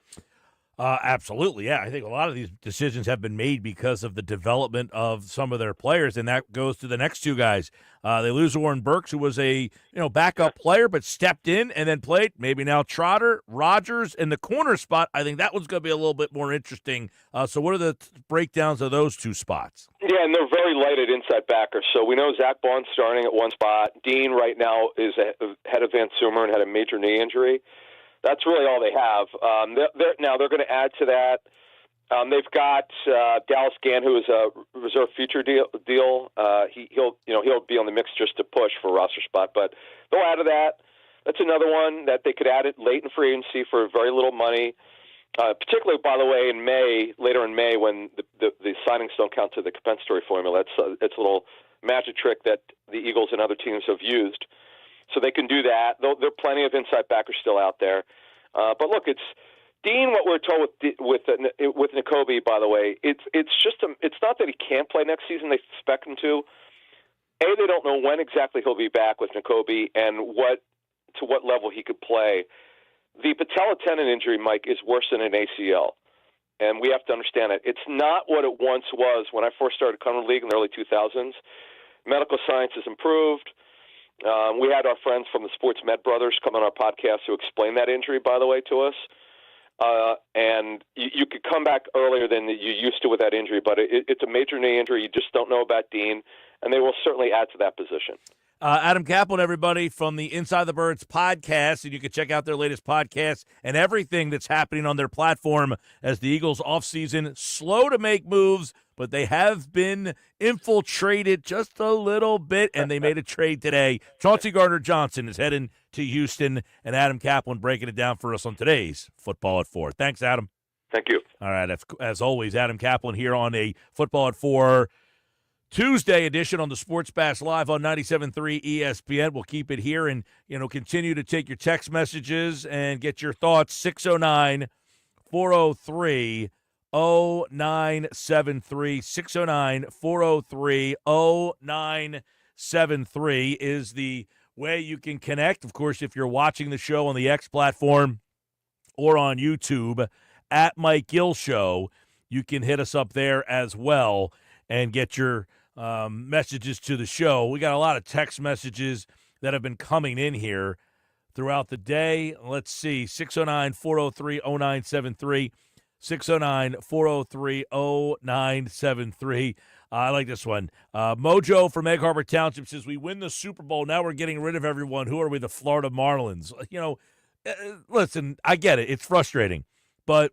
Speaker 3: Absolutely, yeah. I think a lot of these decisions have been made because of the development of some of their players, and that goes to the next two guys. They lose Oren Burks, who was a backup player, but stepped in and then played. Maybe now Trotter, Rogers, and the corner spot. I think that one's going to be a little bit more interesting. So what are the breakdowns of those two spots?
Speaker 22: Yeah, and they're very light at inside backers. So we know Zach Bond's starting at one spot. Dean right now is head of Van Sumer and had a major knee injury. That's really all they have. They're going to add to that. They've got Dallas Gann, who is a reserve future deal. He'll be on the mix just to push for a roster spot, but they'll add to that. That's another one that they could add it late in free agency for very little money. Particularly, by the way, later in May, when the signings don't count to the compensatory formula. It's a little magic trick that the Eagles and other teams have used. So they can do that. There are plenty of inside backers still out there. But look, it's Dean. What we're told with Nakobe, by the way, it's not that he can't play next season. They expect him to. They don't know when exactly he'll be back with Nakobe and to what level he could play. The patella tendon injury, Mike, is worse than an ACL, and we have to understand it. It's not what it once was when I first started covering the league in the early 2000s. Medical science has improved. We had our friends from the Sports Med Brothers come on our podcast to explain that injury, by the way, to us. And you could come back earlier than you used to with that injury, but it's a major knee injury. You just don't know about Dean, and they will certainly add to that position.
Speaker 3: Adam Caplan, everybody, from the Inside the Birds podcast, and you can check out their latest podcast and everything that's happening on their platform as the Eagles offseason slow to make moves, but they have been infiltrated just a little bit, and they made a trade today. Chauncey Gardner-Johnson is heading to Houston, and Adam Caplan breaking it down for us on today's Football at 4. Thanks, Adam.
Speaker 22: Thank you.
Speaker 3: All right, as always, Adam Caplan here on a Football at 4 Tuesday edition on the Sports Bash Live on 97.3 ESPN. We'll keep it here and, continue to take your text messages and get your thoughts. 609-403-0973. 609-403-0973 is the way you can connect. Of course, if you're watching the show on the X platform or on YouTube at Mike Gill Show, you can hit us up there as well and get your messages to the show. We got a lot of text messages that have been coming in here throughout the day. Let's see, 609-403-0973, 609-403-0973. I like this one. Mojo from Egg Harbor Township says, we win the Super Bowl. Now we're getting rid of everyone. Who are we, the Florida Marlins? Listen, I get it. It's frustrating. But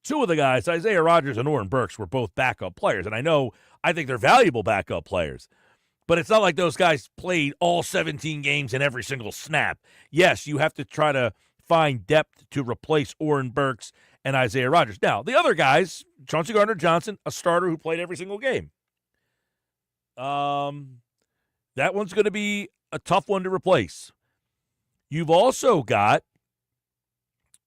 Speaker 3: two of the guys, Isaiah Rodgers and Oren Burks, were both backup players. And I think they're valuable backup players. But it's not like those guys played all 17 games in every single snap. Yes, you have to try to find depth to replace Oren Burks and Isaiah Rodgers. Now, the other guys, Chauncey Gardner-Johnson, a starter who played every single game. That one's going to be a tough one to replace. You've also got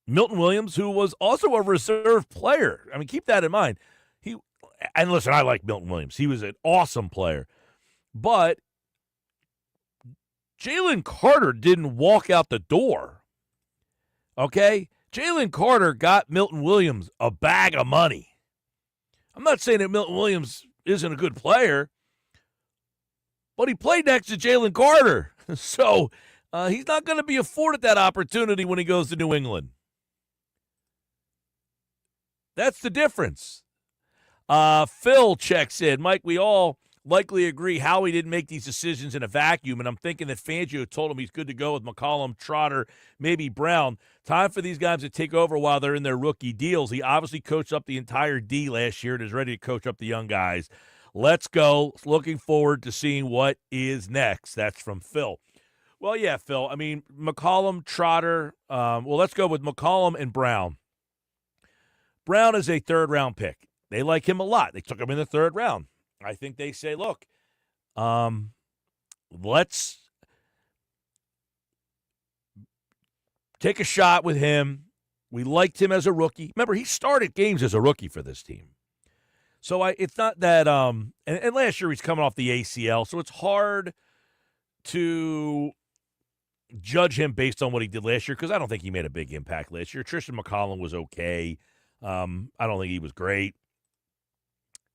Speaker 3: Milton Williams, who was also a reserve player. I mean, keep that in mind. And listen, I like Milton Williams. He was an awesome player. But Jalen Carter didn't walk out the door. Okay? Jalen Carter got Milton Williams a bag of money. I'm not saying that Milton Williams isn't a good player, but he played next to Jalen Carter. So he's not going to be afforded that opportunity when he goes to New England. That's the difference. Phil checks in. Mike, we all likely agree Howie didn't make these decisions in a vacuum, and I'm thinking that Fangio told him he's good to go with McMullen, Trotter, maybe Brown. Time for these guys to take over while they're in their rookie deals. He obviously coached up the entire D last year and is ready to coach up the young guys. Let's go. Looking forward to seeing what is next. That's from Phil. Well, yeah, Phil. I mean, McMullen, Trotter. Let's go with McMullen and Brown. Brown is a third-round pick. They like him a lot. They took him in the third round. I think they say, look, let's take a shot with him. We liked him as a rookie. Remember, he started games as a rookie for this team. So it's not that and last year he's coming off the ACL, so it's hard to judge him based on what he did last year because I don't think he made a big impact last year. Tristan McMullen was okay. I don't think he was great.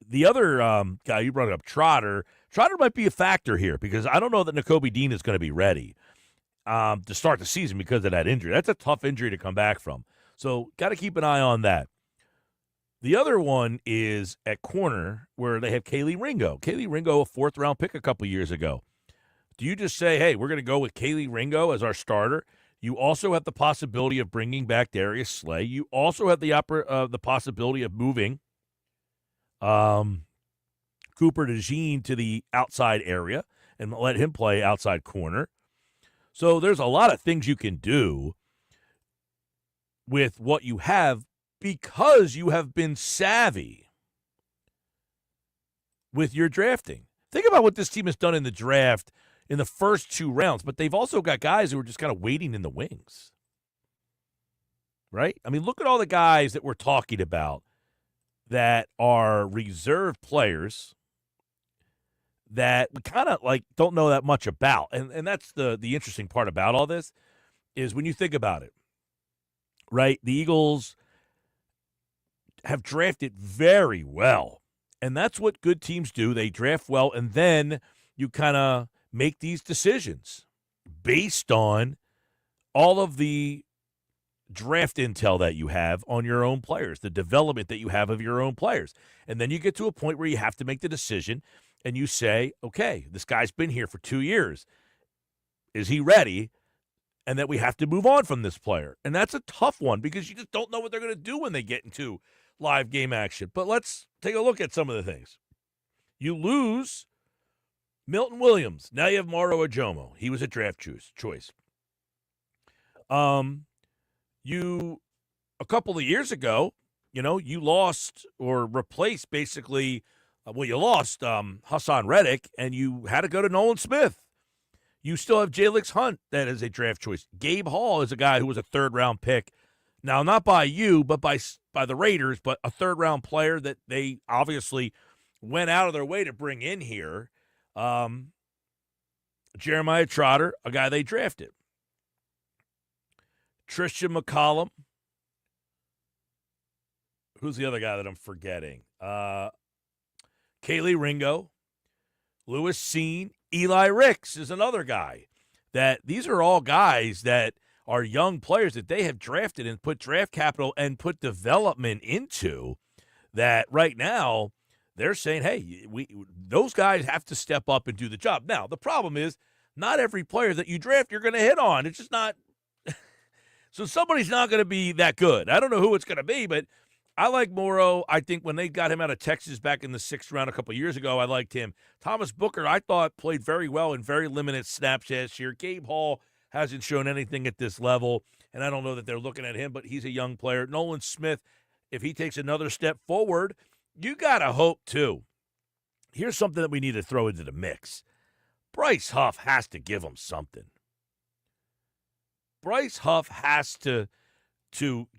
Speaker 3: The other guy you brought up, Trotter might be a factor here because I don't know that Nakobe Dean is going to be ready to start the season because of that injury. That's a tough injury to come back from. So got to keep an eye on that. The other one is at corner where they have Kaylee Ringo. Kaylee Ringo, a fourth-round pick a couple years ago. Do you just say, hey, we're going to go with Kaylee Ringo as our starter? You also have the possibility of bringing back Darius Slay. You also have the possibility of moving Cooper DeJean to the outside area and let him play outside corner. So there's a lot of things you can do with what you have because you have been savvy with your drafting. Think about what this team has done in the draft in the first 2 rounds, but they've also got guys who are just kind of waiting in the wings. Right? I mean, look at all the guys that we're talking about that are reserve players that we kind of like don't know that much about. And that's the interesting part about all this is when you think about it, right? The Eagles have drafted very well. And that's what good teams do. They draft well, and then you kind of make these decisions based on all of the draft intel that you have on your own players, the development that you have of your own players. And then you get to a point where you have to make the decision and you say, okay, this guy's been here for 2 years. Is he ready? And that we have to move on from this player. And that's a tough one because you just don't know what they're going to do when they get into live game action. But let's take a look at some of the things. You lose Milton Williams. Now you have Moro Ojomo. He was a draft choice. You, a couple of years ago, you lost or replaced basically, you lost Hassan Reddick, and you had to go to Nolan Smith. You still have Jalix Hunt that is a draft choice. Gabe Hall is a guy who was a third-round pick. Now, not by you, but by the Raiders, but a third-round player that they obviously went out of their way to bring in here. Jeremiah Trotter, a guy they drafted. Tristan McCollum. Who's the other guy that I'm forgetting? Kaylee Ringo. Lewis Seen. Eli Ricks is another guy. That these are all guys that are young players that they have drafted and put draft capital and put development into that right now they're saying, hey, those guys have to step up and do the job. Now, the problem is not every player that you draft you're going to hit on. It's just not. So somebody's not going to be that good. I don't know who it's going to be, but I like Moro. I think when they got him out of Texas back in the 6th round a couple of years ago, I liked him. Thomas Booker, I thought, played very well in very limited snaps last year. Gabe Hall hasn't shown anything at this level, and I don't know that they're looking at him, but he's a young player. Nolan Smith, if he takes another step forward, you got to hope, too. Here's something that we need to throw into the mix. Bryce Huff has to give him something. Bryce Huff has to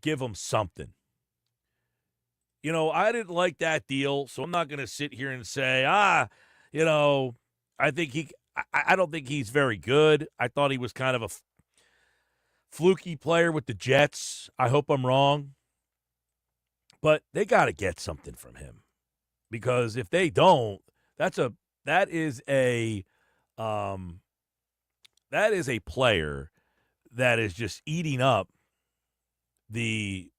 Speaker 3: give him something. I didn't like that deal, so I'm not going to sit here and say, I don't think he's very good. I thought he was kind of a fluky player with the Jets. I hope I'm wrong. But they got to get something from him. Because if they don't, that is a player that is just eating up the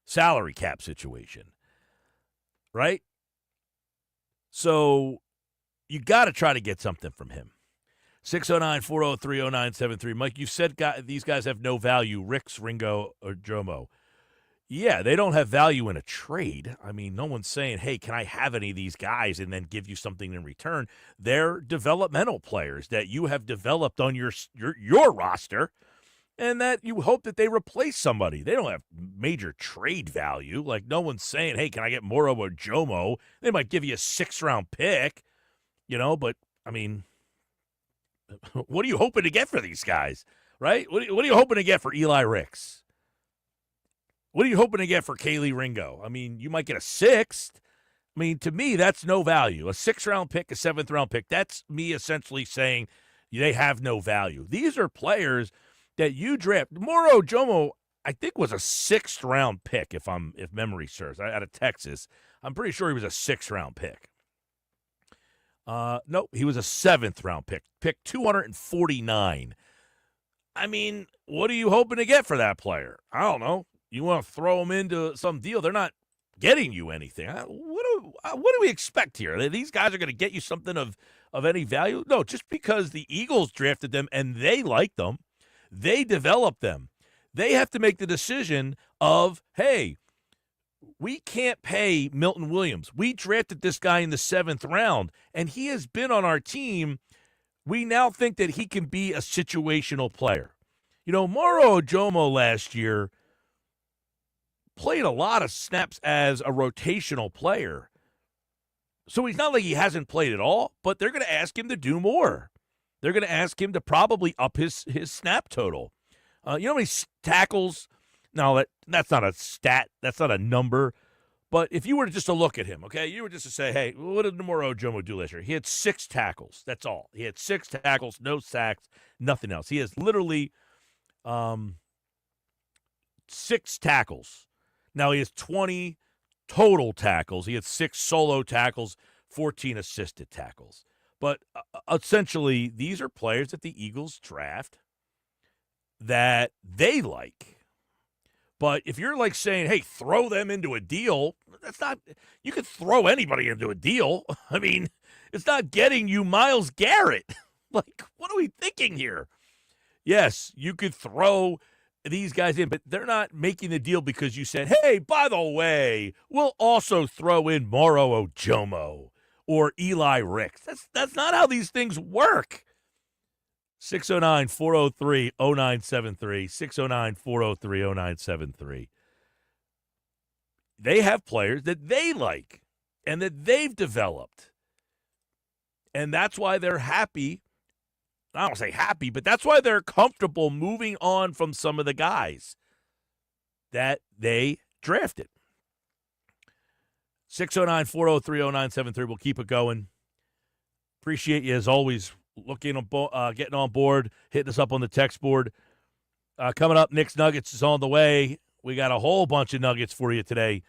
Speaker 3: salary cap situation. Right? So you got to try to get something from him. 609-403-0973. Mike, you said these guys have no value. Ricks, Ringo, or Jomo. Yeah, they don't have value in a trade. I mean, no one's saying, hey, can I have any of these guys and then give you something in return? They're developmental players that you have developed on your roster and that you hope that they replace somebody. They don't have major trade value. Like, no one's saying, hey, can I get Moro or Jomo? They might give you a 6th-round pick, but, I mean, what are you hoping to get for these guys, right? What are you hoping to get for Eli Ricks? What are you hoping to get for Kaylee Ringo? I mean, you might get a 6th. I mean, to me, that's no value. A 6th-round pick, a 7th-round pick, that's me essentially saying they have no value. These are players that you draft. Moro Jomo, I think, was a 6th-round pick, if memory serves, out of Texas. I'm pretty sure he was a 6th-round pick. No, he was a 7th-round pick. Pick 249. I mean, what are you hoping to get for that player? I don't know. You want to throw him into some deal? They're not getting you anything. What do we expect here? These guys are going to get you something of any value? No, just because the Eagles drafted them and they like them, they developed them. They have to make the decision of, hey, we can't pay Milton Williams. We drafted this guy in the 7th round, and he has been on our team. We now think that he can be a situational player. You know, Moro Ojomo last year played a lot of snaps as a rotational player. So he's not like he hasn't played at all, but they're going to ask him to do more. They're going to ask him to probably up his snap total. You know how many tackles? No, that's not a stat. That's not a number. But if you were just to look at him, okay, you were just to say, hey, what did Moro Ojomo do last year? He had 6 tackles. That's all. He had 6 tackles, no sacks, nothing else. He has literally 6 tackles. Now he has 20 total tackles. He had 6 solo tackles, 14 assisted tackles. But essentially, these are players that the Eagles draft that they like. But if you're like saying, hey, throw them into a deal, that's not – you could throw anybody into a deal. I mean, it's not getting you Myles Garrett. Like, what are we thinking here? Yes, you could throw these guys in, but they're not making the deal because you said, hey, by the way, we'll also throw in Moro Ojomo or Eli Ricks. That's not how these things work. 609-403-0973, 609-403-0973. They have players that they like and that they've developed. And that's why they're happy. I don't say happy, but that's why they're comfortable moving on from some of the guys that they drafted. 609-403-0973. We'll keep it going. Appreciate you, as always, getting on board, hitting us up on the text board. Coming up, Knicks Nuggets is on the way. We got a whole bunch of nuggets for you today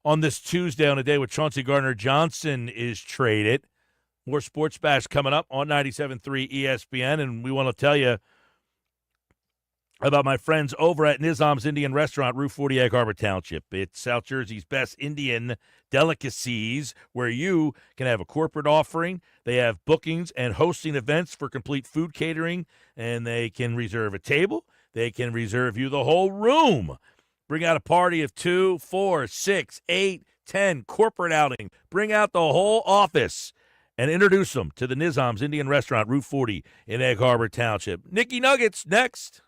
Speaker 3: on this Tuesday, on a day where Chauncey Gardner-Johnson is traded. More Sports Bash coming up on 97.3 ESPN, and we want to tell you about my friends over at Nizam's Indian Restaurant, Route 40, Egg Harbor Township. It's South Jersey's best Indian delicacies, where you can have a corporate offering. They have bookings and hosting events for complete food catering, and they can reserve a table. They can reserve you the whole room. Bring out a party of 2, 4, 6, 8, 10, corporate outing. Bring out the whole office and introduce them to the Nizam's Indian Restaurant, Route 40 in Egg Harbor Township. Nicky Nuggets next.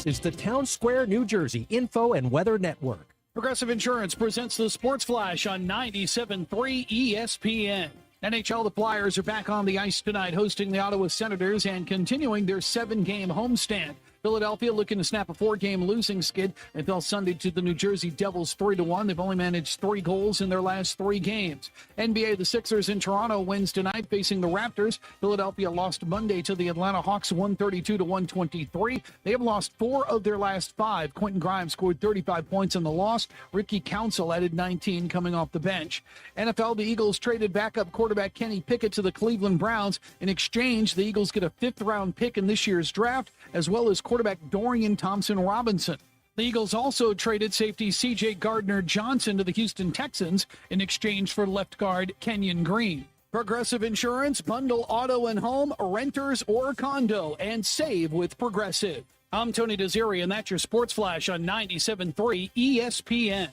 Speaker 2: is the Town Square, New Jersey Info and Weather Network.
Speaker 10: Progressive Insurance presents the Sports Flash on 97.3 ESPN. NHL, the Flyers are back on the ice tonight, hosting the Ottawa Senators and continuing their 7-game homestand. Philadelphia looking to snap a 4-game losing skid. They fell Sunday to the New Jersey Devils 3-1. They've only managed 3 goals in their last 3 games. NBA, the Sixers in Toronto wins tonight facing the Raptors. Philadelphia lost Monday to the Atlanta Hawks 132-123. They have lost 4 of their last 5. Quentin Grimes scored 35 points in the loss. Ricky Council added 19 coming off the bench. NFL, the Eagles traded backup quarterback Kenny Pickett to the Cleveland Browns. In exchange, the Eagles get a 5th-round pick in this year's draft, as well as quarterback Dorian Thompson-Robinson. The Eagles also traded safety CJ Gardner-Johnson to the Houston Texans in exchange for left guard Kenyon Green. Progressive Insurance, bundle auto and home, renters or condo, and save with Progressive. I'm Tony Desiri, and that's your Sports Flash on 97.3 ESPN.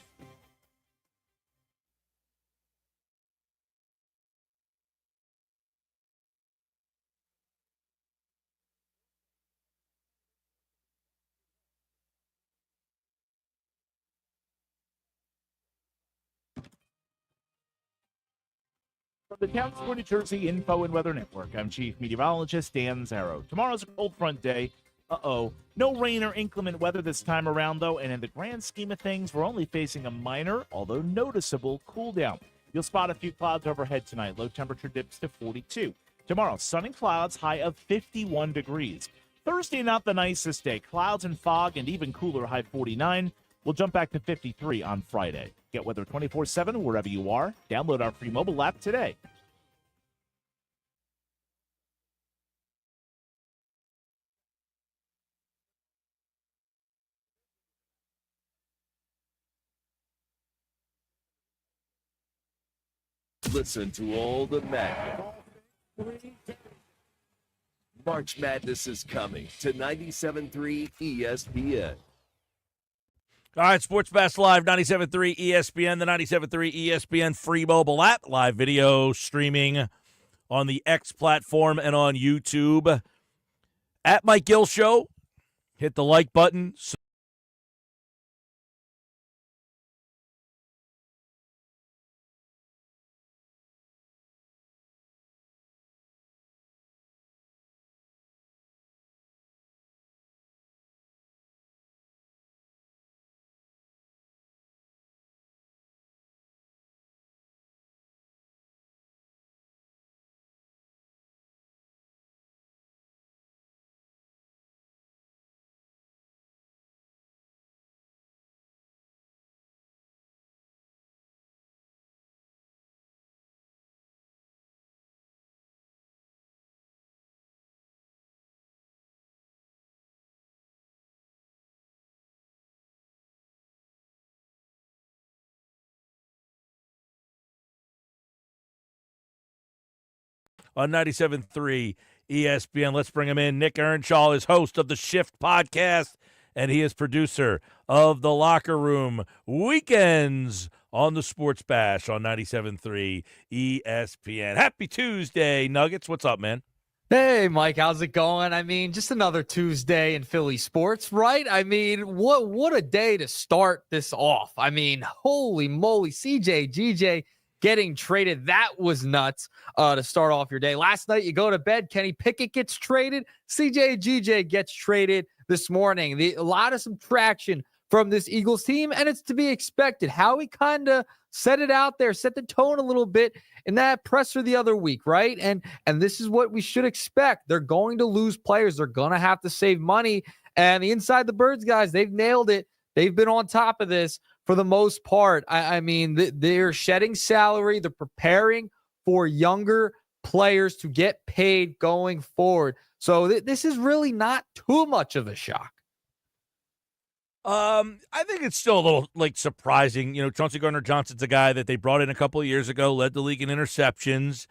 Speaker 5: From the Town Square, New Jersey Info and Weather Network, I'm Chief Meteorologist Dan Zarrow. Tomorrow's a cold front day. No rain or inclement weather this time around, though, and in the grand scheme of things, we're only facing a minor, although noticeable, cool down. You'll spot a few clouds overhead tonight. Low temperature dips to 42. Tomorrow, sun and clouds, high of 51 degrees. Thursday, not the nicest day. Clouds and fog and even cooler, high 49. We'll jump back to 53 on Friday. Get weather 24/7 wherever you are. Download our free mobile app today.
Speaker 1: Listen to all the madness. March Madness is coming to 97.3 ESPN.
Speaker 3: All right, Sports Bash Live, 97.3 ESPN, the 97.3 ESPN free mobile app, live video streaming on the X platform and on YouTube. At Mike Gill Show, hit the like button. On 97.3 ESPN. Let's bring him in. Nick Earnshaw is host of the Shift podcast, and he is producer of The Locker Room Weekends on the Sports Bash on 97.3 ESPN. Happy Tuesday, Nuggets. What's up, man?
Speaker 23: Hey, Mike, how's it going? I mean, just another Tuesday in Philly sports, right? I mean, what a day to start this off. I mean, holy moly, CJGJ getting traded. That was nuts to start off your day. Last night, you go to bed, Kenny Pickett gets traded. CJGJ gets traded this morning. A lot of subtraction from this Eagles team, and it's to be expected. Howie kind of set it out there, set the tone a little bit in that presser the other week, right? And this is what we should expect. They're going to lose players. They're going to have to save money. And the Inside the Birds guys, they've nailed it. They've been on top of this for the most part. I mean, they're shedding salary. They're preparing for younger players to get paid going forward. So this is really not too much of a shock.
Speaker 3: I think it's still a little surprising. You know, Chauncey Gardner-Johnson's a guy that they brought in a couple of years ago, led the league in interceptions.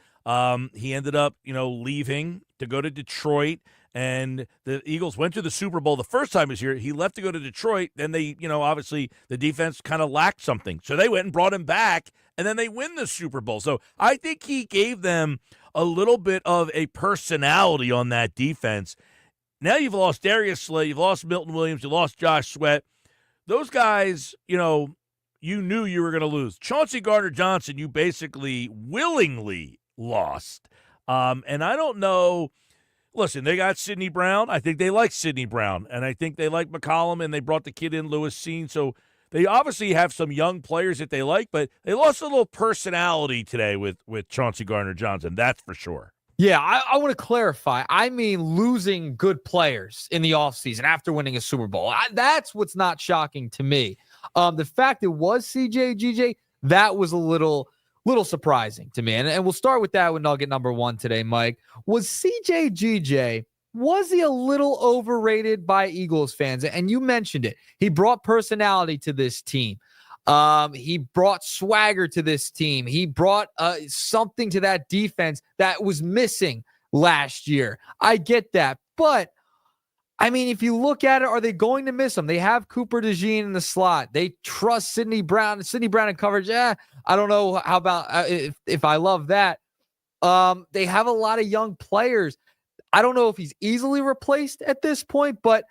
Speaker 3: He ended up, leaving to go to Detroit, and the Eagles went to the Super Bowl the first time he was here. He left to go to Detroit. Then they, obviously the defense kind of lacked something. So they went and brought him back, and then they win the Super Bowl. So I think he gave them a little bit of a personality on that defense. Now you've lost Darius Slay, you've lost Milton Williams, you lost Josh Sweat. Those guys, you knew you were going to lose. Chauncey Gardner-Johnson, you basically willingly lost. And I don't know. Listen, they got Sidney Brown. I think they like Sidney Brown. And I think they like McMullen, and they brought the kid in, Lewis Seen. So they obviously have some young players that they like, but they lost a little personality today with Chauncey Gardner-Johnson. That's for sure.
Speaker 23: Yeah, I want to clarify. I mean losing good players in the offseason after winning a Super Bowl. That's what's not shocking to me. The fact it was CJGJ, that was a little surprising to me. And we'll start with that with nugget number one today, Mike. Was CJGJ, was he a little overrated by Eagles fans? And you mentioned it. He brought personality to this team. He brought swagger to this team. He brought something to that defense that was missing last year. I get that. But, I mean, if you look at it, are they going to miss him? They have Cooper DeJean in the slot. They trust Sidney Brown. Sidney Brown in coverage, I don't know how about if I love that. They have a lot of young players. I don't know if he's easily replaced at this point, but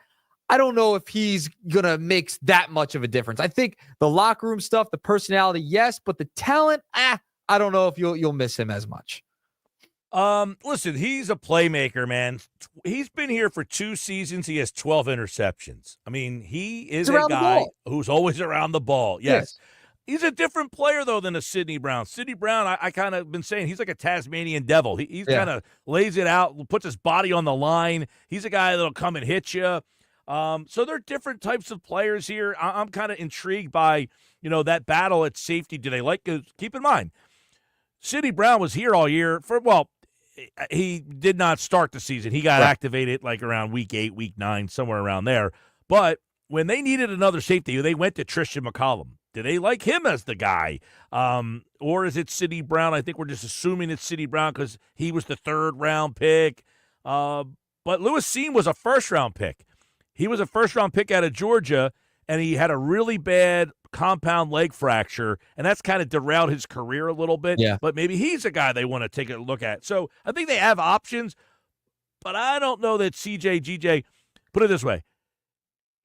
Speaker 23: I don't know if he's going to make that much of a difference. I think the locker room stuff, the personality, yes, but the talent, I don't know if you'll miss him as much.
Speaker 3: Listen, he's a playmaker, man. He's been here for 2 seasons. He has 12 interceptions. I mean, he is a guy who's always around the ball. Yes. He's a different player, though, than a Sidney Brown. Sidney Brown, I kind of been saying, he's like a Tasmanian devil. He's kind of lays it out, puts his body on the line. He's a guy that'll come and hit you. So there are different types of players here. I'm kind of intrigued by, that battle at safety. Do they like it? Keep in mind, Sidney Brown was here all year he did not start the season. He got activated like around week 8, week 9, somewhere around there. But when they needed another safety, they went to Tristan McCollum. Do they like him as the guy? Or is it Sidney Brown? I think we're just assuming it's Sidney Brown because he was the 3rd-round pick. But Lewis Seen was a 1st-round pick. He was a 1st-round pick out of Georgia, and he had a really bad compound leg fracture, and that's kind of derailed his career a little bit.
Speaker 23: Yeah.
Speaker 3: But maybe he's a guy they want to take a look at. So I think they have options, but I don't know that CJGJ, put it this way,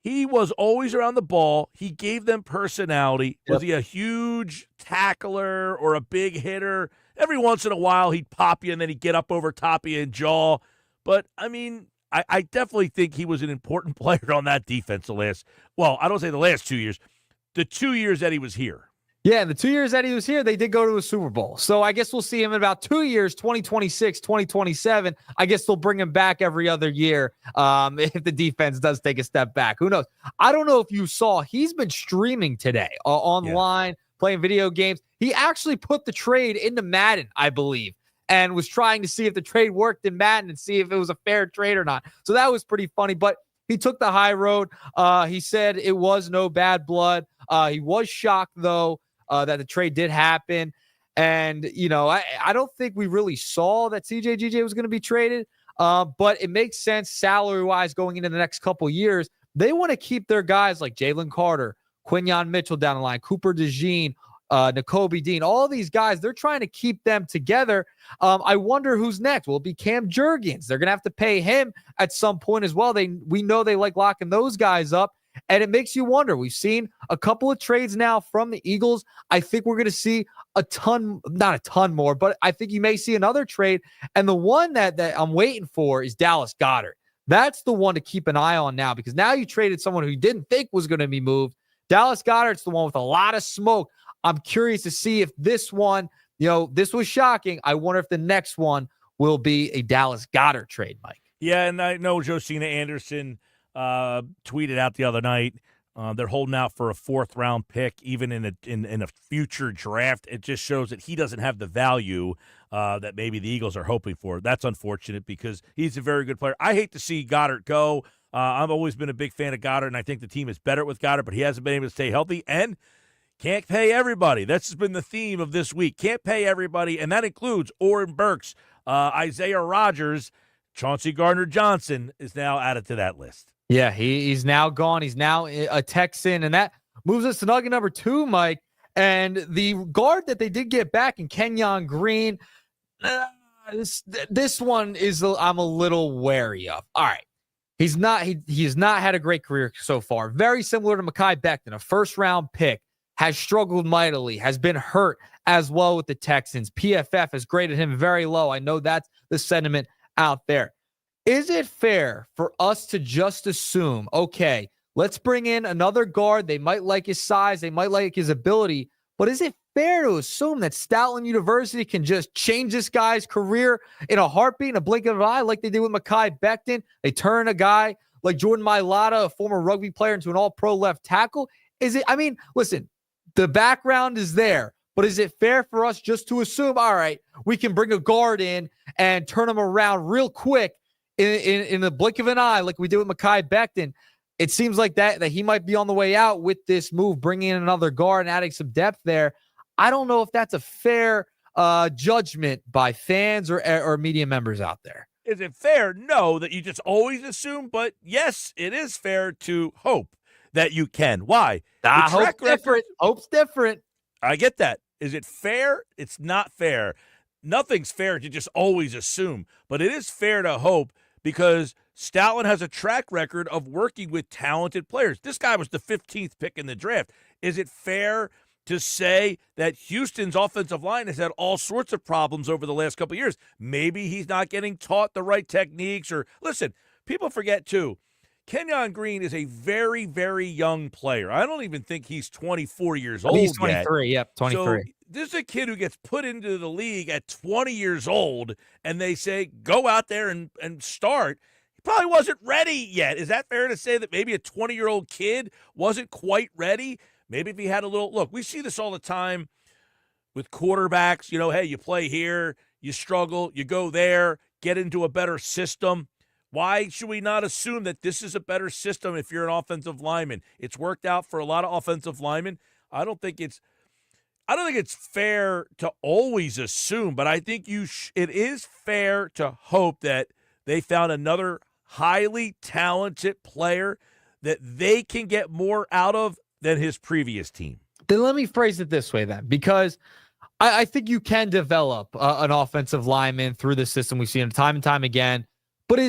Speaker 3: he was always around the ball. He gave them personality. Yep. Was he a huge tackler or a big hitter? Every once in a while, he'd pop you, and then he'd get up over top of you and jaw. But, I mean, I definitely think he was an important player on that defense I don't say the last 2 years, the 2 years that he was here.
Speaker 23: Yeah, the 2 years that he was here, they did go to a Super Bowl. So I guess we'll see him in about 2 years, 2026, 2027. I guess they'll bring him back every other year if the defense does take a step back. Who knows? I don't know if you saw, he's been streaming today online, playing video games. He actually put the trade into Madden, I believe, and was trying to see if the trade worked in Madden and see if it was a fair trade or not. So that was pretty funny, but he took the high road. He said it was no bad blood. He was shocked, though, that the trade did happen. And, I don't think we really saw that CJGJ was going to be traded, but it makes sense salary-wise going into the next couple years. They want to keep their guys like Jalen Carter, Quinyon Mitchell down the line, Cooper DeJean, Nakobe Dean, all these guys, they're trying to keep them together. I wonder who's next. Will it be Cam Jurgens? They're going to have to pay him at some point as well. We know they like locking those guys up, and it makes you wonder. We've seen a couple of trades now from the Eagles. I think we're going to see not a ton more, but I think you may see another trade. And the one that I'm waiting for is Dallas Goedert. That's the one to keep an eye on now, because now you traded someone who you didn't think was going to be moved. Dallas Goedert's the one with a lot of smoke. I'm curious to see if this one, this was shocking. I wonder if the next one will be a Dallas Goedert trade, Mike.
Speaker 3: Yeah, and I know Josina Anderson tweeted out the other night. They're holding out for a 4th-round pick, even in a future draft. It just shows that he doesn't have the value that maybe the Eagles are hoping for. That's unfortunate because he's a very good player. I hate to see Goedert go. I've always been a big fan of Goedert, and I think the team is better with Goedert, but he hasn't been able to stay healthy and can't pay everybody. That's been the theme of this week. Can't pay everybody, and that includes Oren Burks, Isaiah Rodgers, Chauncey Gardner-Johnson is now added to that list.
Speaker 23: Yeah, he's now gone. He's now a Texan, and that moves us to nugget number 2, Mike. And the guard that they did get back in Kenyon Green, this one is I'm a little wary of. All right, He's not. He has not had a great career so far. Very similar to Mekhi Becton, a first-round pick, has struggled mightily, has been hurt as well with the Texans. PFF has graded him very low. I know that's the sentiment out there. Is it fair for us to just assume, okay, let's bring in another guard. They might like his size. They might like his ability. But is it fair to assume that Stoutland University can just change this guy's career in a heartbeat, in a blink of an eye, like they did with Mekhi Becton? They turn a guy like Jordan Mailata, a former rugby player, into an all-pro left tackle. Is it? I mean, listen, the background is there, but is it fair for us just to assume, all right, we can bring a guard in and turn him around real quick in the blink of an eye, like we did with Mekhi Becton? It seems like that he might be on the way out with this move, bringing in another guard and adding some depth there. I don't know if that's a fair judgment by fans or media members out there.
Speaker 3: Is it fair? No, that you just always assume, but yes, it is fair to hope that you can. Why?
Speaker 23: Hope's different. Hope's different.
Speaker 3: I get that. Is it fair? It's not fair. Nothing's fair to just always assume, but it is fair to hope because Stoutland has a track record of working with talented players. This guy was the 15th pick in the draft. Is it fair to say that Houston's offensive line has had all sorts of problems over the last couple of years? Maybe he's not getting taught the right techniques. Or listen, people forget too, Kenyon Green is a very, very young player. I don't even think he's 24 years old yet.
Speaker 23: He's 23, yep, 23.
Speaker 3: So this is a kid who gets put into the league at 20 years old, and they say, go out there and start. He probably wasn't ready yet. Is that fair to say that maybe a 20-year-old kid wasn't quite ready? Maybe if he had a little – look, we see this all the time with quarterbacks. You know, hey, you play here, you struggle, you go there, get into a better system. Why should we not assume that this is a better system if you're an offensive lineman? It's worked out for a lot of offensive linemen. I don't think it's fair to always assume, but I think it is fair to hope that they found another highly talented player that they can get more out of than his previous team.
Speaker 23: Then let me phrase it this way then, because I think you can develop an offensive lineman through the system. We've seen it time and time again. But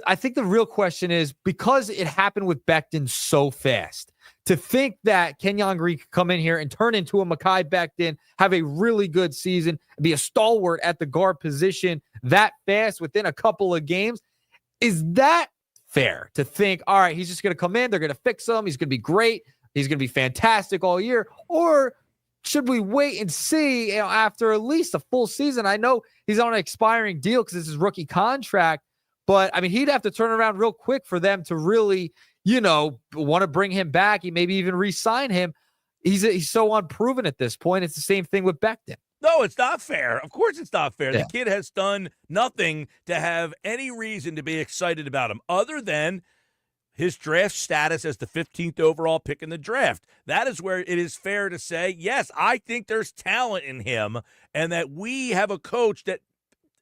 Speaker 23: I think the real question is, because it happened with Becton so fast, to think that Kenyon Green could come in here and turn into a Mekhi Becton, have a really good season, be a stalwart at the guard position that fast within a couple of games, is that fair to think, all right, he's just going to come in, they're going to fix him, he's going to be great, he's going to be fantastic all year? Or should we wait and see, after at least a full season? I know he's on an expiring deal because it's his rookie contract, but, I mean, he'd have to turn around real quick for them to really, want to bring him back. He maybe even re-sign him. He's so unproven at this point. It's the same thing with Becton.
Speaker 3: No, it's not fair. Of course it's not fair.
Speaker 23: Yeah.
Speaker 3: The kid has done nothing to have any reason to be excited about him other than his draft status as the 15th overall pick in the draft. That is where it is fair to say, yes, I think there's talent in him and that we have a coach that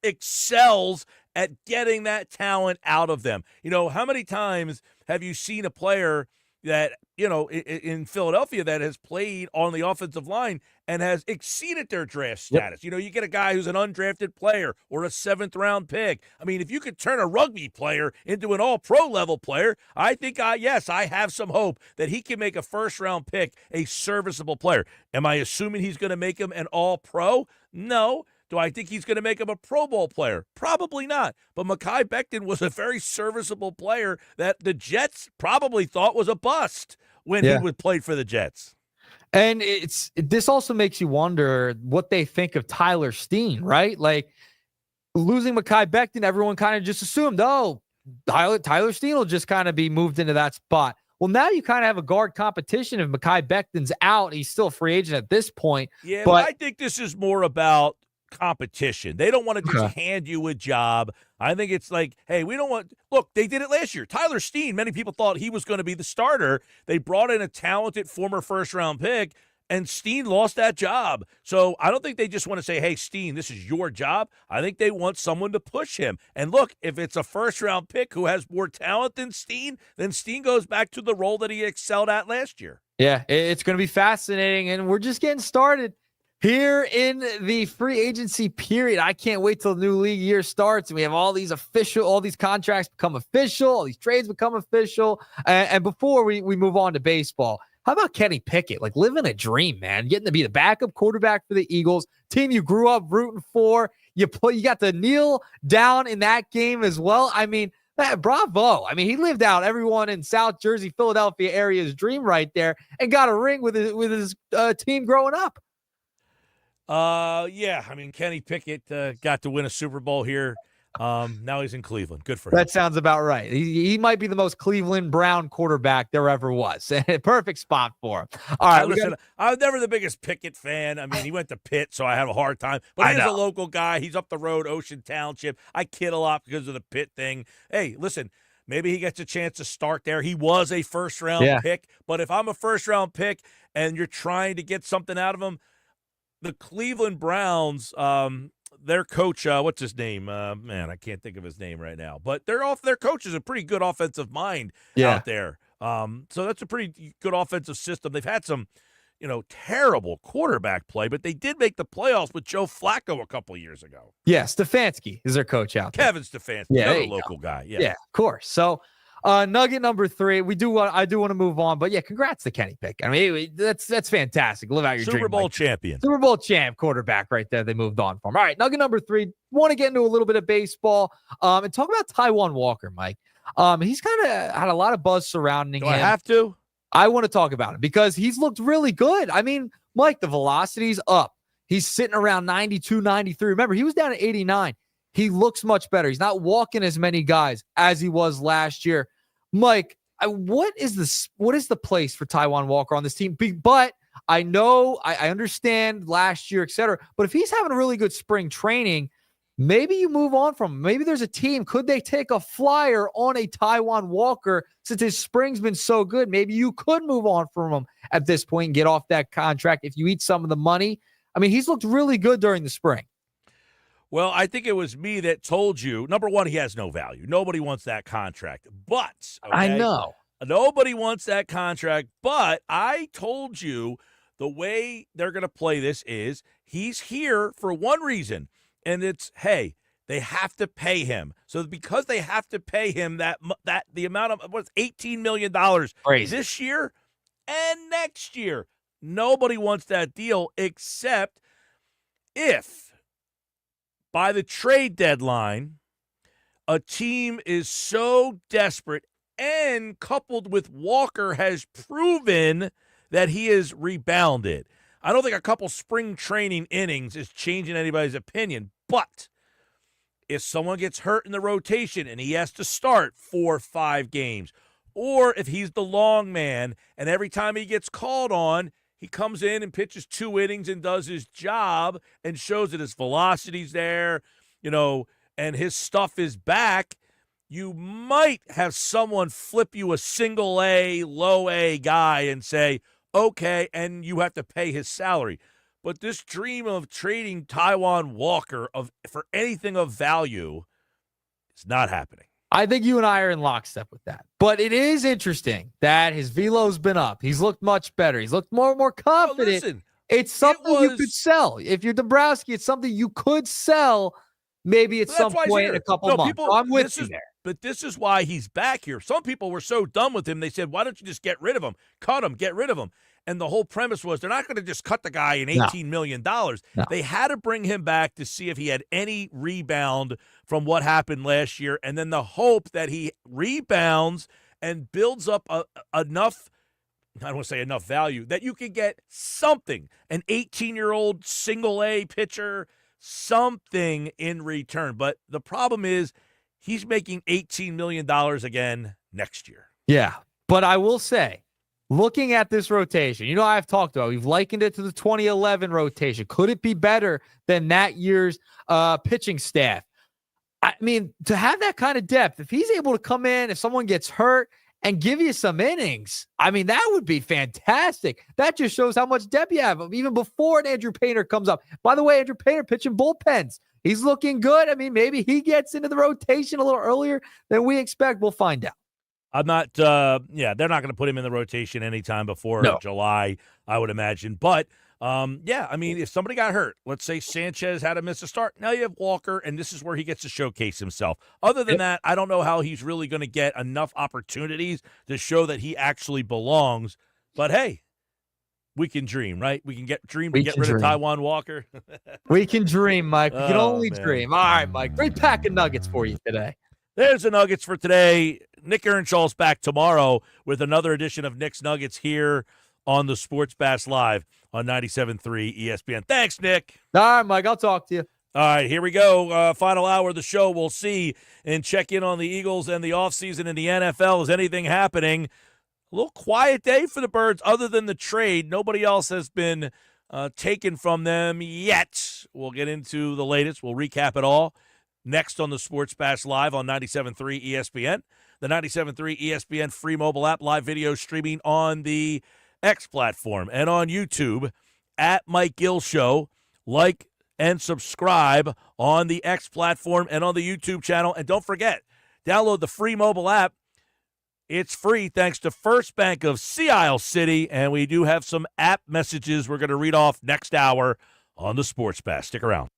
Speaker 3: excels at getting that talent out of them. How many times have you seen a player that, in Philadelphia that has played on the offensive line and has exceeded their draft status? Yep. You get a guy who's an undrafted player or a 7th-round pick. I mean, if you could turn a rugby player into an all-pro level player, I think, yes, I have some hope that he can make a first-round pick a serviceable player. Am I assuming he's going to make him an all-pro? No. Do I think he's going to make him a Pro Bowl player? Probably not. But Mekhi Becton was a very serviceable player that the Jets probably thought was a bust when he would play for the Jets.
Speaker 23: And this also makes you wonder what they think of Tyler Steen, right? Like, losing Mekhi Becton, everyone kind of just assumed, Tyler Steen will just kind of be moved into that spot. Well, now you kind of have a guard competition. If Mekhi Becton's out, he's still a free agent at this point.
Speaker 3: Yeah, but I think this is more about competition. They don't want to just hand you a job. I think it's like, hey, we don't want – look, they did it last year. Tyler Steen, many people thought he was going to be the starter. They brought in a talented former first-round pick, and Steen lost that job. So I don't think they just want to say, hey, Steen, this is your job. I think they want someone to push him. And look, if it's a first-round pick who has more talent than Steen, then Steen goes back to the role that he excelled at last year.
Speaker 23: Yeah, it's going to be fascinating, and we're just getting started. Here in the free agency period, I can't wait till the new league year starts and we have all these contracts become official, all these trades become official. And before we move on to baseball, how about Kenny Pickett? Like living a dream, man. Getting to be the backup quarterback for the Eagles, team you grew up rooting for. You got to kneel down in that game as well. I mean, bravo. I mean, he lived out everyone in South Jersey, Philadelphia area's dream right there and got a ring with his team growing up.
Speaker 3: Yeah. I mean, Kenny Pickett got to win a Super Bowl here. Now he's in Cleveland. Good for him.
Speaker 23: That sounds about right. He might be the most Cleveland Brown quarterback there ever was. Perfect spot for him. All right.
Speaker 3: Listen, I was never the biggest Pickett fan. I mean, he went to Pitt, so I have a hard time. But he's a local guy. He's up the road, Ocean Township. I kid a lot because of the Pitt thing. Hey, listen, maybe he gets a chance to start there. He was a first-round pick. But if I'm a first-round pick and you're trying to get something out of him, the Cleveland Browns, their coach, what's his name? Man, I can't think of his name right now. But their coach is a pretty good offensive mind out there. So that's a pretty good offensive system. They've had some, terrible quarterback play, but they did make the playoffs with Joe Flacco a couple of years ago.
Speaker 23: Yeah, Stefanski is their coach out there.
Speaker 3: Kevin Stefanski, another local guy. Yeah,
Speaker 23: of course. So nugget number 3, I do want to move on, but congrats to Kenny Pickett. I mean, that's fantastic. Live out your dream.
Speaker 3: Super Bowl champion.
Speaker 23: Super Bowl champ quarterback right there. They moved on from. All right, nugget number 3, want to get into a little bit of baseball and talk about Taijuan Walker, Mike. He's kind of had a lot of buzz surrounding him.
Speaker 3: I have to?
Speaker 23: I want to talk about it because he's looked really good. I mean, Mike, the velocity's up. He's sitting around 92, 93. Remember, he was down at 89. He looks much better. He's not walking as many guys as he was last year. Mike, what is the place for Taijuan Walker on this team? But I know, I understand last year, et cetera. But if he's having a really good spring training, maybe you move on from him. Maybe there's a team. Could they take a flyer on a Taijuan Walker since his spring's been so good? Maybe you could move on from him at this point and get off that contract if you eat some of the money. I mean, he's looked really good during the spring.
Speaker 3: Well, I think it was me that told you, number one, he has no value. Nobody wants that contract. But,
Speaker 23: I know.
Speaker 3: Nobody wants that contract. But I told you the way they're going to play this is he's here for one reason, and it's, hey, they have to pay him. So because they have to pay him that the amount of, what's $18 million this year and next year, nobody wants that deal except if by the trade deadline, a team is so desperate and coupled with Walker has proven that he has rebounded. I don't think a couple spring training innings is changing anybody's opinion, but if someone gets hurt in the rotation and he has to start 4 or 5 games, or if he's the long man and every time he gets called on, he comes in and pitches 2 innings and does his job and shows that his velocity's there, and his stuff is back, you might have someone flip you a single A, low A guy and say, okay, and you have to pay his salary. But this dream of trading Taijuan Walker for anything of value is not happening.
Speaker 23: I think you and I are in lockstep with that. But it is interesting that his velo's been up. He's looked much better. He's looked more confident.
Speaker 3: Listen,
Speaker 23: it's something you could sell. If you're Dombrowski, it's something you could sell maybe at some point in a couple months. I'm with you there.
Speaker 3: But this is why he's back here. Some people were so done with him, they said, why don't you just get rid of him? Cut him, get rid of him. And the whole premise was they're not going to just cut the guy in $18 million. No. They had to bring him back to see if he had any rebound from what happened last year, and then the hope that he rebounds and builds up enough, I don't want to say enough value, that you can get something, an 18-year-old single-A pitcher, something in return. But the problem is he's making $18 million again next year.
Speaker 23: Yeah, but I will say, looking at this rotation, I've talked about, we've likened it to the 2011 rotation. Could it be better than that year's pitching staff? I mean, to have that kind of depth, if he's able to come in, if someone gets hurt and give you some innings, I mean, that would be fantastic. That just shows how much depth you have, even before an Andrew Painter comes up. By the way, Andrew Painter pitching bullpens. He's looking good. I mean, maybe he gets into the rotation a little earlier than we expect. We'll find out.
Speaker 3: I'm not, they're not going to put him in the rotation anytime before July, I would imagine. But Yeah, I mean, if somebody got hurt, let's say Sanchez had to miss a start, now you have Walker, and this is where he gets to showcase himself. Other than that, I don't know how he's really going to get enough opportunities to show that he actually belongs. But hey, we can dream, right? We can get rid of Taiwan Walker.
Speaker 23: We can dream, Mike. We can only
Speaker 3: man.
Speaker 23: dream. All right, Mike. Great pack of nuggets for you today.
Speaker 3: There's the Nuggets for today. Nick Earnshaw's back tomorrow with another edition of Nick's Nuggets here on the Sports Bash Live on 97.3 ESPN. Thanks, Nick.
Speaker 23: All right, Mike. I'll talk to you.
Speaker 3: All right, here we go. Final hour of the show. We'll see and check in on the Eagles and the offseason in the NFL. Is anything happening? A little quiet day for the Birds other than the trade. Nobody else has been taken from them yet. We'll get into the latest. We'll recap it all next on the Sports Bash Live on 97.3 ESPN. The 97.3 ESPN free mobile app, live video streaming on the X platform and on YouTube at Mike Gill Show. Like and subscribe on the X platform and on the YouTube channel. And don't forget, download the free mobile app. It's free thanks to First Bank of Sea Isle City. And we do have some app messages we're going to read off next hour on the Sports Bash. Stick around.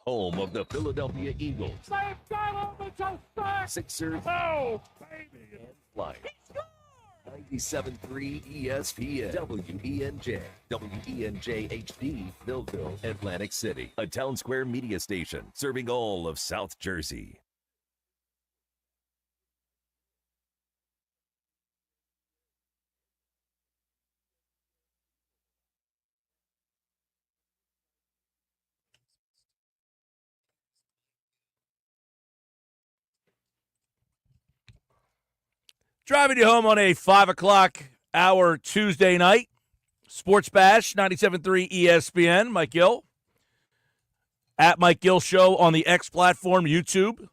Speaker 1: home of the Philadelphia Eagles, Sixers, and Flyers. 97.3 ESPN, WENJ, WENJ HD, Millville, Atlantic City, a Town Square media station serving all of South Jersey.
Speaker 3: Driving you home on a 5 o'clock hour Tuesday night. Sports Bash, 97.3 ESPN. Mike Gill. At Mike Gill Show on the X platform, YouTube.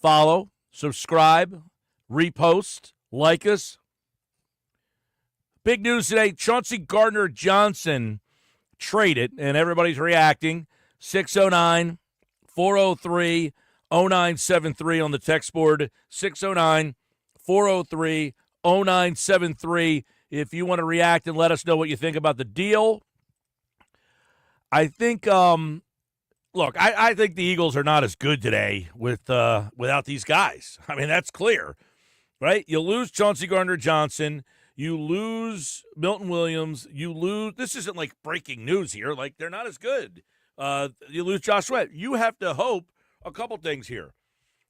Speaker 3: Follow, subscribe, repost, like us. Big news today, Chauncey Gardner-Johnson traded, and everybody's reacting. 609-403-0973 on the text board. 609-403-0973 if you want to react and let us know what you think about the deal. I think, look, I think the Eagles are not as good today without these guys. I mean, that's clear, right? You lose Chauncey Gardner-Johnson. You lose Milton Williams. You lose – this isn't like breaking news here. Like, they're not as good. You lose Josh Sweat. You have to hope a couple things here.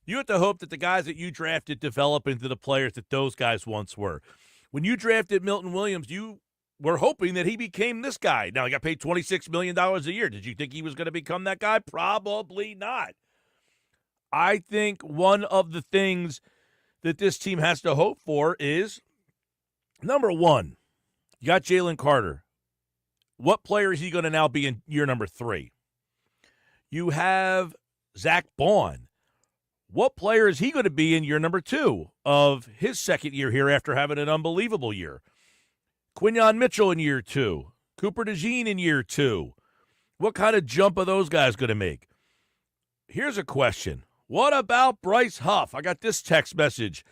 Speaker 3: You have to hope that the guys that you drafted develop into the players that those guys once were. When you drafted Milton Williams, you were hoping that he became this guy. Now, he got paid $26 million a year. Did you think he was going to become that guy? Probably not. I think one of the things that this team has to hope for is, number one, you got Jalen Carter. What player is he going to now be in year number 3? You have Zach Bond. What player is he going to be in year number 2 of his second year here after having an unbelievable year? Quinyon Mitchell in year 2. Cooper DeJean in year 2. What kind of jump are those guys going to make? Here's a question. What about Bryce Huff? I got this text message.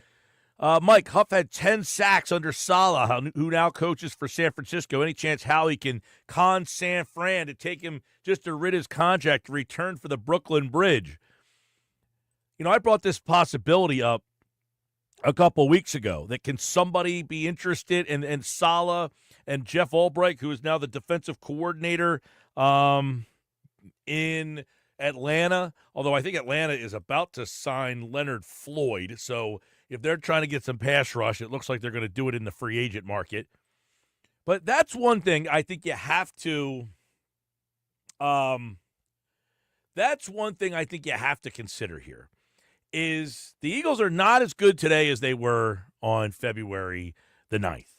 Speaker 3: Mike, Huff had 10 sacks under Saleh, who now coaches for San Francisco. Any chance Howie can con San Fran to take him just to rid his contract to return for the Brooklyn Bridge? You know, I brought this possibility up a couple weeks ago that can somebody be interested in Saleh and Jeff Albright, who is now the defensive coordinator in Atlanta, although I think Atlanta is about to sign Leonard Floyd. So if they're trying to get some pass rush, it looks like they're going to do it in the free agent market. But that's one thing I think you have to consider here. Is the Eagles are not as good today as they were on February the 9th.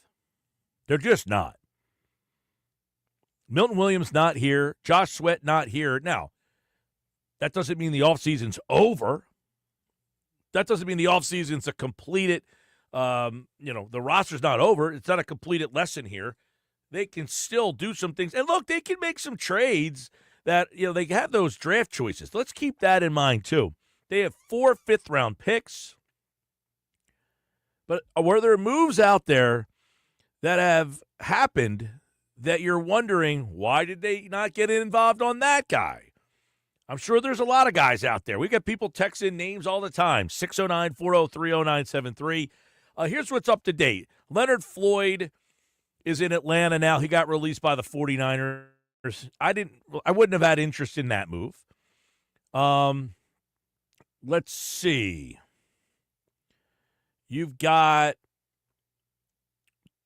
Speaker 3: They're just not. Milton Williams not here. Josh Sweat not here. Now, that doesn't mean the offseason's over. That doesn't mean the offseason's a completed, the roster's not over. It's not a completed lesson here. They can still do some things. And look, they can make some trades that, they have those draft choices. Let's keep that in mind, too. They have 4 fifth-round picks. But were there moves out there that have happened that you're wondering, why did they not get involved on that guy? I'm sure there's a lot of guys out there. We got people texting names all the time, 609-403-0973. Here's what's up to date. Leonard Floyd is in Atlanta now. He got released by the 49ers. I wouldn't have had interest in that move. Let's see. You've got,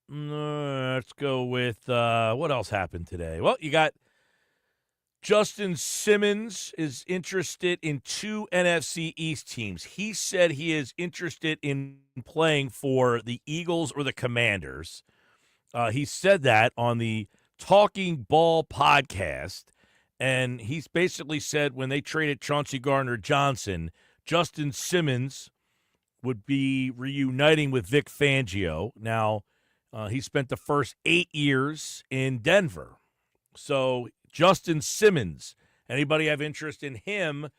Speaker 3: let's go with, what else happened today? Well, you got Justin Simmons is interested in 2 NFC East teams. He said he is interested in playing for the Eagles or the Commanders. He said that on the Talking Ball podcast, and he's basically said when they traded Chauncey Gardner-Johnson, Justin Simmons would be reuniting with Vic Fangio. Now, he spent the first 8 years in Denver. So Justin Simmons, anybody have interest in him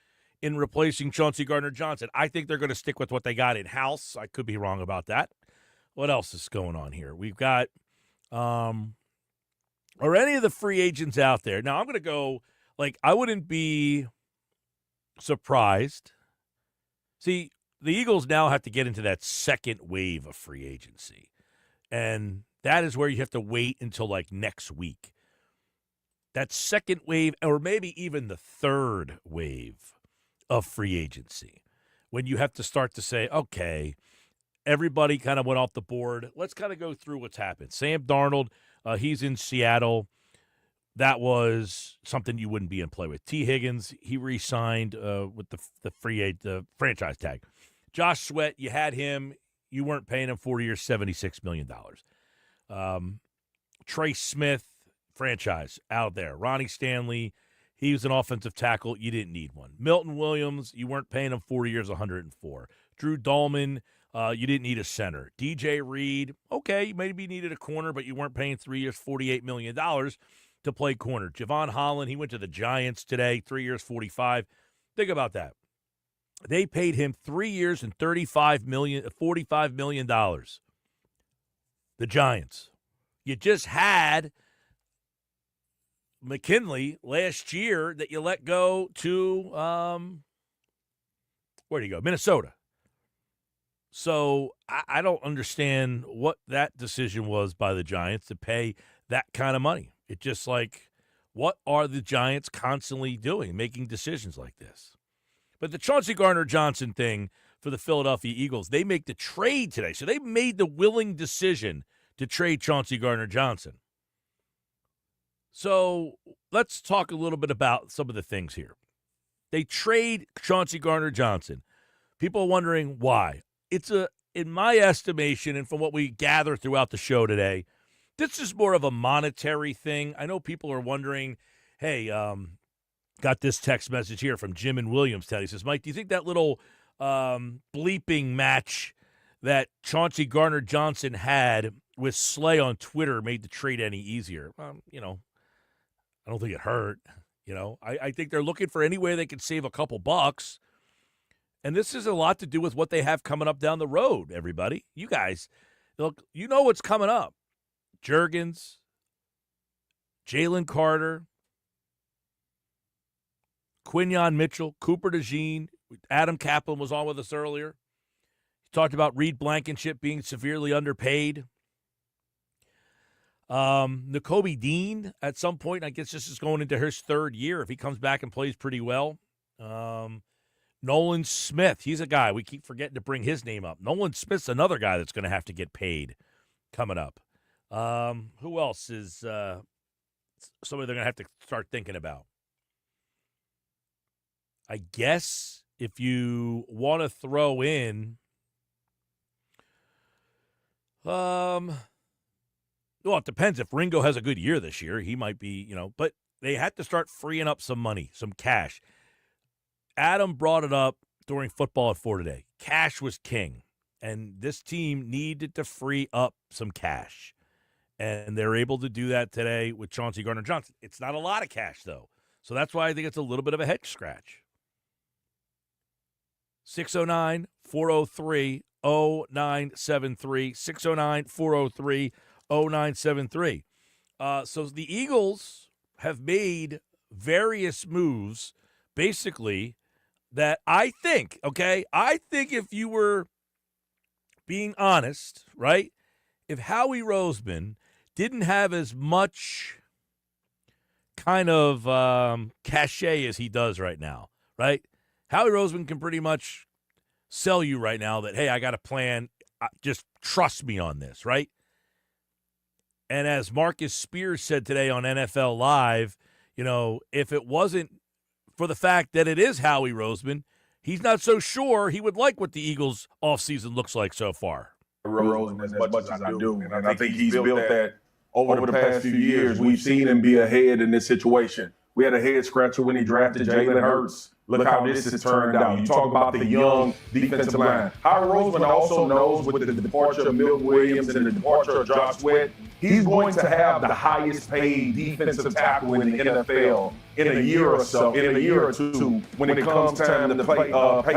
Speaker 3: in replacing Chauncey Gardner-Johnson? I think they're going to stick with what they got in-house. I could be wrong about that. What else is going on here? We've got are any of the free agents out there? Now, I'm going to go, I wouldn't be surprised. See, the Eagles now have to get into that second wave of free agency. And that is where you have to wait until like next week. That second wave, or maybe even the third wave of free agency, when you have to start to say, okay, everybody kind of went off the board. Let's kind of go through what's happened. Sam Darnold, he's in Seattle. That was something you wouldn't be in play with. T. Higgins, he re-signed with the franchise tag. Josh Sweat, you had him. You weren't paying him 4 years, $76 million. Trey Smith, franchise, out there. Ronnie Stanley, he was an offensive tackle. You didn't need one. Milton Williams, you weren't paying him 4 years, $104. Drew Dahlman, you didn't need a center. DJ Reed, okay, you maybe needed a corner, but you weren't paying 3 years, $48 million to play corner. Javon Holland, he went to the Giants today, 3 years, $45. Think about that. They paid him 3 years and $45 million. The Giants. You just had McKinley last year that you let go to, where do you go? Minnesota. So I don't understand what that decision was by the Giants to pay that kind of money. It's just like, what are the Giants constantly doing, making decisions like this? But the Chauncey Gardner-Johnson thing for the Philadelphia Eagles, they make the trade today. So they made the willing decision to trade Chauncey Gardner-Johnson. So let's talk a little bit about some of the things here. They trade Chauncey Gardner-Johnson. People are wondering why. It's in my estimation, and from what we gather throughout the show today, this is more of a monetary thing. I know people are wondering, hey, got this text message here from Jim in Williamstown. He says, Mike, do you think that little bleeping match that Chauncey Gardner-Johnson had with Slay on Twitter made the trade any easier? I don't think it hurt. I think they're looking for any way they can save a couple bucks. And this has a lot to do with what they have coming up down the road, everybody. You guys, look, you know what's coming up. Juergens, Jalen Carter, Quinyon Mitchell, Cooper DeJean, Adam Caplan was on with us earlier. He talked about Reed Blankenship being severely underpaid. Nakobe Dean at some point, I guess this is going into his third year if he comes back and plays pretty well. Nolan Smith, he's a guy. We keep forgetting to bring his name up. Nolan Smith's another guy that's going to have to get paid coming up. Who else is somebody they're going to have to start thinking about? I guess if you want to throw in, well, it depends. If Ringo has a good year this year, he might be, but they had to start freeing up some money, some cash. Adam brought it up during Football at 4 today. Cash was king, and this team needed to free up some cash. And they're able to do that today with Chauncey Gardner-Johnson. It's not a lot of cash, though. So that's why I think it's a little bit of a head scratch. 609-403-0973. 609-403-0973. So the Eagles have made various moves, basically, that I think if you were being honest, right, if Howie Roseman didn't have as much kind of cachet as he does right now, right? Howie Roseman can pretty much sell you right now that, hey, I got a plan. Just trust me on this, right? And as Marcus Spears said today on NFL Live, if it wasn't for the fact that it is Howie Roseman, he's not so sure he would like what the Eagles' offseason looks like so far.
Speaker 6: Roseman as much as I do. And I think he's built that over the past few years. We've seen him be ahead in this situation. We had a head scratcher when he drafted Jalen Hurts. Look how this has turned out. You talk about the young defensive line. Howie Roseman also knows with the departure of Milton Williams and the departure of Josh Sweat, he's going to have the highest paid defensive tackle in the NFL in a year or two when it comes time to pay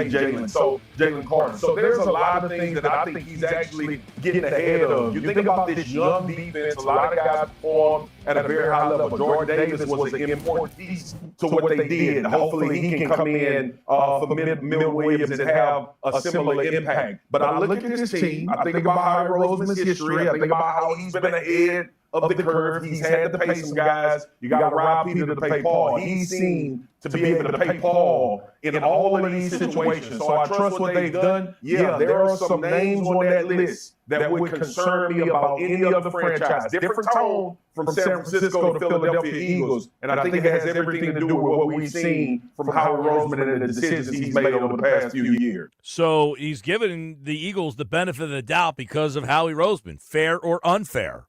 Speaker 6: Jalen Carter. So there's a lot of things that I think he's actually getting ahead of. You think about this young defense, a lot of guys perform at a very high level. Jordan Davis was an important piece to what they did. Hopefully he can come in for Mill Williams and have a similar impact. But I look at this team, I think about Howie Roseman's history, I think about how he's been ahead of the curve. He's had to pay some guys. You got to rob Peter to pay Paul. He seemed to be able to pay Paul in all of these situations. So I trust what they've done. Yeah, there are some names on that list that would concern me about any other franchise. Different tone from San Francisco to Philadelphia Eagles. And I think it has everything to do with what we've seen from Howie Roseman and the decisions he's made over the past few years.
Speaker 3: So he's given the Eagles the benefit of the doubt because of Howie Roseman, fair or unfair.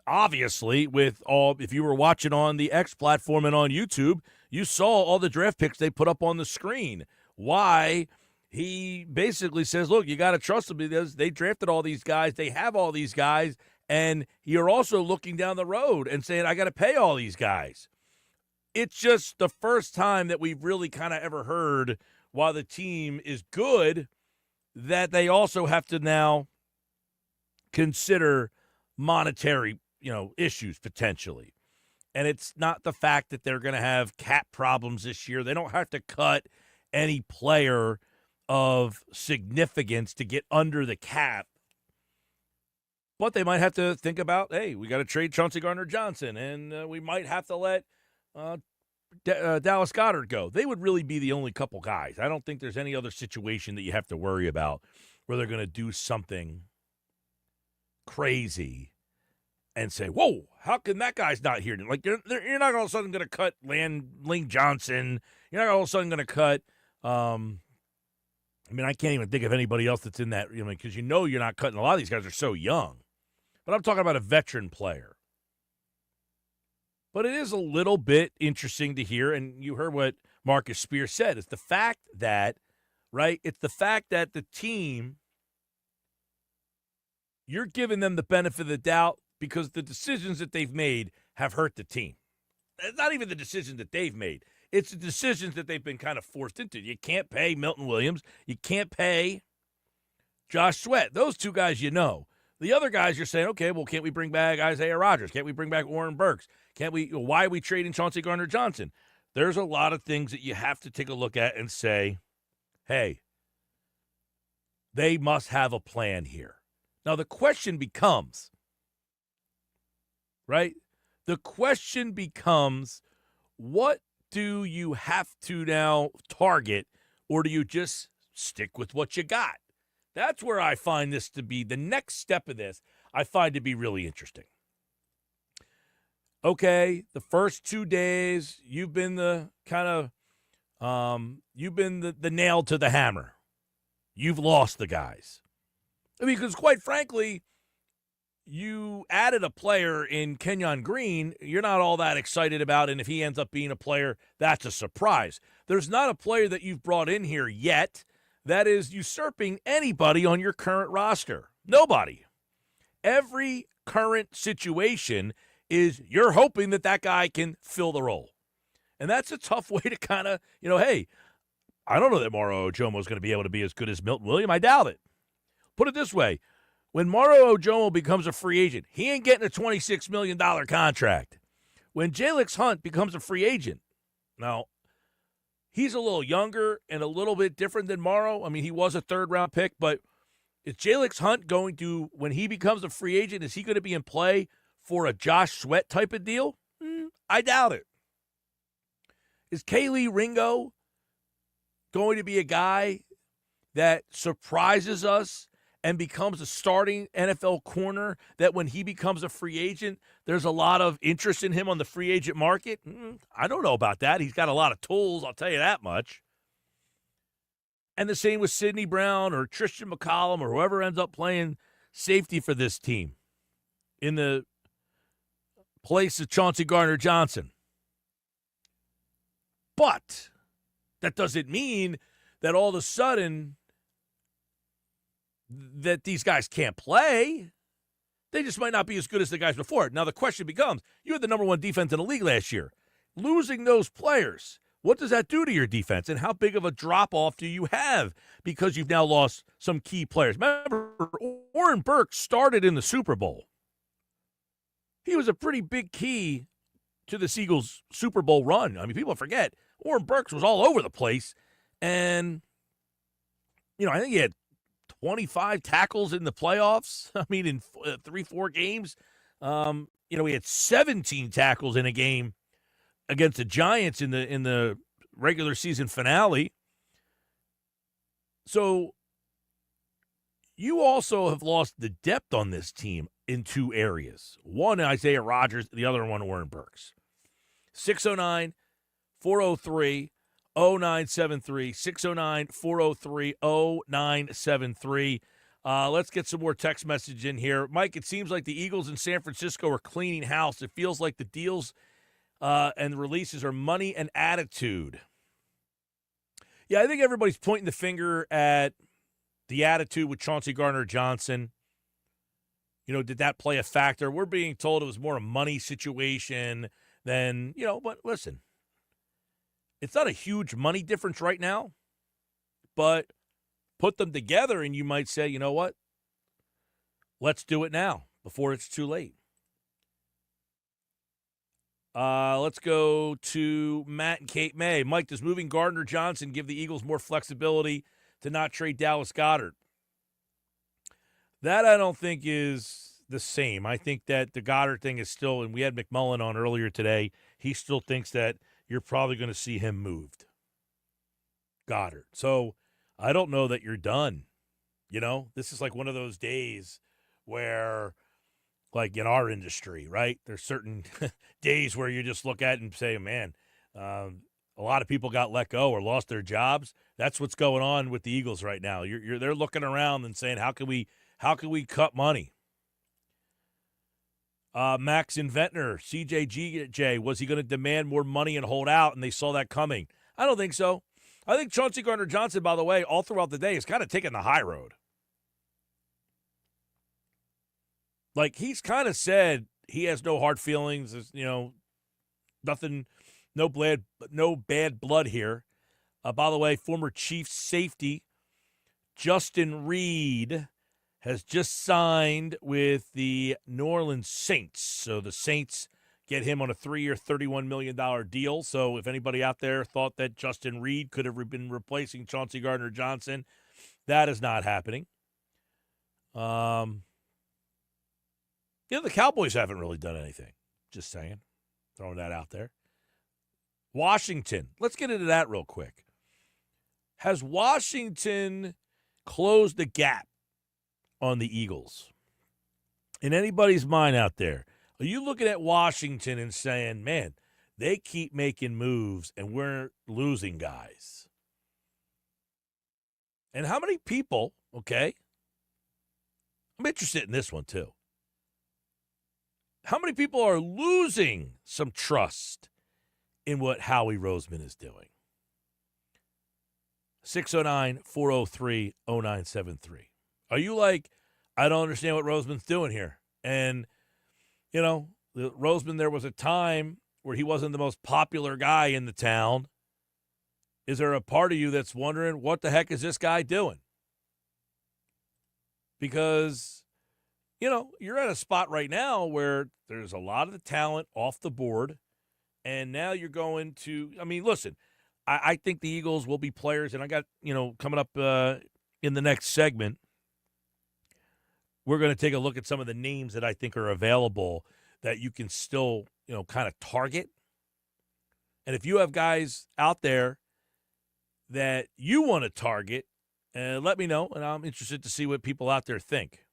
Speaker 3: Obviously, if you were watching on the X platform and on YouTube, you saw all the draft picks they put up on the screen. Why he basically says, look, you got to trust them because they drafted all these guys. They have all these guys. And you're also looking down the road and saying, I got to pay all these guys. It's just the first time that we've really kind of ever heard, while the team is good, that they also have to now consider monetary issues potentially. And it's not the fact that they're going to have cap problems this year. They don't have to cut any player of significance to get under the cap. But they might have to think about, hey, we got to trade Chauncey Gardner-Johnson, and we might have to let Dallas Goedert go. They would really be the only couple guys. I don't think there's any other situation that you have to worry about where they're going to do something crazy and say, whoa, how can that guy's not here? Like, you're not all of a sudden going to cut Lane Johnson. You're not all of a sudden going to cut I can't even think of anybody else that's in that, because you're not cutting. A lot of these guys are so young. But I'm talking about a veteran player. But it is a little bit interesting to hear, and you heard what Marcus Spears said. It's the fact that, the team, you're giving them the benefit of the doubt because the decisions that they've made have hurt the team. It's not even the decisions that they've made. It's the decisions that they've been kind of forced into. You can't pay Milton Williams. You can't pay Josh Sweat. Those two guys The other guys you're saying, okay, well, can't we bring back Isaiah Rodgers? Can't we bring back Warren Burks? Why are we trading Chauncey Gardner-Johnson? There's a lot of things that you have to take a look at and say, hey, they must have a plan here. Now, the question becomes, what do you have to now target, or do you just stick with what you got? That's where I find this to be, the next step of this, I find to be really interesting. Okay, the first 2 days, you've been the nail to the hammer. You've lost the guys. Because quite frankly, you added a player in Kenyon Green you're not all that excited about, and if he ends up being a player, that's a surprise. There's not a player that you've brought in here yet that is usurping anybody on your current roster. Nobody. Every current situation is you're hoping that guy can fill the role. And that's a tough way to kind of, hey, I don't know that Moro Ojomo is going to be able to be as good as Milton Williams. I doubt it. Put it this way. When Moro Ojomo becomes a free agent, he ain't getting a $26 million contract. When Jalix Hunt becomes a free agent, now, he's a little younger and a little bit different than Morrow. He was a third-round pick, but is Jalix Hunt going to, when he becomes a free agent, is he going to be in play for a Josh Sweat type of deal? I doubt it. Is Kaylee Ringo going to be a guy that surprises us and becomes a starting NFL corner that when he becomes a free agent, there's a lot of interest in him on the free agent market? I don't know about that. He's got a lot of tools, I'll tell you that much. And the same with Sidney Brown or Tristan McCollum or whoever ends up playing safety for this team in the place of Chauncey Gardner-Johnson. But that doesn't mean that all of a sudden that these guys can't play. They just might not be as good as the guys before. Now, the question becomes, you had the number one defense in the league last year. Losing those players, what does that do to your defense, and how big of a drop-off do you have because you've now lost some key players? Remember, Oren Burks started in the Super Bowl. He was a pretty big key to the Eagles' Super Bowl run. I mean, people forget, Oren Burks was all over the place, and, I think he had 25 tackles in the playoffs. I mean, in 3-4 games. He had 17 tackles in a game against the Giants in the regular season finale. So you also have lost the depth on this team in two areas. One, Isaiah Rodgers, the other one, Oren Burks. 609-403-0973, 609-403-0973. Let's get some more text message in here. Mike, it seems like the Eagles in San Francisco are cleaning house. It feels like the deals and the releases are money and attitude. Yeah, I think everybody's pointing the finger at the attitude with Chauncey Gardner-Johnson. Did that play a factor? We're being told it was more a money situation than, but listen, it's not a huge money difference right now, but put them together and you might say, you know what? Let's do it now before it's too late. Let's go to Matt and Cape May. Mike, does moving Gardner-Johnson give the Eagles more flexibility to not trade Dallas Goedert? That I don't think is the same. I think that the Goddard thing is still, and we had McMullen on earlier today, he still thinks that you're probably going to see him moved. Goddard. So I don't know that you're done. This is like one of those days where, like in our industry, right? There's certain days where you just look at it and say, man, a lot of people got let go or lost their jobs. That's what's going on with the Eagles right now. They're looking around and saying, how can we cut money? Max in Ventnor, CJGJ, was he going to demand more money and hold out? And they saw that coming. I don't think so. I think Chauncey Gardner-Johnson, by the way, all throughout the day is kind of taking the high road. Like, he's kind of said he has no hard feelings, nothing, no bad blood here. By the way, former Chiefs safety Justin Reed has just signed with the New Orleans Saints. So the Saints get him on a 3-year, $31 million deal. So if anybody out there thought that Justin Reed could have been replacing Chauncey Gardner-Johnson, that is not happening. The Cowboys haven't really done anything. Just saying. Throwing that out there. Washington. Let's get into that real quick. Has Washington closed the gap on the Eagles? In anybody's mind out there, are you looking at Washington and saying, man, they keep making moves and we're losing guys? And how many people, okay, I'm interested in this one too. How many people are losing some trust in what Howie Roseman is doing? 609-403-0973. Are you like, I don't understand what Roseman's doing here? And, Roseman, there was a time where he wasn't the most popular guy in the town. Is there a part of you that's wondering, what the heck is this guy doing? Because, you're at a spot right now where there's a lot of the talent off the board, and now you're going to, listen, I think the Eagles will be players, and I got, coming up in the next segment, we're going to take a look at some of the names that I think are available that you can still, kind of target. And if you have guys out there that you want to target, let me know, and I'm interested to see what people out there think.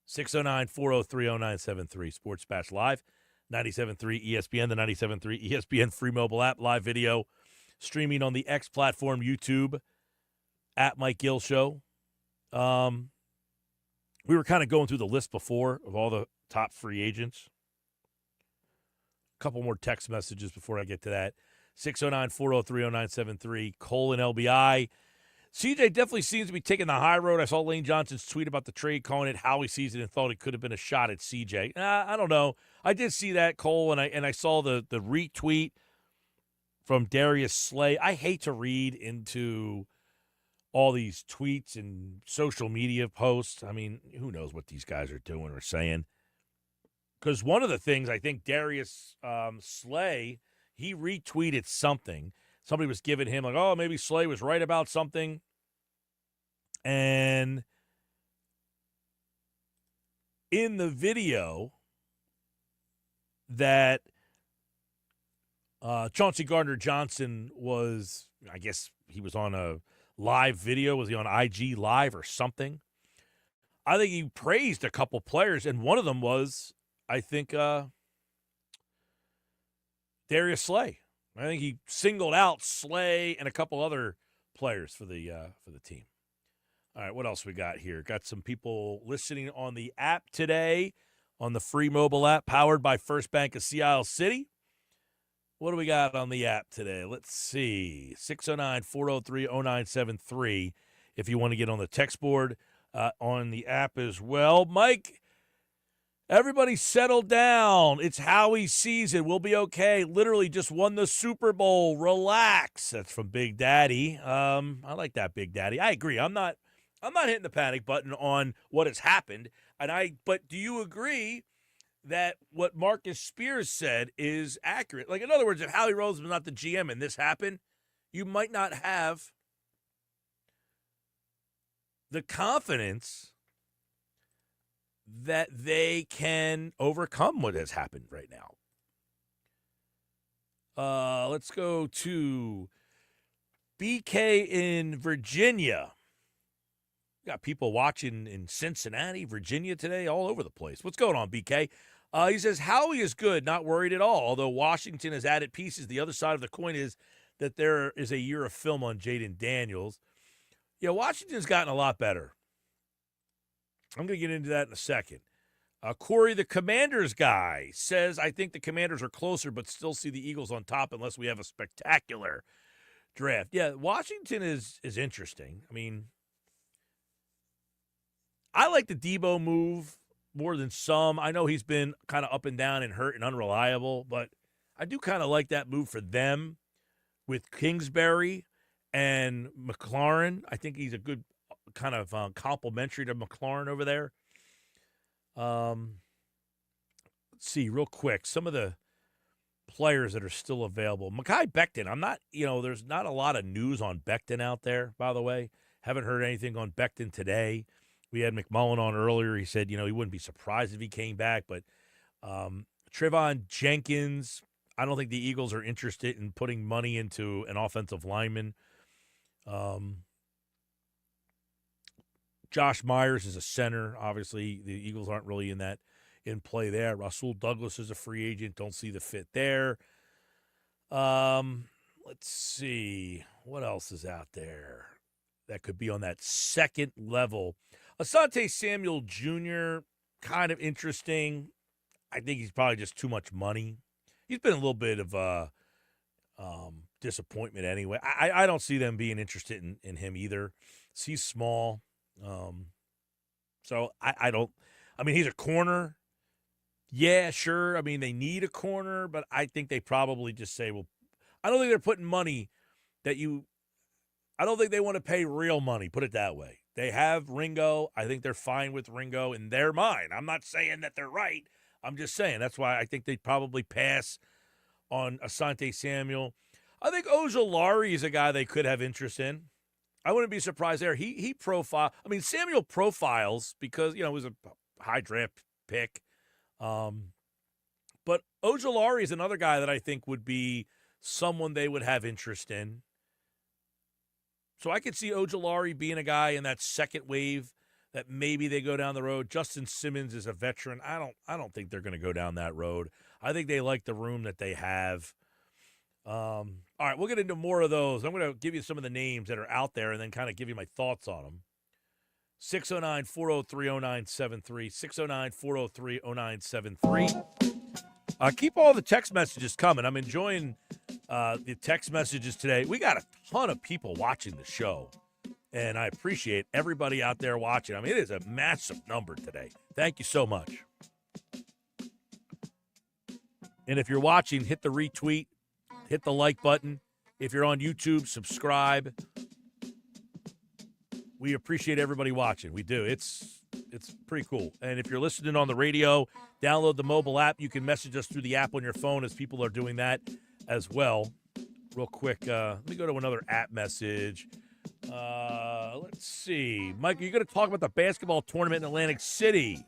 Speaker 3: 609-403-0973, Sports Bash Live, 97.3 ESPN, the 97.3 ESPN free mobile app, live video, streaming on the X platform, YouTube, at Mike Gill Show. We were kind of going through the list before of all the top free agents. A couple more text messages before I get to that. 609-403-0973, Cole and LBI. CJ definitely seems to be taking the high road. I saw Lane Johnson's tweet about the trade, calling it how he sees it, and thought it could have been a shot at CJ. I don't know. I did see that, Cole, and I saw the retweet from Darius Slay. I hate to read into all these tweets and social media posts. I mean, who knows what these guys are doing or saying? Because one of the things I think Darius Slay, he retweeted something. Somebody was giving him like, oh, maybe Slay was right about something. And in the video that Chauncey Gardner-Johnson was, I guess he was on a live video. Was he on IG Live or something? I think he praised a couple players, and one of them was, I think, Darius Slay. I think he singled out Slay and a couple other players for the team. All right, what else we got here? Got some people listening on the app today, on the free mobile app powered by First Bank of Sea Isle City. What do we got on the app today? Let's see. 609-403-0973 if you want to get on the text board on the app as well. Mike, everybody settle down. It's Howie's season. We'll be okay. Literally just won the Super Bowl. Relax. That's from Big Daddy. I like that, Big Daddy. I agree. I'm not hitting the panic button on what has happened. But do you agree that what Marcus Spears said is accurate? Like, in other words, if Howie Roseman was not the GM and this happened, you might not have the confidence that they can overcome what has happened right now. Let's go to BK in Virginia. Got people watching in Cincinnati, Virginia today, all over the place. What's going on, BK? He says, Howie is good, not worried at all, although Washington has added pieces. The other side of the coin is that there is a year of film on Jaden Daniels. Yeah, Washington's gotten a lot better. I'm going to get into that in a second. Corey, the Commanders guy, says, I think the Commanders are closer, but still see the Eagles on top unless we have a spectacular draft. Yeah, Washington is interesting. I mean, I like the Debo move more than some. I know he's been kind of up and down and hurt and unreliable, but I do kind of like that move for them with Kingsbury and McLaurin. I think he's a good kind of complimentary to McLaurin over there. Let's see real quick some of the players that are still available. Mekhi Becton, I'm not, there's not a lot of news on Becton out there, by the way. Haven't heard anything on Becton today. We had McMullen on earlier. He said, he wouldn't be surprised if he came back. But Trevon Jenkins, I don't think the Eagles are interested in putting money into an offensive lineman. Josh Myers is a center. Obviously, the Eagles aren't really in play there. Rasul Douglas is a free agent. Don't see the fit there. Let's see. What else is out there that could be on that second level? Asante Samuel Jr., kind of interesting. I think he's probably just too much money. He's been a little bit of a disappointment anyway. I don't see them being interested in him either. He's small. So I don't – I mean, he's a corner. Yeah, sure. I mean, they need a corner, but I think they probably just say, well, I don't think they're putting money that you – I don't think they want to pay real money, put it that way. They have Ringo. I think they're fine with Ringo in their mind. I'm not saying that they're right. I'm just saying that's why I think they'd probably pass on Asante Samuel. I think Ojulari is a guy they could have interest in. I wouldn't be surprised there. He profile. I mean, Samuel profiles because, it was a high draft pick. But Ojulari is another guy that I think would be someone they would have interest in. So I could see Ojulari being a guy in that second wave that maybe they go down the road. Justin Simmons is a veteran. I don't think they're going to go down that road. I think they like the room that they have. All right, we'll get into more of those. I'm going to give you some of the names that are out there and then kind of give you my thoughts on them. 609-403-0973, 609-403-0973. Keep all the text messages coming. I'm enjoying the text messages today. We got a ton of people watching the show. And I appreciate everybody out there watching. I mean, it is a massive number today. Thank you so much. And if you're watching, hit the retweet, hit the like button. If you're on YouTube, subscribe. We appreciate everybody watching. We do. It's pretty cool. And if you're listening on the radio, download the mobile app. You can message us through the app on your phone as people are doing that as well. Real quick, let me go to another app message. Let's see. Mike, are you going to talk about the basketball tournament in Atlantic City?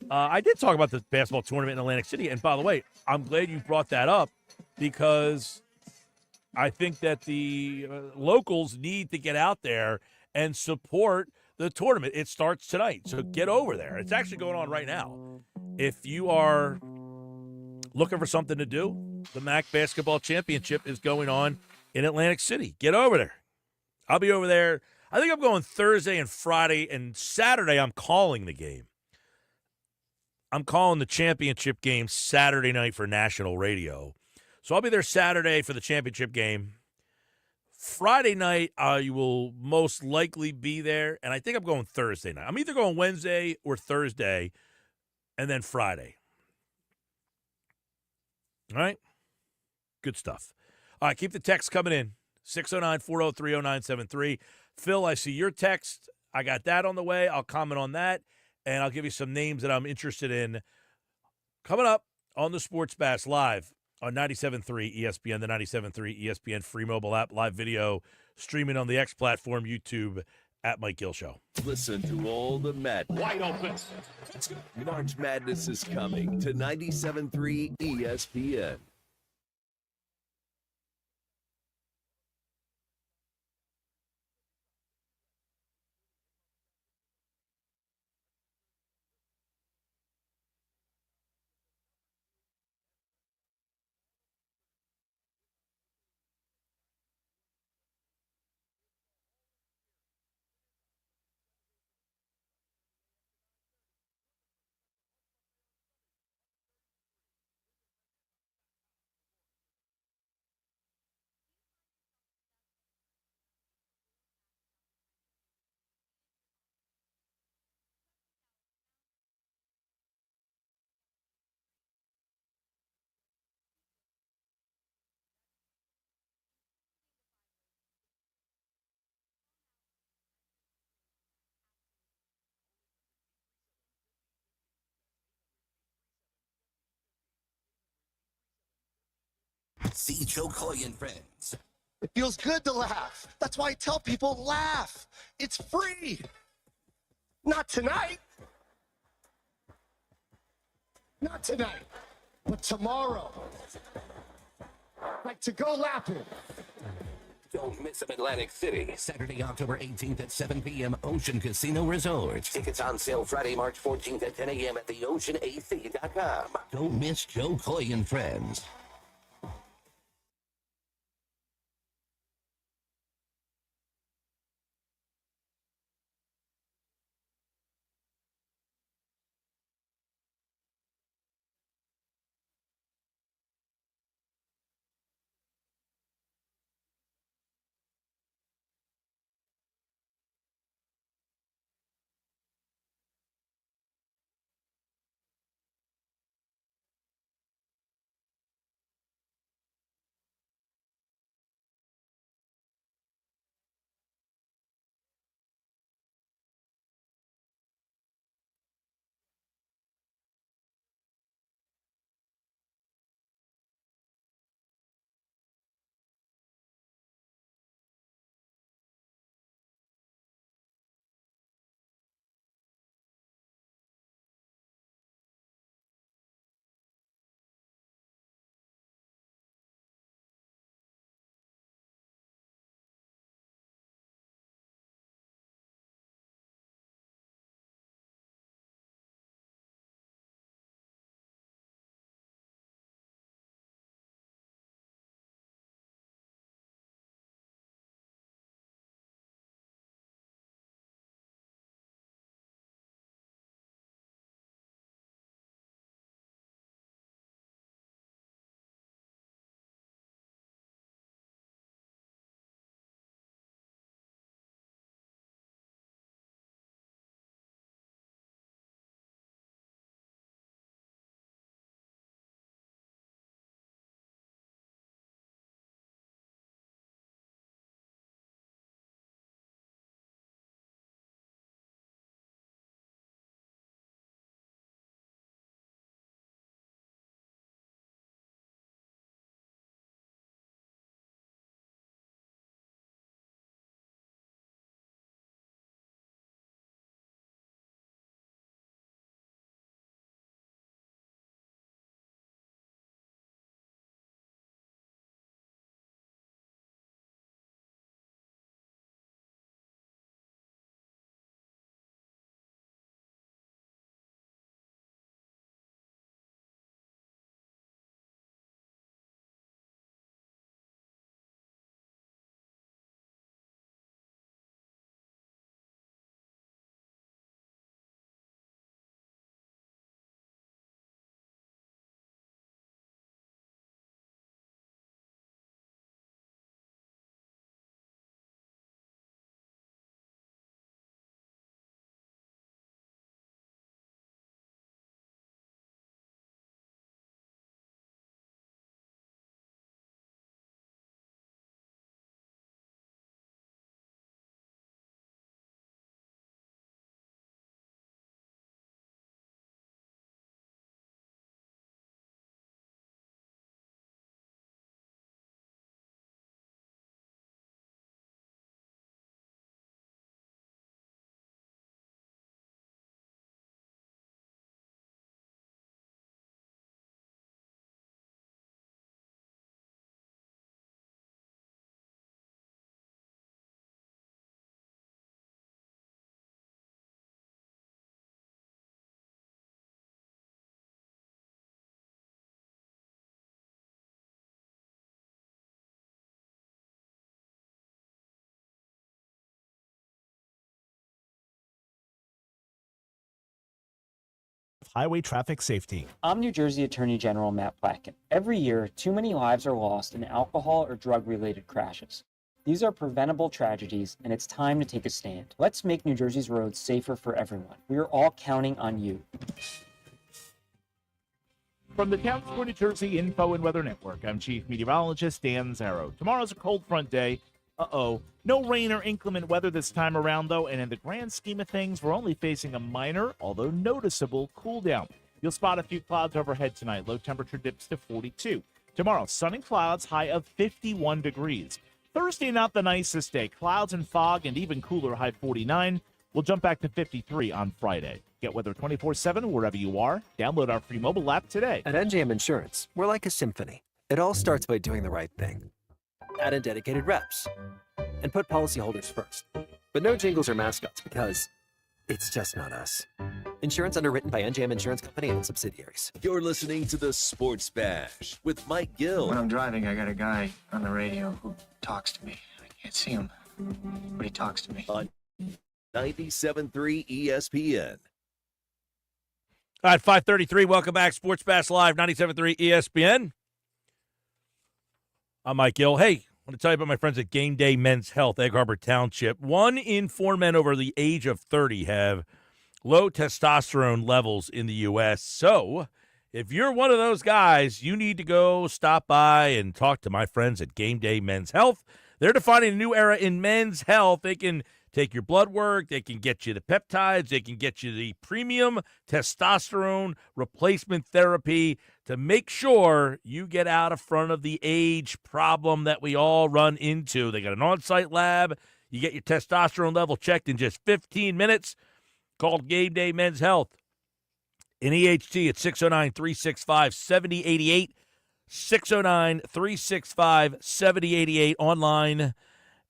Speaker 3: I did talk about the basketball tournament in Atlantic City. And by the way, I'm glad you brought that up because I think that the locals need to get out there and support the tournament. It starts tonight, so get over there. It's actually going on right now. If you are looking for something to do, the MAC Basketball Championship is going on in Atlantic City. Get over there. I'll be over there. I think I'm going Thursday and Friday, and Saturday I'm calling the game. I'm calling the championship game Saturday night for national radio. So I'll be there Saturday for the championship game. Friday night, I will most likely be there, and I think I'm going Thursday night. I'm either going Wednesday or Thursday, and then Friday. All right? Good stuff. All right, keep the text coming in. 609-403-0973. Phil, I see your text. I got that on the way. I'll comment on that, and I'll give you some names that I'm interested in. Coming up on the Sports Bash Live on 97.3 ESPN, the 97.3 ESPN free mobile app, live video, streaming on the X platform, YouTube, at Mike Gill Show.
Speaker 1: Listen to all the madness.
Speaker 5: Wide open.
Speaker 1: March Madness is coming to 97.3 ESPN.
Speaker 7: See Joe Coy and friends.
Speaker 8: It feels good to laugh. That's why I tell people laugh. It's free. Not tonight. Not tonight, but tomorrow. Like to go laughing.
Speaker 7: Don't miss them, Atlantic City. Saturday, October 18th at 7 p.m. Ocean Casino Resort. Tickets on sale Friday, March 14th at 10 a.m. at theoceanac.com. Don't miss Joe Coy and friends.
Speaker 5: highway traffic safety.
Speaker 11: I'm New Jersey Attorney General Matt Platkin. Every year, too many lives are lost in alcohol or drug-related crashes. These are preventable tragedies, and it's time to take a stand. Let's make New Jersey's roads safer for everyone. We are all counting on you.
Speaker 5: From the Towns for New Jersey Info and Weather Network, I'm Chief Meteorologist Dan Zarrow. Tomorrow's a cold front day. No rain or inclement weather this time around, though, and in the grand scheme of things, we're only facing a minor, although noticeable, cool down. You'll spot a few clouds overhead tonight. Low temperature dips to 42. Tomorrow, sun and clouds, high of 51 degrees. Thursday, not the nicest day. Clouds and fog and even cooler, high 49. We'll jump back to 53 on Friday. Get weather 24/7 wherever you are. Download our free mobile app today.
Speaker 12: At NJM Insurance, we're like a symphony. It all starts by doing the right thing. Add in dedicated reps and put policyholders first. But no jingles or mascots because it's just not us. Insurance underwritten by NJM Insurance Company and subsidiaries.
Speaker 1: You're listening to the Sports Bash with Mike Gill.
Speaker 15: When I'm driving, I got a guy on the radio who talks to me. I can't see him, but he talks to me.
Speaker 1: On 97.3 ESPN.
Speaker 3: All right, 5:33. Welcome back. Sports Bash Live, 97.3 ESPN. I'm Mike Gill. Hey, I want to tell you about my friends at Game Day Men's Health, Egg Harbor Township. 1 in 4 men over the age of 30 have low testosterone levels in the U.S. So if you're one of those guys, you need to go stop by and talk to my friends at Game Day Men's Health. They're defining a new era in men's health. They can take your blood work. They can get you the peptides. They can get you the premium testosterone replacement therapy to make sure you get out of front of the age problem that we all run into. They got an on-site lab. You get your testosterone level checked in just 15 minutes. Called Game Day Men's Health in EHT at 609-365-7088. 609-365-7088. Online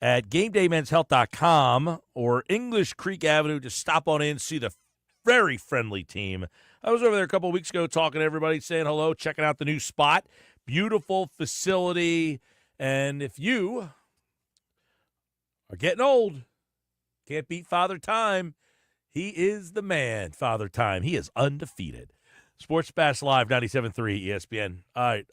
Speaker 3: at GameDayMen'sHealth.com or English Creek Avenue. Just stop on in, see the very friendly team. I was over there a couple of weeks ago talking to everybody, saying hello, checking out the new spot. Beautiful facility. And if you are getting old, can't beat Father Time, he is the man, Father Time. He is undefeated. Sports Bash Live, 97.3 ESPN. All right.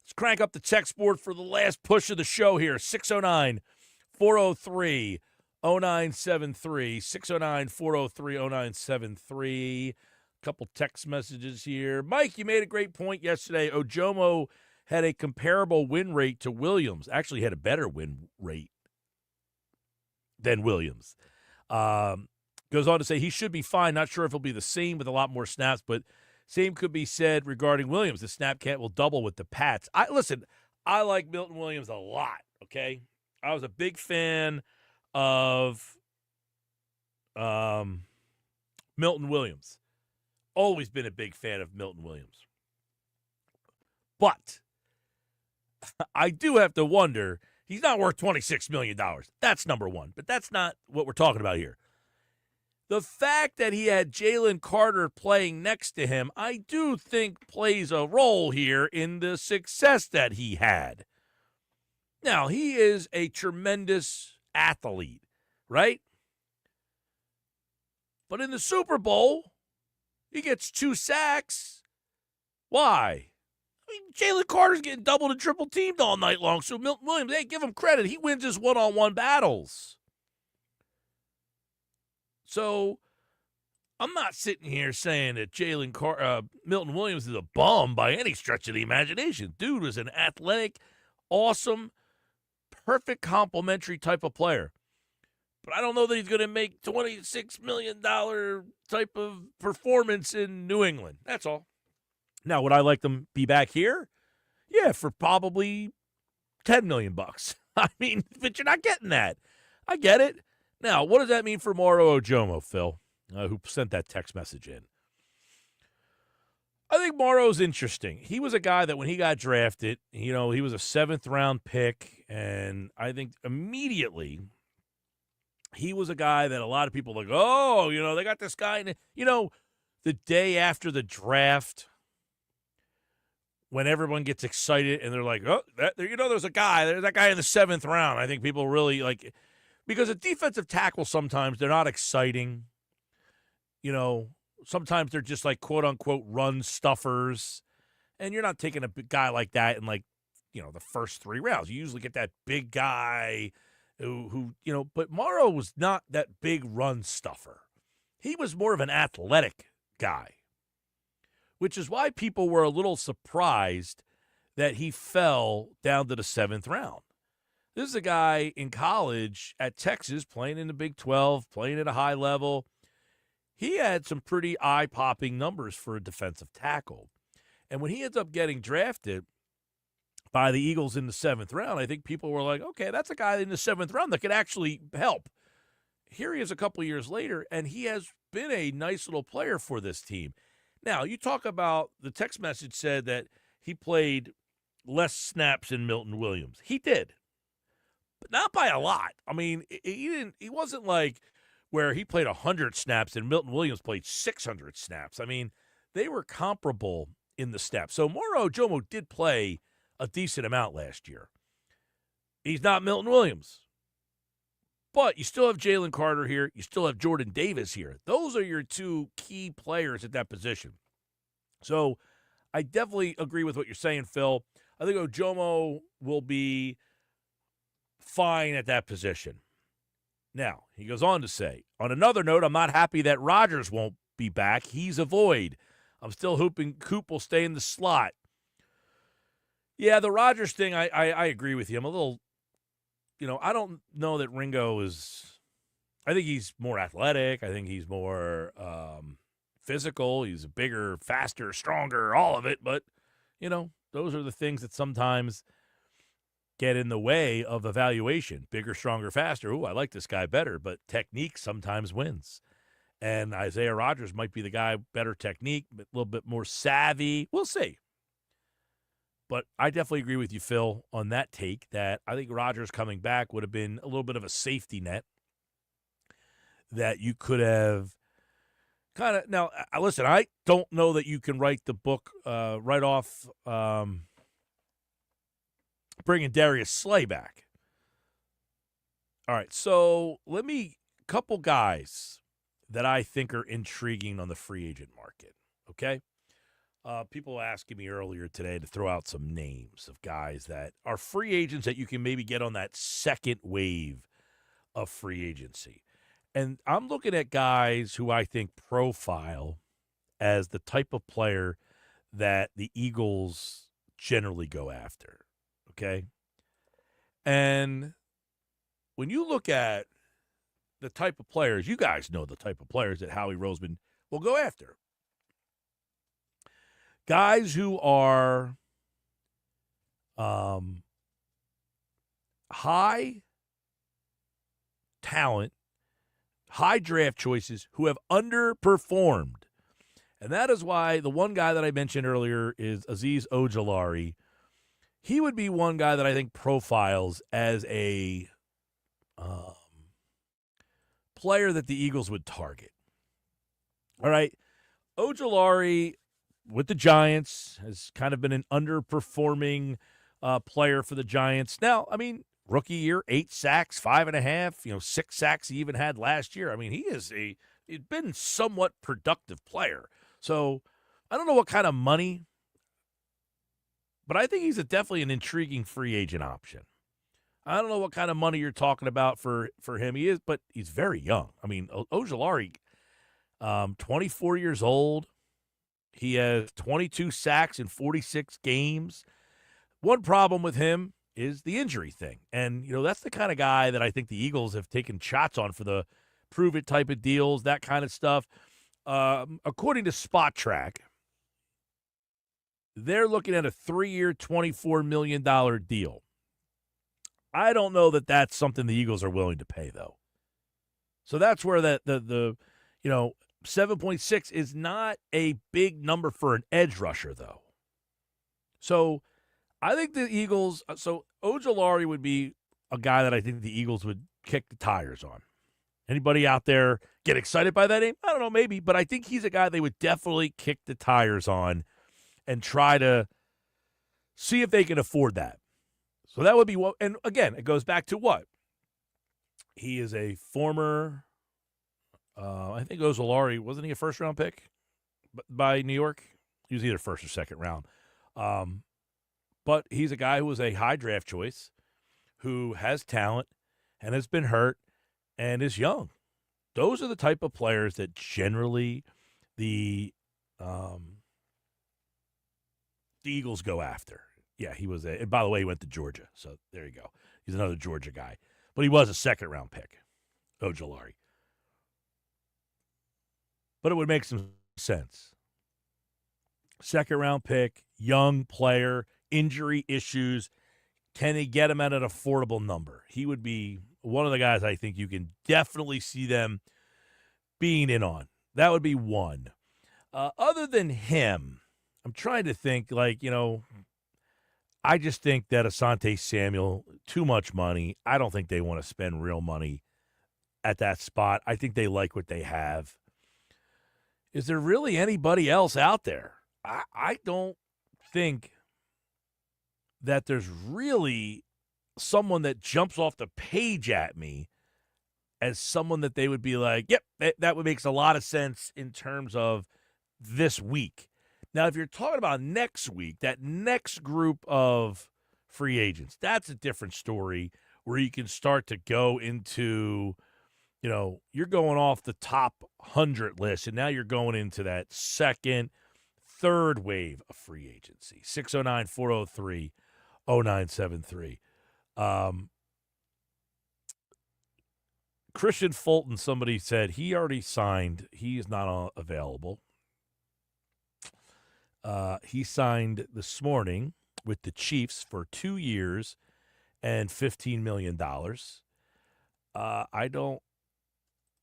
Speaker 3: Let's crank up the text board for the last push of the show here. 609-403-0973. 609-403-0973. A couple text messages here. Mike, you made a great point yesterday. Ojomo had a comparable win rate to Williams. Actually had a better win rate than Williams. Goes on to say he should be fine. Not sure if he'll be the same with a lot more snaps, but same could be said regarding Williams. The snap count will double with the Pats. I like Milton Williams a lot, okay? I was a big fan of Milton Williams. Always been a big fan of Milton Williams. But I do have to wonder, he's not worth $26 million. That's number one. But that's not what we're talking about here. The fact that he had Jalen Carter playing next to him, I do think plays a role here in the success that he had. Now, he is a tremendous athlete, right? But in the Super Bowl, he gets 2 sacks. Why? I mean, Jalen Carter's getting doubled and triple teamed all night long, so Milton Williams, hey, give him credit. He wins his one-on-one battles. So I'm not sitting here saying that Milton Williams is a bum by any stretch of the imagination. Dude was an athletic, awesome, perfect complementary type of player. But I don't know that he's going to make $26 million type of performance in New England. That's all. Now, would I like them be back here? Yeah, for probably $10 million. I mean, but you're not getting that. I get it. Now, what does that mean for Moro Ojomo, Phil, who sent that text message in? I think Moro's interesting. He was a guy that when he got drafted, he was a 7th-round pick, and I think immediately he was a guy that a lot of people were like, oh, they got this guy. And, the day after the draft, when everyone gets excited and they're like, oh, there's that guy in the 7th round. I think people really like – because a defensive tackle sometimes, they're not exciting. sometimes they're just like quote unquote run stuffers. And you're not taking a big guy like that in like, the first 3 rounds. You usually get that big guy who but Morrow was not that big run stuffer. He was more of an athletic guy, which is why people were a little surprised that he fell down to the 7th round. This is a guy in college at Texas playing in the Big 12, playing at a high level. He had some pretty eye-popping numbers for a defensive tackle. And when he ends up getting drafted by the Eagles in the 7th round, I think people were like, okay, that's a guy in the 7th round that could actually help. Here he is a couple years later, and he has been a nice little player for this team. Now, you talk about the text message said that he played less snaps than Milton Williams. He did, but not by a lot. I mean, he wasn't like where he played 100 snaps and Milton Williams played 600 snaps. I mean, they were comparable in the snaps. So Moro Ojomo did play a decent amount last year. He's not Milton Williams. But you still have Jalen Carter here. You still have Jordan Davis here. Those are your 2 key players at that position. So I definitely agree with what you're saying, Phil. I think Ojomo will be fine at that position. Now, he goes on to say, on another note, I'm not happy that Rodgers won't be back. He's a void. I'm still hoping Coop will stay in the slot. Yeah, the Rodgers thing, I agree with you. I'm a little, I don't know that Ringo is – I think he's more athletic. I think he's more physical. He's bigger, faster, stronger, all of it. But, those are the things that sometimes get in the way of evaluation. Bigger, stronger, faster. Ooh, I like this guy better. But technique sometimes wins. And Isaiah Rodgers might be the guy, better technique, but a little bit more savvy. We'll see. But I definitely agree with you, Phil, on that take that I think Rodgers coming back would have been a little bit of a safety net that you could have kind of – now, listen, I don't know that you can write the book right off bringing Darius Slay back. All right, so couple guys that I think are intriguing on the free agent market, okay? People asking me earlier today to throw out some names of guys that are free agents that you can maybe get on that second wave of free agency. And I'm looking at guys who I think profile as the type of player that the Eagles generally go after, okay? And when you look at the type of players, you guys know the type of players that Howie Roseman will go after. Guys who are high talent, high draft choices who have underperformed. And that is why the one guy that I mentioned earlier is Azeez Ojulari. He would be one guy that I think profiles as a player that the Eagles would target. All right. Ojulari with the Giants has kind of been an underperforming player for the Giants. Now, I mean, rookie year, 8 sacks, 5.5, 6 sacks he even had last year. I mean, he's been somewhat productive player. So I don't know what kind of money, but I think he's definitely an intriguing free agent option. I don't know what kind of money you're talking about for him. He is, but he's very young. I mean, Ojulari, 24 years old. He has 22 sacks in 46 games. One problem with him is the injury thing. And, that's the kind of guy that I think the Eagles have taken shots on for the prove-it type of deals, that kind of stuff. According to Spot Track, they're looking at a 3-year, $24 million deal. I don't know that that's something the Eagles are willing to pay, though. So that's where the 7.6 is not a big number for an edge rusher, though. So I think the Eagles – so Ojulari would be a guy that I think the Eagles would kick the tires on. Anybody out there get excited by that name? I don't know, maybe. But I think he's a guy they would definitely kick the tires on and try to see if they can afford that. So that would be what – and, again, it goes back to what? He is a former I think Ojulari, wasn't he a first-round pick? by New York. He was either first or second round. But he's a guy who was a high draft choice, who has talent and has been hurt and is young. Those are the type of players that generally the Eagles go after. Yeah, he was and by the way, he went to Georgia. So there you go. He's another Georgia guy. But he was a second-round pick, Ojulari. But it would make some sense. Second-round pick, young player, injury issues. Can he get him at an affordable number? He would be one of the guys I think you can definitely see them being in on. That would be one. Other than him, I'm trying to think, I just think that Asante Samuel, too much money. I don't think they want to spend real money at that spot. I think they like what they have. Is there really anybody else out there? I don't think that there's really someone that jumps off the page at me as someone that they would be like, yep, that would makes a lot of sense in terms of this week. Now, if you're talking about next week, that next group of free agents, that's a different story where you can start to go into, you're going off the top 100 list, and now you're going into that second, third wave of free agency. 609-403-0973. Christian Fulton, somebody said he already signed. He is not available. He signed this morning with the Chiefs for 2 years and $15 million. I don't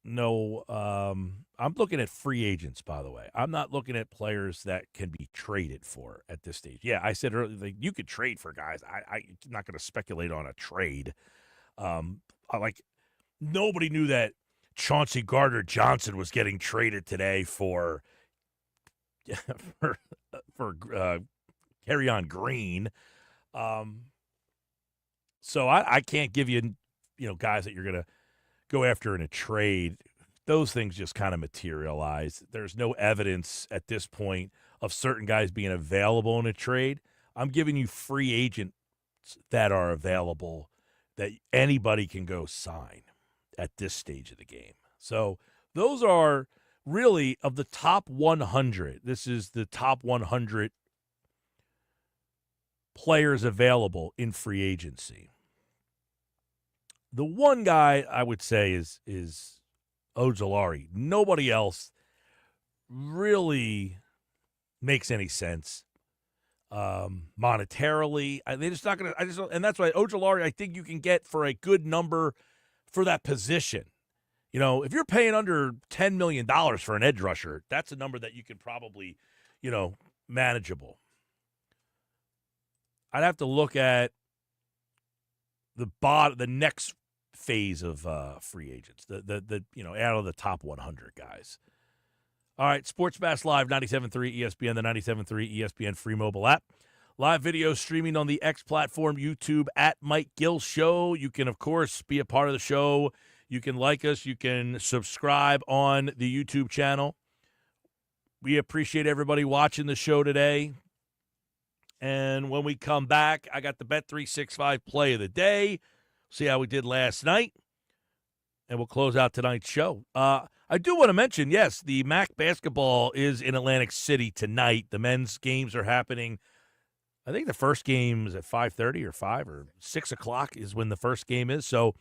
Speaker 3: know. I'm looking at free agents, by the way. I'm not looking at players that can be traded for at this stage. Yeah, I said earlier, you could trade for guys. I'm not going to speculate on a trade. Nobody knew that Chauncey Gardner-Johnson was getting traded today for Carry On Green. So I can't give you, guys that you're going to go after in a trade. Those things just kind of materialize. There's no evidence at this point of certain guys being available in a trade. I'm giving you free agents that are available that anybody can go sign at this stage of the game. So those are really of the top 100. This is the top 100 players available in free agency. The one guy I would say is Ojulari. Nobody else really makes any sense monetarily. They're just not going to. And that's why Ojulari, I think you can get for a good number for that position. If you're paying under $10 million for an edge rusher, that's a number that you can probably, manageable. I'd have to look at the next phase of free agents, the out of the top 100 guys. All right, Sports Bash Live, 97.3 ESPN, the 97.3 ESPN free mobile app. Live video streaming on the X platform, YouTube at Mike Gill Show. You can, of course, be a part of the show. You can like us. You can subscribe on the YouTube channel. We appreciate everybody watching the show today. And when we come back, I got the Bet365 play of the day. See how we did last night. And we'll close out tonight's show. I do want to mention, yes, the MAC basketball is in Atlantic City tonight. The men's games are happening. I think the first game is at 5:30 or 5 or 6 o'clock is when the first game is. So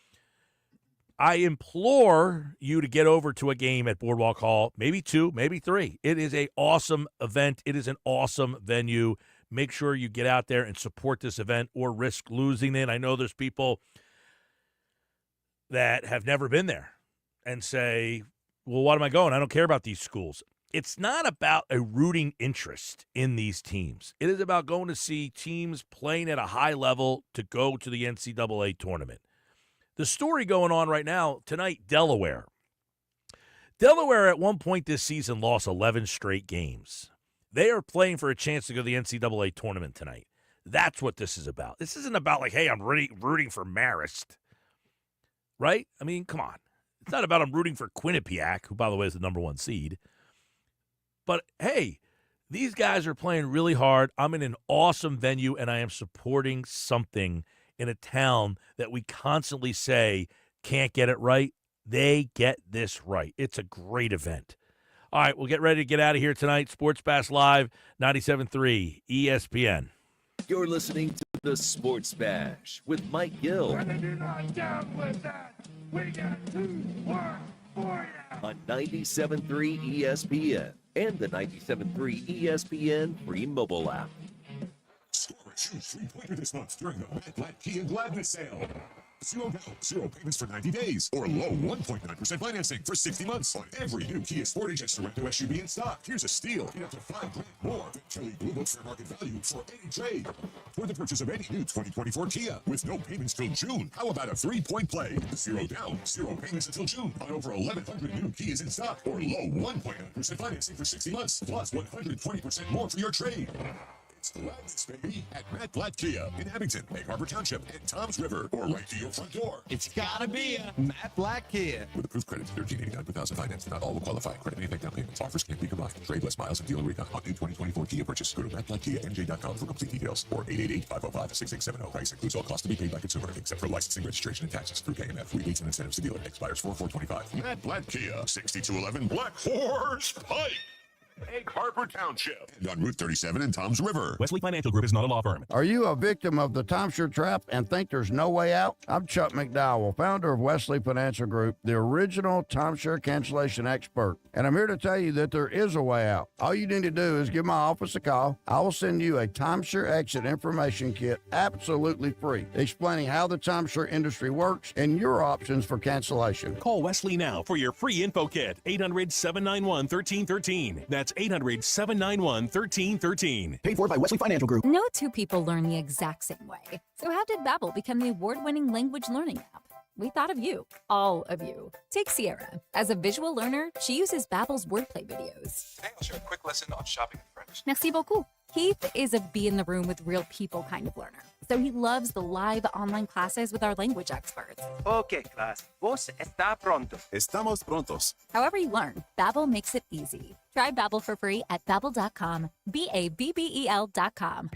Speaker 3: I implore you to get over to a game at Boardwalk Hall, maybe 2, maybe 3. It is an awesome event. It is an awesome venue. Make sure you get out there and support this event or risk losing it. I know there's people that have never been there and say, well, why am I going? I don't care about these schools. It's not about a rooting interest in these teams. It is about going to see teams playing at a high level to go to the NCAA tournament. The story going on right now, tonight, Delaware. Delaware at one point this season lost 11 straight games. They are playing for a chance to go to the NCAA tournament tonight. That's what this is about. This isn't about like, hey, I'm rooting for Marist. Right? I mean, come on. It's not about I'm rooting for Quinnipiac, who, by the way, is the number 1 seed. But, hey, these guys are playing really hard. I'm in an awesome venue, and I am supporting something in a town that we constantly say can't get it right. They get this right. It's a great event. All right, we'll get ready to get out of here tonight. Sports Bash Live, 97.3 ESPN.
Speaker 1: You're listening to the Sports Bash with Mike Gill.
Speaker 9: If you're not down with that, we got 2 words for you.
Speaker 1: On 97.3 ESPN and the 97.3 ESPN free mobile app.
Speaker 13: Score a huge 3-pointer this month during the Matt Blatt Kia Gladness Sale. $0 down, 0 payments for 90 days, or low 1.9% financing for 60 months on every new Kia Sportage and Sorento SUV in stock. Here's a steal. Get up to $5,000 more than Kelly Blue Book fair market value for any trade. For the purchase of any new 2024 Kia with no payments till June. How about a 3-point play? $0 down, 0 payments until June on over 1,100 new Kias in stock, or low 1.9% financing for 60 months, plus 120% more for your trade. It's Gladness, baby, at Matt Blatt Kia in Abington, Egg Harbor Township, and Tom's River, or right to your front door.
Speaker 14: It's gotta be a Matt Blatt Kia.
Speaker 13: With approved credit, $1,389 per thousand finance. Not all will qualify. Credit may affect down payments. Offers can't be combined. Trade less miles and dealer recon on new 2024 Kia purchase. Go to mattblattkianj.com for complete details, or 888-505-6670. Price includes all costs to be paid by consumer, except for licensing, registration, and taxes through KMF. Rebates and incentives to dealer. Expires 4/4/25. Matt Blatt Kia, 6211 Black Horse Pike. Egg Harbor Township, and on Route 37 in Tom's River.
Speaker 24: Wesley Financial Group is not a law firm.
Speaker 25: Are you a victim of the timeshare trap and think there's no way out? I'm Chuck McDowell, founder of Wesley Financial Group, the original timeshare cancellation expert. And I'm here to tell you that there is a way out. All you need to do is give my office a call. I will send you a timeshare exit information kit absolutely free, explaining how the timeshare industry works and your options for cancellation.
Speaker 24: Call Wesley now for your free info kit. 800-791-1313. That's 800-791-1313.
Speaker 25: Paid for by Wesley Financial Group.
Speaker 26: No two people learn the exact same way. So how did Babbel become the award-winning language learning app? We thought of you, all of you. Take Sierra. As a visual learner, she uses Babbel's wordplay videos.
Speaker 27: Today I'll share a quick lesson on shopping in French.
Speaker 26: Merci beaucoup. Keith is a be in the room with real people kind of learner. So he loves the live online classes with our language experts.
Speaker 28: Okay, class. Vos está pronto.
Speaker 27: Estamos prontos.
Speaker 26: However you learn, Babbel makes it easy. Try Babbel for free at babbel.com. BABBEL.com.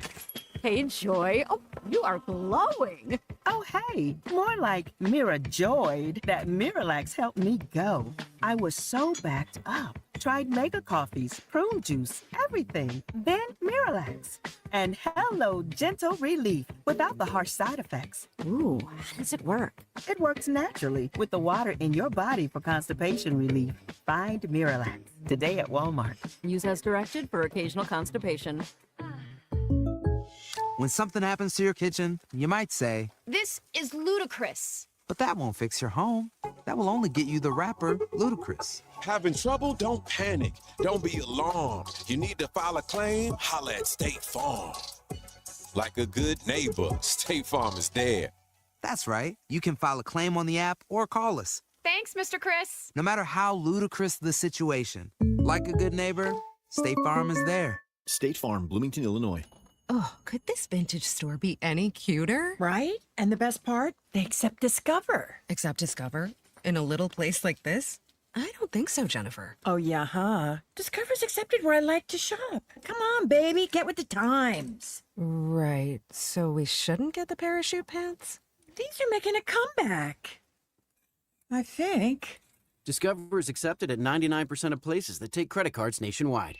Speaker 19: Hey, Joy. Oh, you are glowing.
Speaker 29: Oh, hey. More like Mira joyed that Miralax helped me go. I was so backed up. Tried mega coffees, prune juice, everything. Then Miralax. And hello, gentle relief without the harsh side effects.
Speaker 19: Ooh, how does it work?
Speaker 29: It works naturally with the water in your body for constipation relief. Find Miralax today at Walmart.
Speaker 19: Use as directed for occasional constipation.
Speaker 30: When something happens to your kitchen, you might say,
Speaker 31: "This is ludicrous."
Speaker 30: but that won't fix your home. That will only get you the rapper, Ludacris.
Speaker 32: Having trouble? Don't panic. Don't be alarmed. You need to file a claim? Holla at State Farm. Like a good neighbor, State Farm is there.
Speaker 30: That's right. You can file a claim on the app or call us.
Speaker 31: Thanks, Mr. Chris.
Speaker 30: No matter how ludicrous the situation, like a good neighbor, State Farm is there.
Speaker 33: State Farm, Bloomington, Illinois.
Speaker 18: Oh, could this vintage store be any cuter?
Speaker 19: Right? And the best part? They accept Discover.
Speaker 18: Accept Discover? In a little place like this? I don't think so, Jennifer.
Speaker 19: Oh, yeah, huh? Discover's accepted where I like to shop. Come on, baby, get with the times.
Speaker 18: Right. So we shouldn't get the parachute pants?
Speaker 19: These are making a comeback. I think.
Speaker 20: Discover is accepted at 99% of places that take credit cards nationwide.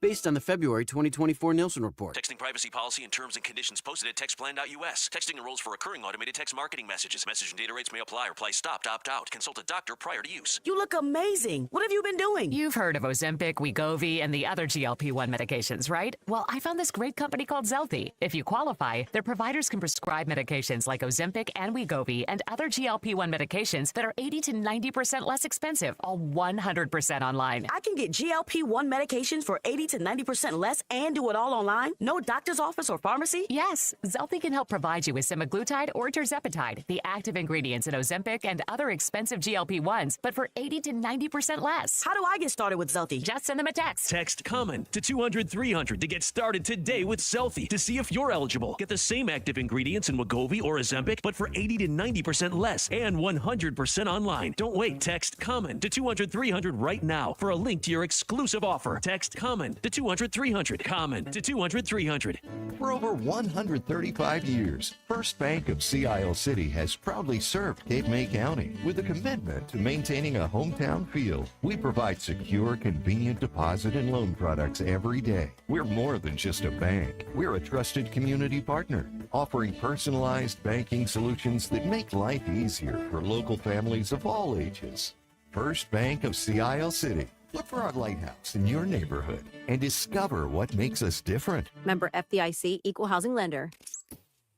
Speaker 20: Based on the February 2024 Nielsen report.
Speaker 34: Texting privacy policy and terms and conditions posted at textplan.us. Texting enrolls for recurring automated text marketing messages. Message and data rates may apply. Reply stopped, opt out. Consult a doctor prior to use.
Speaker 35: You look amazing. What have you been doing?
Speaker 36: You've heard of Ozempic, Wegovy, and the other GLP-1 medications, right? Well, I found this great company called Zelty. If you qualify, their providers can prescribe medications like Ozempic and Wegovy and other GLP-1 medications that are 80 to 90% less expensive, all 100% online.
Speaker 35: I can get GLP-1 medications for 80 to 90% less and do it all online? No doctor's office or pharmacy?
Speaker 26: Yes, Zelty can help provide you with semaglutide or tirzepatide, the active ingredients in Ozempic and other expensive GLP-1s, but for 80 to 90% less.
Speaker 35: How do I get started with Zelty?
Speaker 26: Just send them a text.
Speaker 34: Text COMMON to 200-300 to get started today with Zelty to see if you're eligible. Get the same active ingredients in Wegovy or Ozempic, but for 80 to 90% less and 100% online. Don't wait. Text COMMON to 200-300 right now for a link to your exclusive offer. Text COMMON to 200-300. COMMON to 200-300.
Speaker 2: For over 135 years, First Bank of Sea Isle City has proudly served Cape May County with a commitment to maintaining a hometown feel. We provide secure, convenient deposit and loan products every day. We're more than just a bank. We're a trusted community partner, offering personalized banking solutions that make life easier for local families of all ages. First Bank of Sea Isle City. Look for our lighthouse in your neighborhood and discover what makes us different.
Speaker 3: Member FDIC, Equal Housing Lender.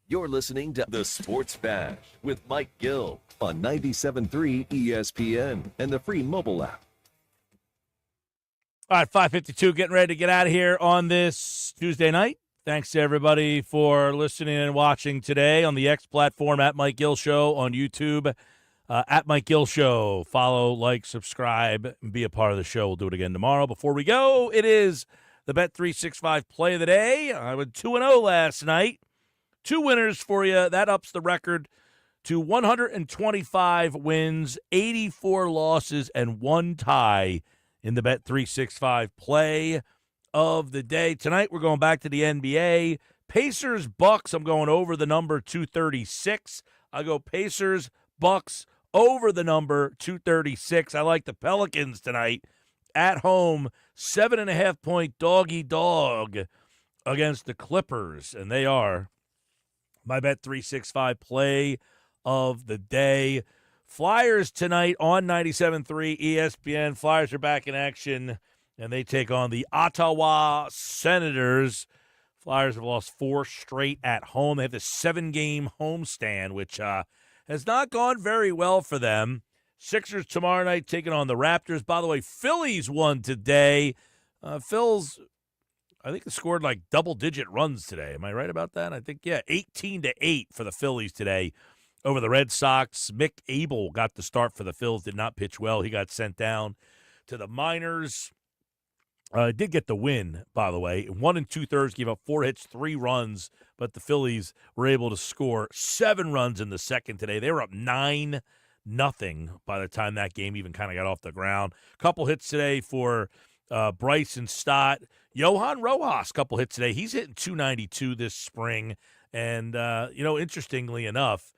Speaker 1: You're listening to The Sports Bash with Mike Gill on 97.3 ESPN and the free mobile app.
Speaker 4: All right, 5:52, getting ready to get out of here on this Tuesday night. Thanks to everybody for listening and watching today on the X platform, at Mike Gill Show on YouTube, at Mike Gill Show. Follow, like, subscribe, and be a part of the show. We'll do it again tomorrow. Before we go, it is the Bet365 play of the day. I went 2-0 last night. 2 winners for you. That ups the record to 125 wins, 84 losses, and 1 tie in the Bet365 play of the day. Tonight, we're going back to the NBA. Pacers, Bucks, I'm going over the number 236. I go Pacers, Bucks, over the number 236. I like the Pelicans tonight at home, 7.5-point doggy dog against the Clippers, and they are my Bet365 play of the day. Flyers tonight on 97.3 ESPN. Flyers are back in action, and they take on the Ottawa Senators. Flyers have lost 4 straight at home. They have the 7-game homestand, which has not gone very well for them. Sixers tomorrow night taking on the Raptors. By the way, Phillies won today. Phil's, I think, scored like double-digit runs today. Am I right about that? I think, yeah, 18-8 for the Phillies today over the Red Sox. Mick Abel got the start for the Phils, did not pitch well. He got sent down to the minors. Did get the win, by the way. 1 2/3, gave up 4 hits, 3 runs, but the Phillies were able to score 7 runs in the second today. They were up 9-0 by the time that game even kind of got off the ground. Couple hits today for Bryson Stott. Johan Rojas, couple hits today. He's hitting .292 this spring. And, interestingly enough,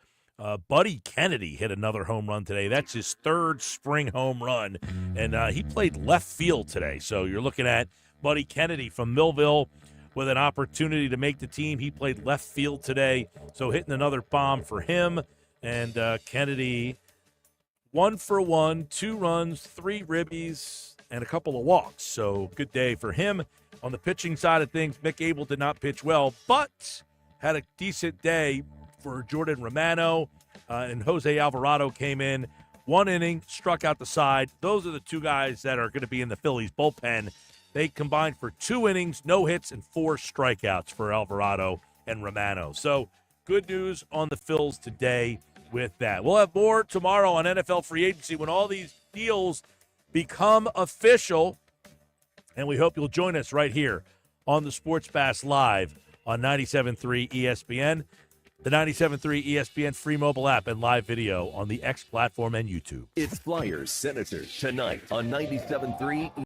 Speaker 4: Buddy Kennedy hit another home run today. That's his 3rd spring home run, and he played left field today. So you're looking at Buddy Kennedy from Millville with an opportunity to make the team. He played left field today, so hitting another bomb for him. And Kennedy, 1 for 1, 2 runs, 3 ribbies, and a couple of walks. So good day for him. On the pitching side of things, Mick Abel did not pitch well, but had a decent day for Jordan Romano, and Jose Alvarado came in. 1 inning, struck out the side. Those are the 2 guys that are going to be in the Phillies bullpen. They combined for 2 innings, no hits, and 4 strikeouts for Alvarado and Romano. So good news on the Phils today with that. We'll have more tomorrow on NFL free agency when all these deals become official. And we hope you'll join us right here on the Sports Bash Live on 97.3 ESPN. The 97.3 ESPN free mobile app and live video on the X platform and YouTube.
Speaker 1: It's Flyers Senators tonight on 97.3